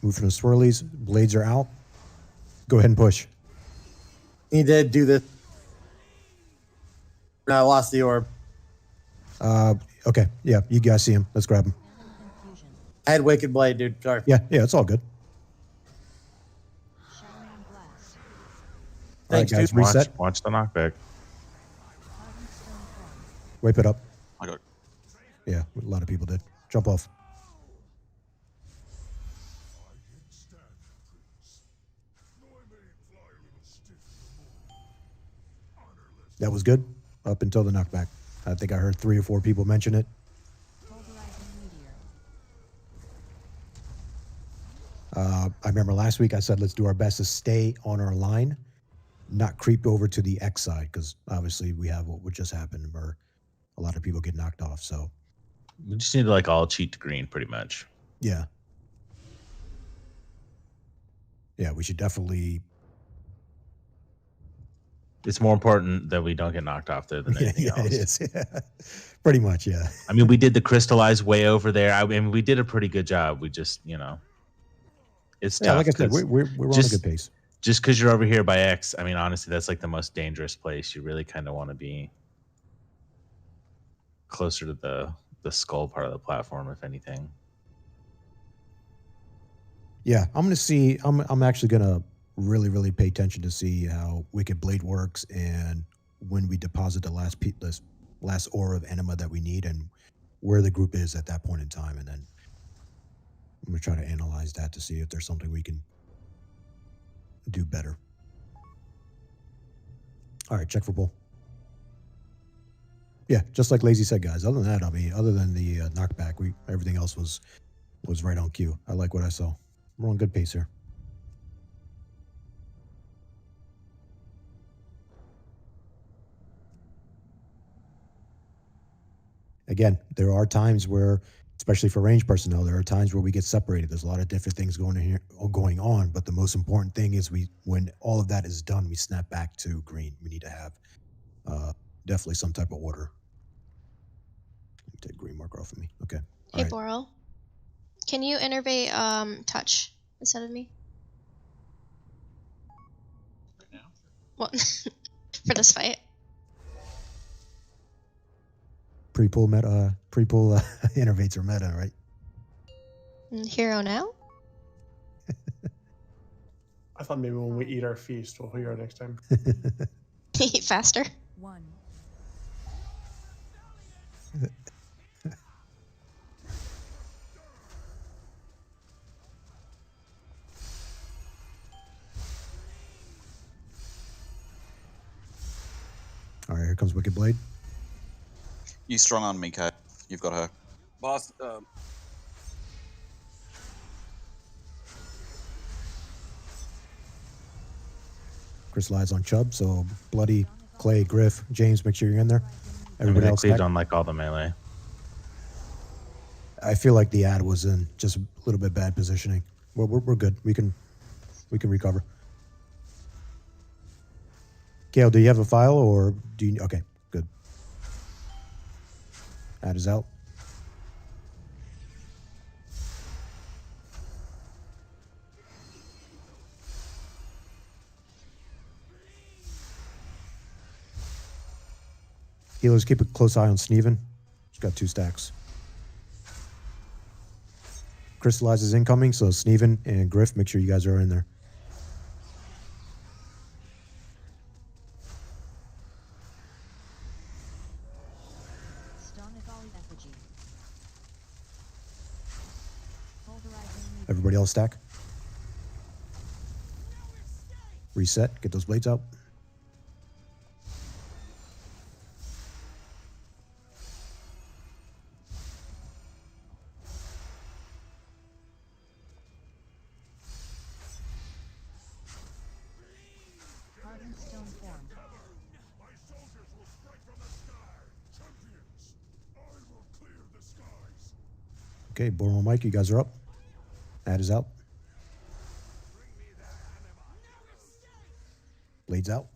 Move from the swirlies. Blades are out. Go ahead and push. He did do this. No, I lost the orb. Okay, yeah, you guys see him. Let's grab him. I had Wicked Blade, dude. Sorry. Yeah, it's all good. Thanks, all right, guys, dude. reset. Watch the knockback. Wipe it up. I got. Yeah, a lot of people did. Jump off. That was good up until the knockback. I think I heard 3 or 4 people mention it. I remember last week I said let's do our best to stay on our line, not creep over to the X side, because obviously we have what just happened where a lot of people get knocked off. So we just need to like all cheat to green pretty much. Yeah. Yeah, we should definitely. It's more important that we don't get knocked off there than anything else. It is. Yeah. Pretty much, yeah. I mean, we did the crystallized way over there. I mean, we did a pretty good job. We just, it's tough. Yeah, like I said, we're on a good pace. Just because you're over here by X, I mean, honestly, that's like the most dangerous place. You really kind of want to be closer to the skull part of the platform, if anything. Yeah, I'm gonna see. I'm actually gonna really pay attention to see how Wicked Blade works and when we deposit the last ore of enema that we need and where the group is at that point in time, and then I'm gonna try to analyze that to see if there's something we can do better. All right, check for bull. Yeah, just like Lazy said, guys. Other than that, I mean, other than the knockback, everything else was right on cue. I like what I saw. We're on good pace here. Again, there are times where, especially for range personnel, there are times where we get separated. There's a lot of different things going on, but the most important thing is when all of that is done, we snap back to green. We need to have Definitely some type of order. Let me take green marker off of me. Okay. All Hey, right. Boral. Can you innervate touch instead of me? Right now? What? For this fight? Pre-pull meta. Pre-pull innervates are meta, right? Hero now? I thought maybe when we eat our feast, we'll hero next time. Eat faster. 1. All right, here comes Wicked Blade. You strong on me, Kate. You've got her. Boss, Crystallize on Chubb, so Bloody, Clay, Griff, James, make sure you're in there. Everybody else I cleaved stack. on like all the melee. I feel like the ad was in just a little bit bad positioning. We're good. We can recover. Kale, do you have a file or do you? Okay, good. Ad is out. Healers, keep a close eye on Sneven. He's got 2 stacks. Crystallize is incoming, so Sneven and Griff, make sure you guys are in there. Everybody else stack. Reset. Get those blades out. Hardened stone form. My soldiers will strike from the sky. Champions, I will clear the skies. Okay, Boral and Mike, you guys are up. Ad is out. Blades out.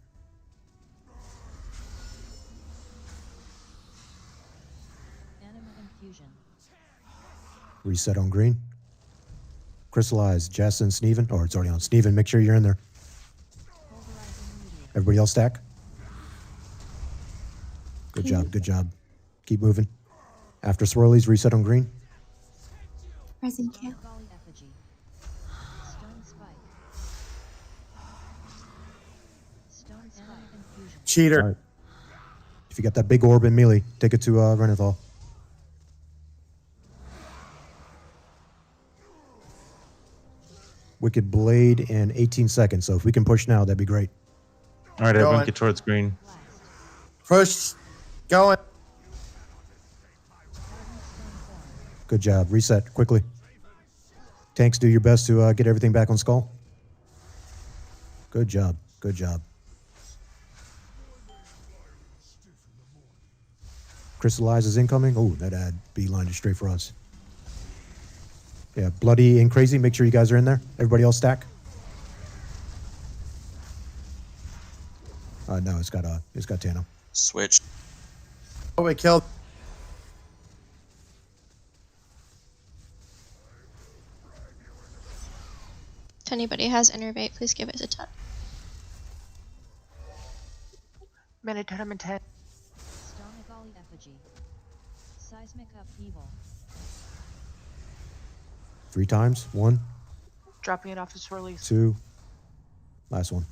Anima infusion. Reset on green. Crystallize, Jess and Sneven. Or it's already on. Sneven, make sure you're in there. Everybody else stack. Good job, good job. Keep moving. After swirlies, reset on green. Present Kale. Volley effigy. Stone spike. Stone spike infusion. Cheater. All right. If you got that big orb in melee, take it to Renethal. Wicked Blade in 18 seconds. So if we can push now, that'd be great. All right, everyone Going. get towards green. Push. Going. Good job. Reset quickly. Tanks, do your best to get everything back on Skull. Good job. Good job. Crystallize is incoming. Oh, that ad beelined it straight for us. Yeah, Bloody and Crazy. Make sure you guys are in there. Everybody else stack. No, it's got Tano. Switch. Oh, we killed. If anybody has innervate, please give it a touch. Minute, 10, I'm in 10. Stone volley effigy. Seismic upheaval. 3 times. 1, Dropping it off the swirlies. 2. Last one.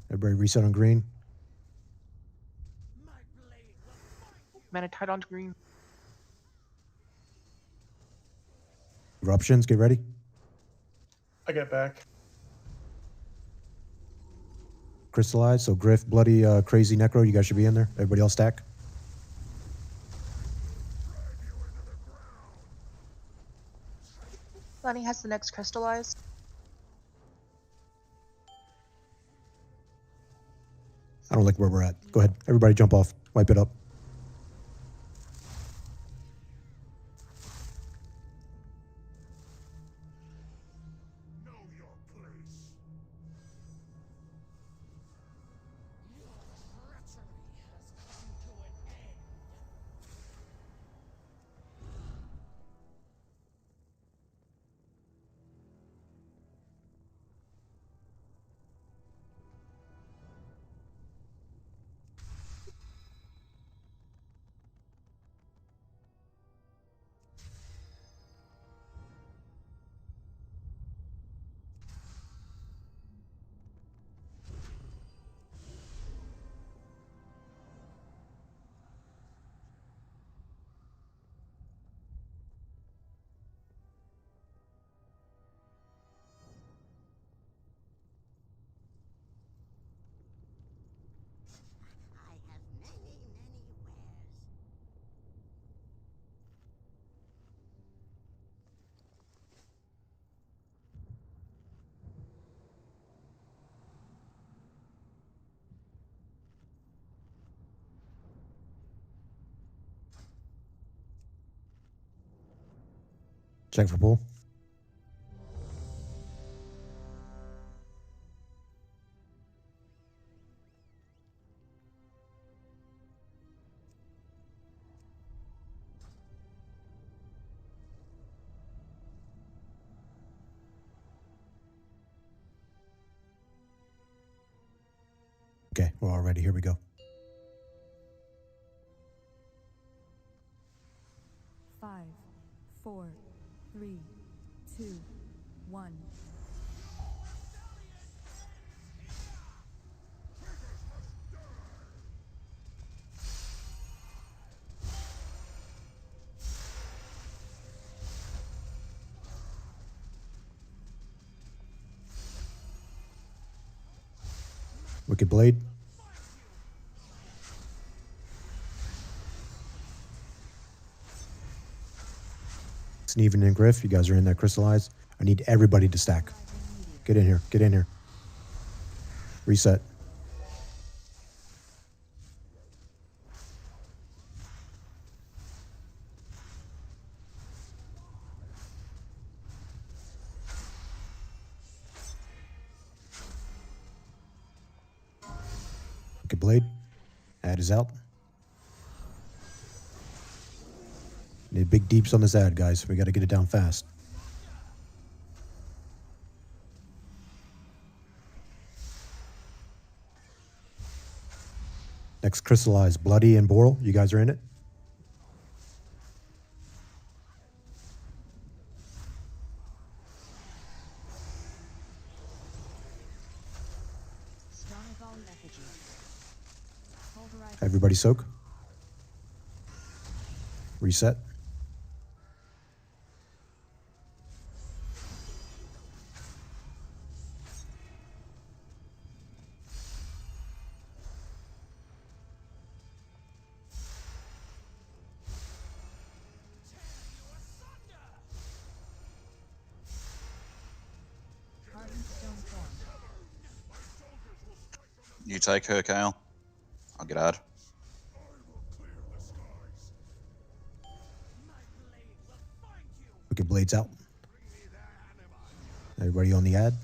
Everybody reset on green. Minute, tied on to green. Eruptions, get ready. I get back. Crystallize. So Griff, Bloody, Crazy, Necro. You guys should be in there. Everybody else stack. Lenny has the next crystallize. I don't like where we're at. Go ahead. Everybody jump off. Wipe it up. Check for pull. Okay, we're all ready. Here we go. 5, 4, 3, 2, 1. Wicked Blade. Sneven and Griff, you guys are in there. Crystallize. I need everybody to stack. Get in here. Get in here. Reset. Wicked Blade. Ad is out. Need big deeps on this ad, guys. We got to get it down fast. Next, Crystallize. Bloody and Boral. You guys are in it? Everybody soak. Reset. You take her, Kale. I'll get ad. Wicked Blades out. Everybody on the ad.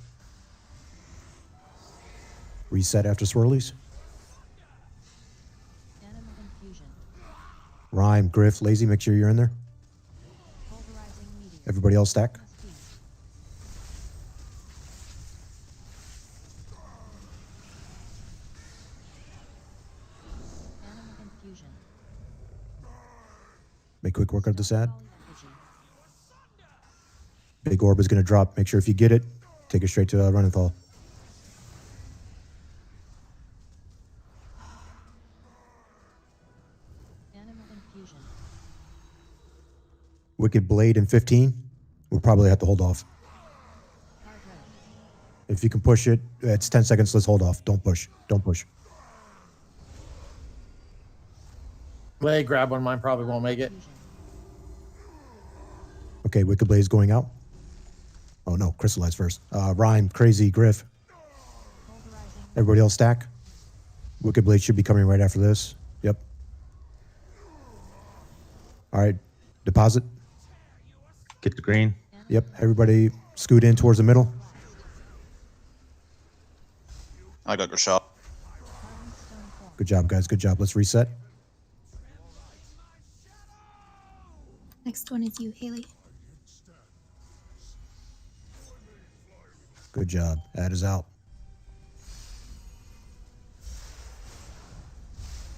Reset after swirlies. Rhyme, Griff, Lazy, make sure you're in there. Everybody else stack. Make quick work of this ad. Big orb is going to drop. Make sure if you get it, take it straight to Runenthal. Wicked Blade in 15. We'll probably have to hold off. If you can push it, it's 10 seconds. Let's hold off. Don't push. Don't push. Blade, grab one. Mine probably won't make it. Okay, Wicked Blade's going out. Oh no, Crystallize first. Rhyme, Crazy, Griff. Everybody else stack. Wicked Blade should be coming right after this. Yep. All right, deposit. Get the green. Yep, everybody scoot in towards the middle. I got good shot. Good job, guys. Good job. Let's reset. Next one is you, Haley. Good job. Ad is out.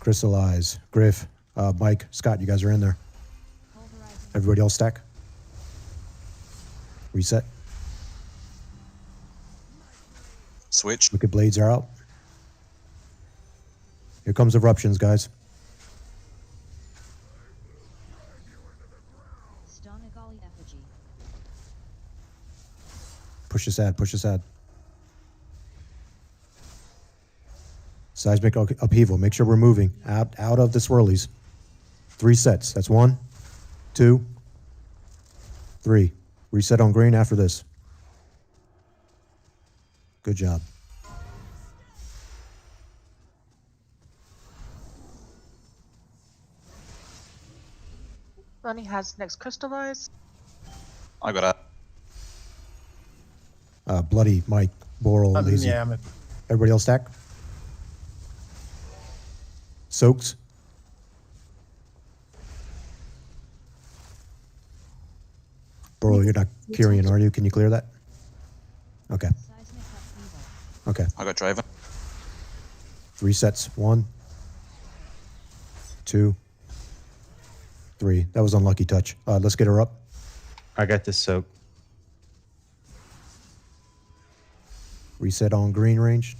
Crystallize, Griff, Mike, Scott, you guys are in there. Everybody else stack. Reset. Switch. Wicked Blades are out. Here comes Eruptions, guys. Push this ad, push this ad. Seismic upheaval. Make sure we're moving out of the swirlies. 3 sets. That's 1, 2, 3. Reset on green after this. Good job. Ronnie has next Crystallize. I got a Bloody, Mike, Boral, Lazy. Yeah, Everybody else stack? Soaks? Boral, you're not Kyrian, are you? Can you clear that? Okay. Okay. I got Draven. 3 sets. 1, 2, 3. That was unlucky touch. Let's get her up. I got this soak. Reset on green range.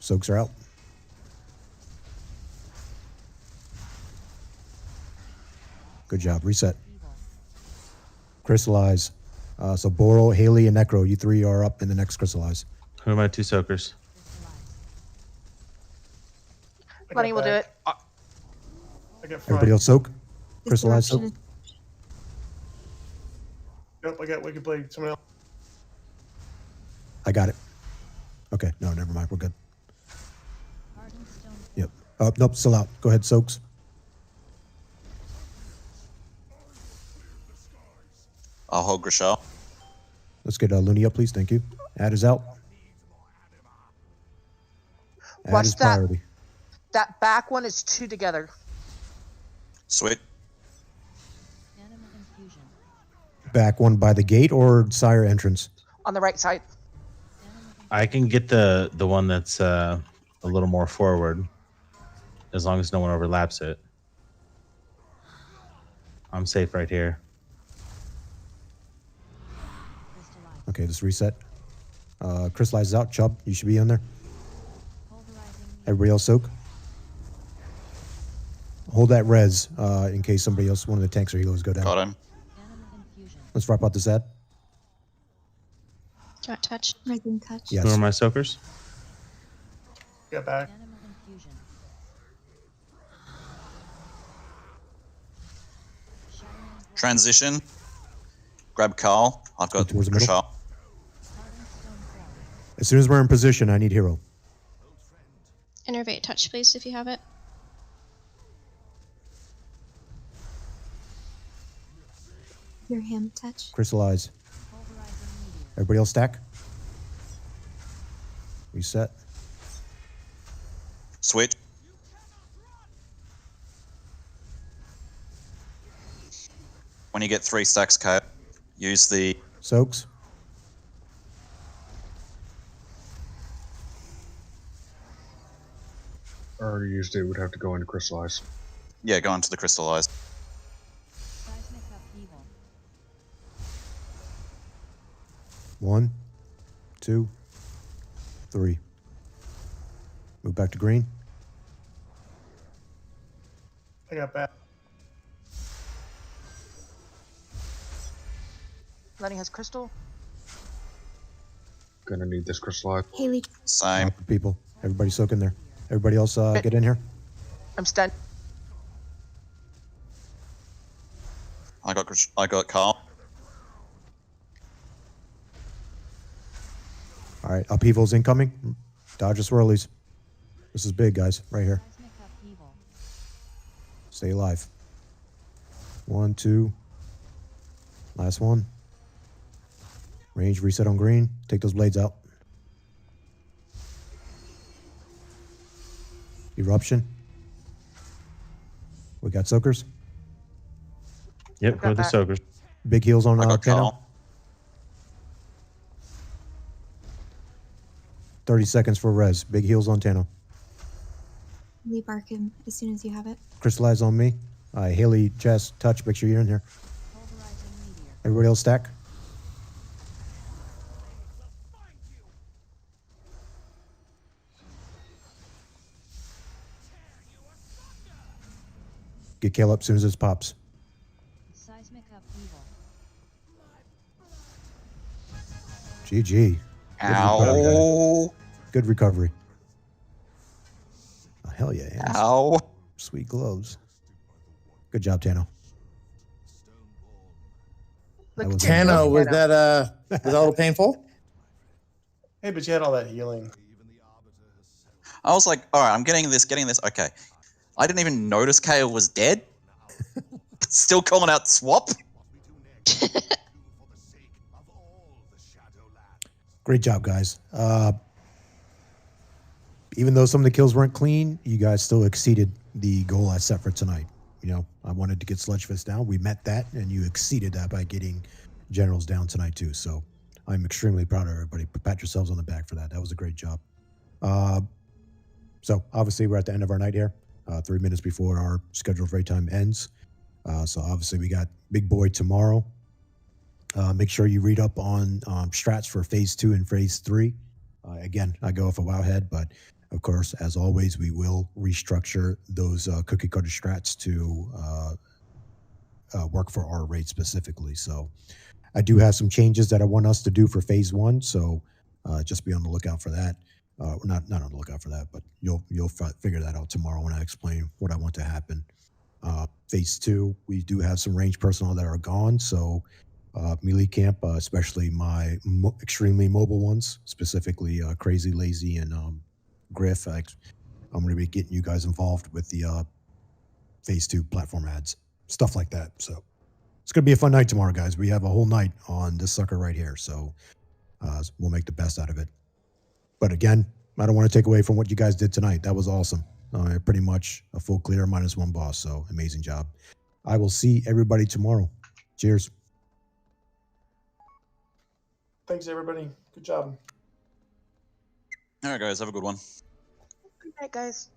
Soaks are out. Good job. Reset. Crystallize. So Boral, Haley, and Necro, you 3 are up in the next crystallize. Who are my 2 soakers? Lenny will do it. I get front. Everybody else soak? Crystallize soak? Nope, I got Wicked Blade. Someone else. I got it. Okay, no, never mind. We're good. Yep. Nope, still out. Go ahead, soaks. I'll hold Grishal. Let's get Looney up, please. Thank you. Ad is out. Ad Watch is that. priority. That back one is 2 together. Sweet. Back one by the gate or Sire entrance? On the right side. I can get the one that's a little more forward, as long as no one overlaps it. I'm safe right here. Okay, let's reset. Crystallize is out. Chubb, you should be in there. Everybody else soak. Hold that res in case somebody else, one of the tanks or healers go down. Got him. Let's wrap out this ad. Do you want touch? Rising touch. Yes. Who are my soakers? Get back. Transition. Grab Carl. I've got Towards the middle. Grishal. As soon as we're in position, I need hero. Innervate touch, please, if you have it. Your hand touch. Crystallize. Everybody else stack. Reset. Switch. When you get 3 stacks, Kate, use the Soaks. I already used it. Would have to go into crystallize. Yeah, go into the crystallize. One, 2, 3. Move back to green. I got back. Lenny has crystal. Gonna need this crystallize. Haley. Same. People. Everybody soak in there. Everybody else get in here. I'm stunned. I got Carl. All right, upheaval's incoming. Dodge the swirlies. This is big, guys. Right here. Stay alive. 1, 2. Last one. Range reset on green. Take those blades out. Eruption. We got soakers. Yep, go the soakers. Big heals on I got Kano. Carl. 30 seconds for res. Big heals on Tano. Lee bark him as soon as you have it. Crystallize on me. Haley, Jess, touch. Make sure you're in here. Everybody else stack. Get Kale up as soon as this pops. Seismic upheaval. GG. Ow. Good recovery. Oh, hell yeah. Hands. Ow. Sweet gloves. Good job, Tano. Look, Tano, was that was that a little painful? Hey, but you had all that healing. I was like, all right, I'm getting this. Okay. I didn't even notice Kale was dead. Still calling out swap. Great job, guys. Even though some of the kills weren't clean, you guys still exceeded the goal I set for tonight. You know, I wanted to get Sludgefist down. We met that, and you exceeded that by getting generals down tonight too. So I'm extremely proud of everybody. Pat yourselves on the back for that. That was a great job. So obviously we're at the end of our night here, 3 minutes before our scheduled raid time ends. So obviously we got Big Boy tomorrow. Make sure you read up on strats for phase 2 and phase 3. Again, I go off a Wowhead, but of course, as always, we will restructure those cookie cutter strats to work for our raid specifically. So I do have some changes that I want us to do for phase 1. So just be on the lookout for that. Not on the lookout for that, but you'll figure that out tomorrow when I explain what I want to happen. Phase 2, we do have some range personnel that are gone. So melee camp, especially my extremely mobile ones, specifically Crazy, Lazy, and Griff. I'm going to be getting you guys involved with the phase 2 platform ads, stuff like that. So it's going to be a fun night tomorrow, guys. We have a whole night on this sucker right here. So we'll make the best out of it. But again, I don't want to take away from what you guys did tonight. That was awesome. Pretty much a full clear -1 boss. So amazing job. I will see everybody tomorrow. Cheers. Thanks, everybody. Good job. All right, guys. Have a good one. Good night, guys.